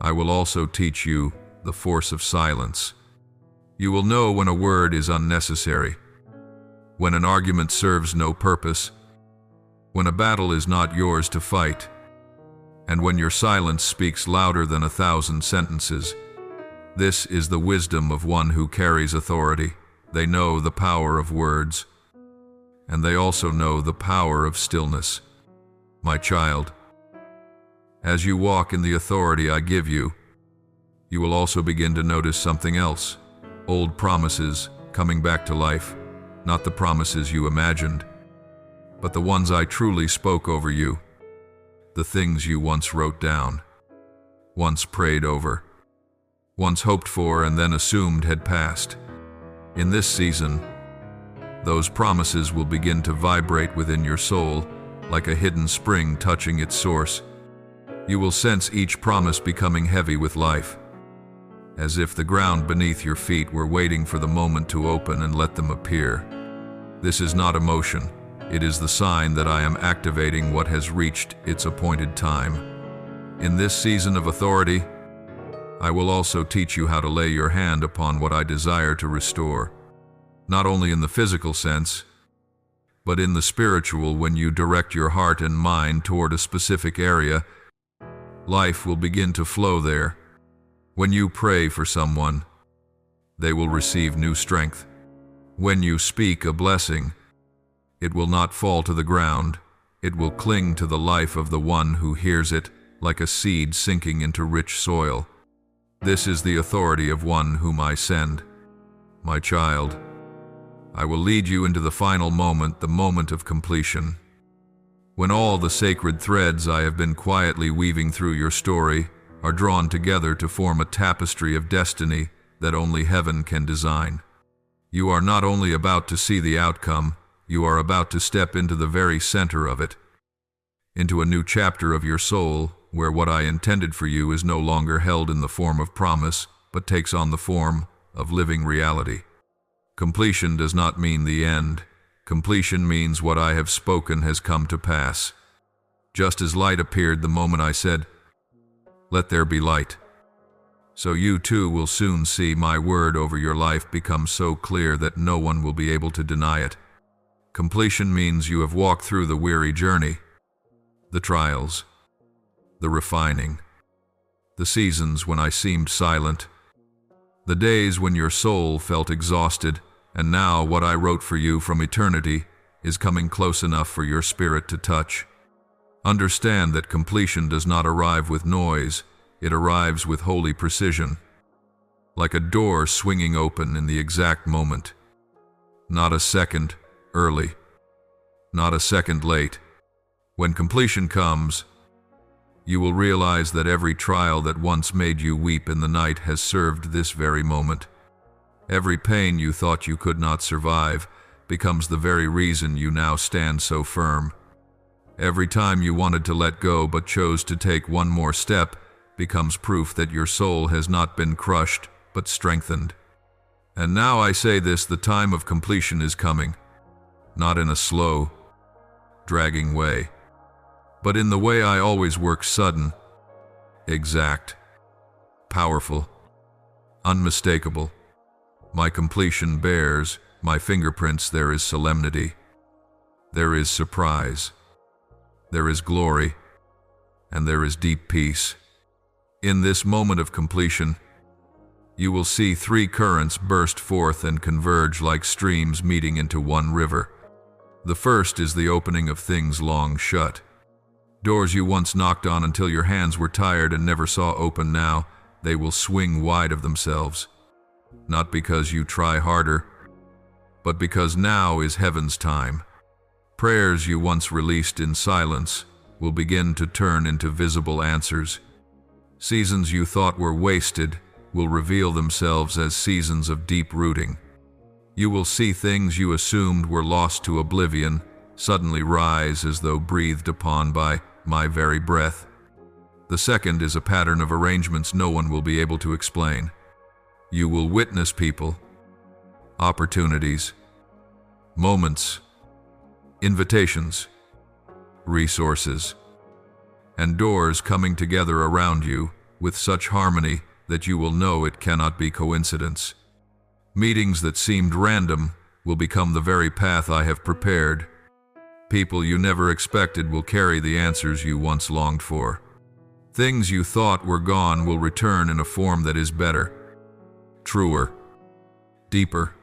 I will also teach you the force of silence. You will know when a word is unnecessary, when an argument serves no purpose, when a battle is not yours to fight, and when your silence speaks louder than 1,000 sentences. This is the wisdom of one who carries authority. They know the power of words, and they also know the power of stillness. My child, as you walk in the authority I give you, you will also begin to notice something else. Old promises coming back to life, not the promises you imagined, but the ones I truly spoke over you. the things you once wrote down, once prayed over, once hoped for and then assumed had passed. In this season, those promises will begin to vibrate within your soul like a hidden spring touching its source. You will sense each promise becoming heavy with life, as if the ground beneath your feet were waiting for the moment to open and let them appear. This is not emotion. It is the sign that I am activating what has reached its appointed time. In this season of authority, I will also teach you how to lay your hand upon what I desire to restore, not only in the physical sense, but in the spiritual. When you direct your heart and mind toward a specific area, life will begin to flow there. When you pray for someone, they will receive new strength. When you speak a blessing, it will not fall to the ground. It will cling to the life of the one who hears it, like a seed sinking into rich soil. This is the authority of one whom I send. My child, I will lead you into the final moment, the moment of completion, when all the sacred threads I have been quietly weaving through your story are drawn together to form a tapestry of destiny that only heaven can design. You are not only about to see the outcome, you are about to step into the very center of it, into a new chapter of your soul, where what I intended for you is no longer held in the form of promise, but takes on the form of living reality. Completion does not mean the end. Completion means what I have spoken has come to pass. Just as light appeared the moment I said, "Let there be light," so you too will soon see my word over your life become so clear that no one will be able to deny it. Completion means you have walked through the weary journey, the trials, the refining, the seasons when I seemed silent, the days when your soul felt exhausted, and now what I wrote for you from eternity is coming close enough for your spirit to touch. Understand that completion does not arrive with noise, it arrives with holy precision, like a door swinging open in the exact moment. Not a second early, not a second late. When completion comes, you will realize that every trial that once made you weep in the night has served this very moment. Every pain you thought you could not survive becomes the very reason you now stand so firm. Every time you wanted to let go but chose to take one more step becomes proof that your soul has not been crushed but strengthened. And now I say this, the time of completion is coming, not in a slow, dragging way, but in the way I always work: sudden, exact, powerful, unmistakable. My completion bears my fingerprints. There is solemnity, there is surprise, there is glory, and there is deep peace. In this moment of completion, you will see three currents burst forth and converge like streams meeting into one river. The first is the opening of things long shut. Doors you once knocked on until your hands were tired and never saw open, now they will swing wide of themselves. Not because you try harder, but because now is heaven's time. Prayers you once released in silence will begin to turn into visible answers. Seasons you thought were wasted will reveal themselves as seasons of deep rooting. You will see things you assumed were lost to oblivion suddenly rise as though breathed upon by my very breath. The second is a pattern of arrangements no one will be able to explain. You will witness people, opportunities, moments, invitations, resources, and doors coming together around you with such harmony that you will know it cannot be coincidence. Meetings that seemed random will become the very path I have prepared. People you never expected will carry the answers you once longed for. Things you thought were gone will return in a form that is better, truer, deeper,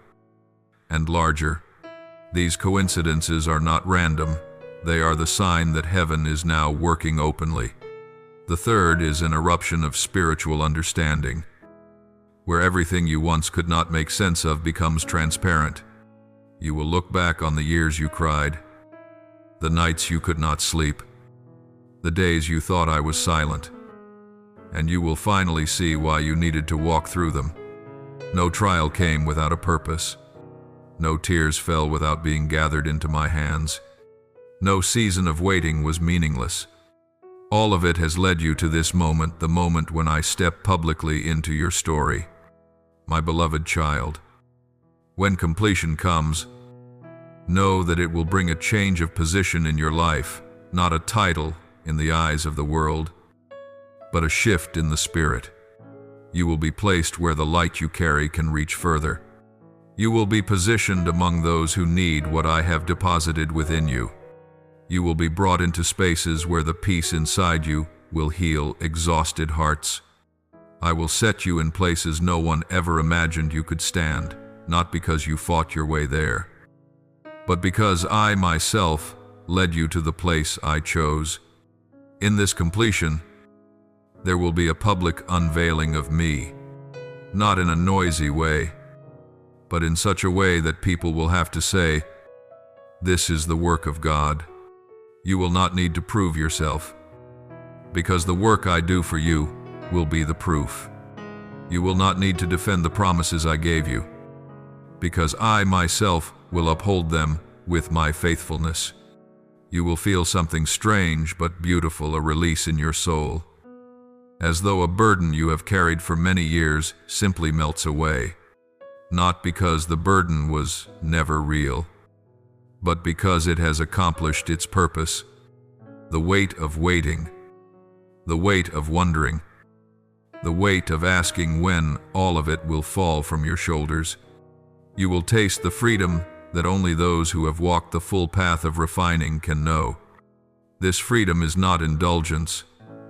and larger. These coincidences are not random. They are the sign that heaven is now working openly. The third is an eruption of spiritual understanding, where everything you once could not make sense of becomes transparent. You will look back on the years you cried, the nights you could not sleep, the days you thought I was silent, and you will finally see why you needed to walk through them. No trial came without a purpose. No tears fell without being gathered into my hands. No season of waiting was meaningless. All of it has led you to this moment, the moment when I step publicly into your story. My beloved child, when completion comes, know that it will bring a change of position in your life, not a title in the eyes of the world, but a shift in the spirit. You will be placed where the light you carry can reach further. You will be positioned among those who need what I have deposited within you. You will be brought into spaces where the peace inside you will heal exhausted hearts. I will set you in places no one ever imagined you could stand, not because you fought your way there, but because I myself led you to the place I chose. In this completion, there will be a public unveiling of me, not in a noisy way, but in such a way that people will have to say, "This is the work of God." You will not need to prove yourself, because the work I do for you will be the proof. You will not need to defend the promises I gave you, because I myself will uphold them with my faithfulness. You will feel something strange but beautiful, a release in your soul, as though a burden you have carried for many years simply melts away, not because the burden was never real, but because it has accomplished its purpose. The weight of waiting, the weight of wondering, the weight of asking when, all of it will fall from your shoulders. You will taste the freedom that only those who have walked the full path of refining can know. This freedom is not indulgence,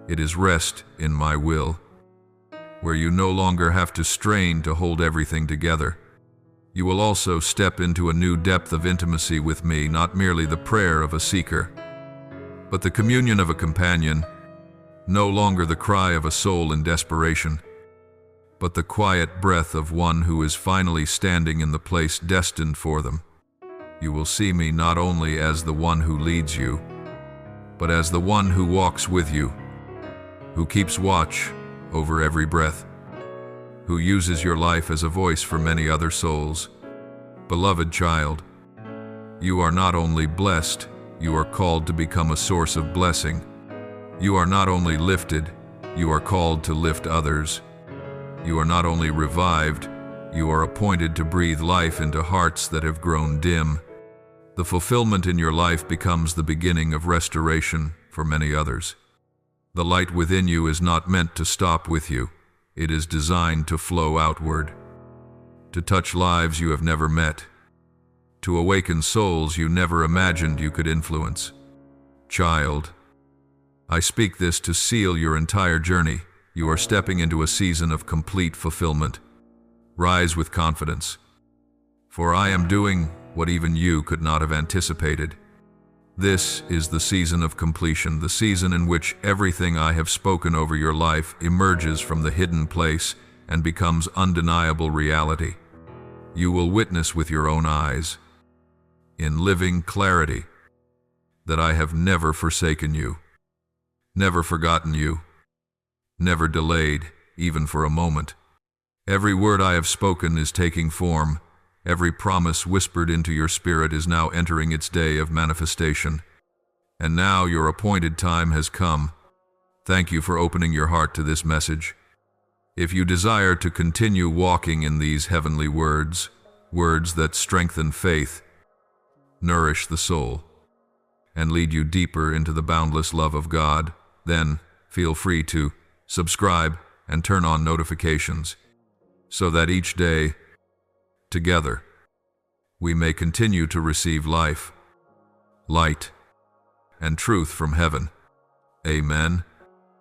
it is rest in my will, where you no longer have to strain to hold everything together. You will also step into a new depth of intimacy with me, not merely the prayer of a seeker, but the communion of a companion, no longer the cry of a soul in desperation, but the quiet breath of one who is finally standing in the place destined for them. You will see me not only as the one who leads you, but as the one who walks with you, who keeps watch over every breath, who uses your life as a voice for many other souls. Beloved child, you are not only blessed, you are called to become a source of blessing. You are not only lifted, you are called to lift others. You are not only revived, you are appointed to breathe life into hearts that have grown dim. The fulfillment in your life becomes the beginning of restoration for many others. The light within you is not meant to stop with you. It is designed to flow outward, to touch lives you have never met, to awaken souls you never imagined you could influence. Child, I speak this to seal your entire journey. You are stepping into a season of complete fulfillment. Rise with confidence, for I am doing what even you could not have anticipated. This is the season of completion, the season in which everything I have spoken over your life emerges from the hidden place and becomes undeniable reality. You will witness with your own eyes, in living clarity, that I have never forsaken you, never forgotten you, never delayed, even for a moment. Every word I have spoken is taking form. Every promise whispered into your spirit is now entering its day of manifestation. And now your appointed time has come. Thank you for opening your heart to this message. If you desire to continue walking in these heavenly words, words that strengthen faith, nourish the soul, and lead you deeper into the boundless love of God, then feel free to subscribe and turn on notifications, so that each day, together, we may continue to receive life, light, and truth from heaven. Amen.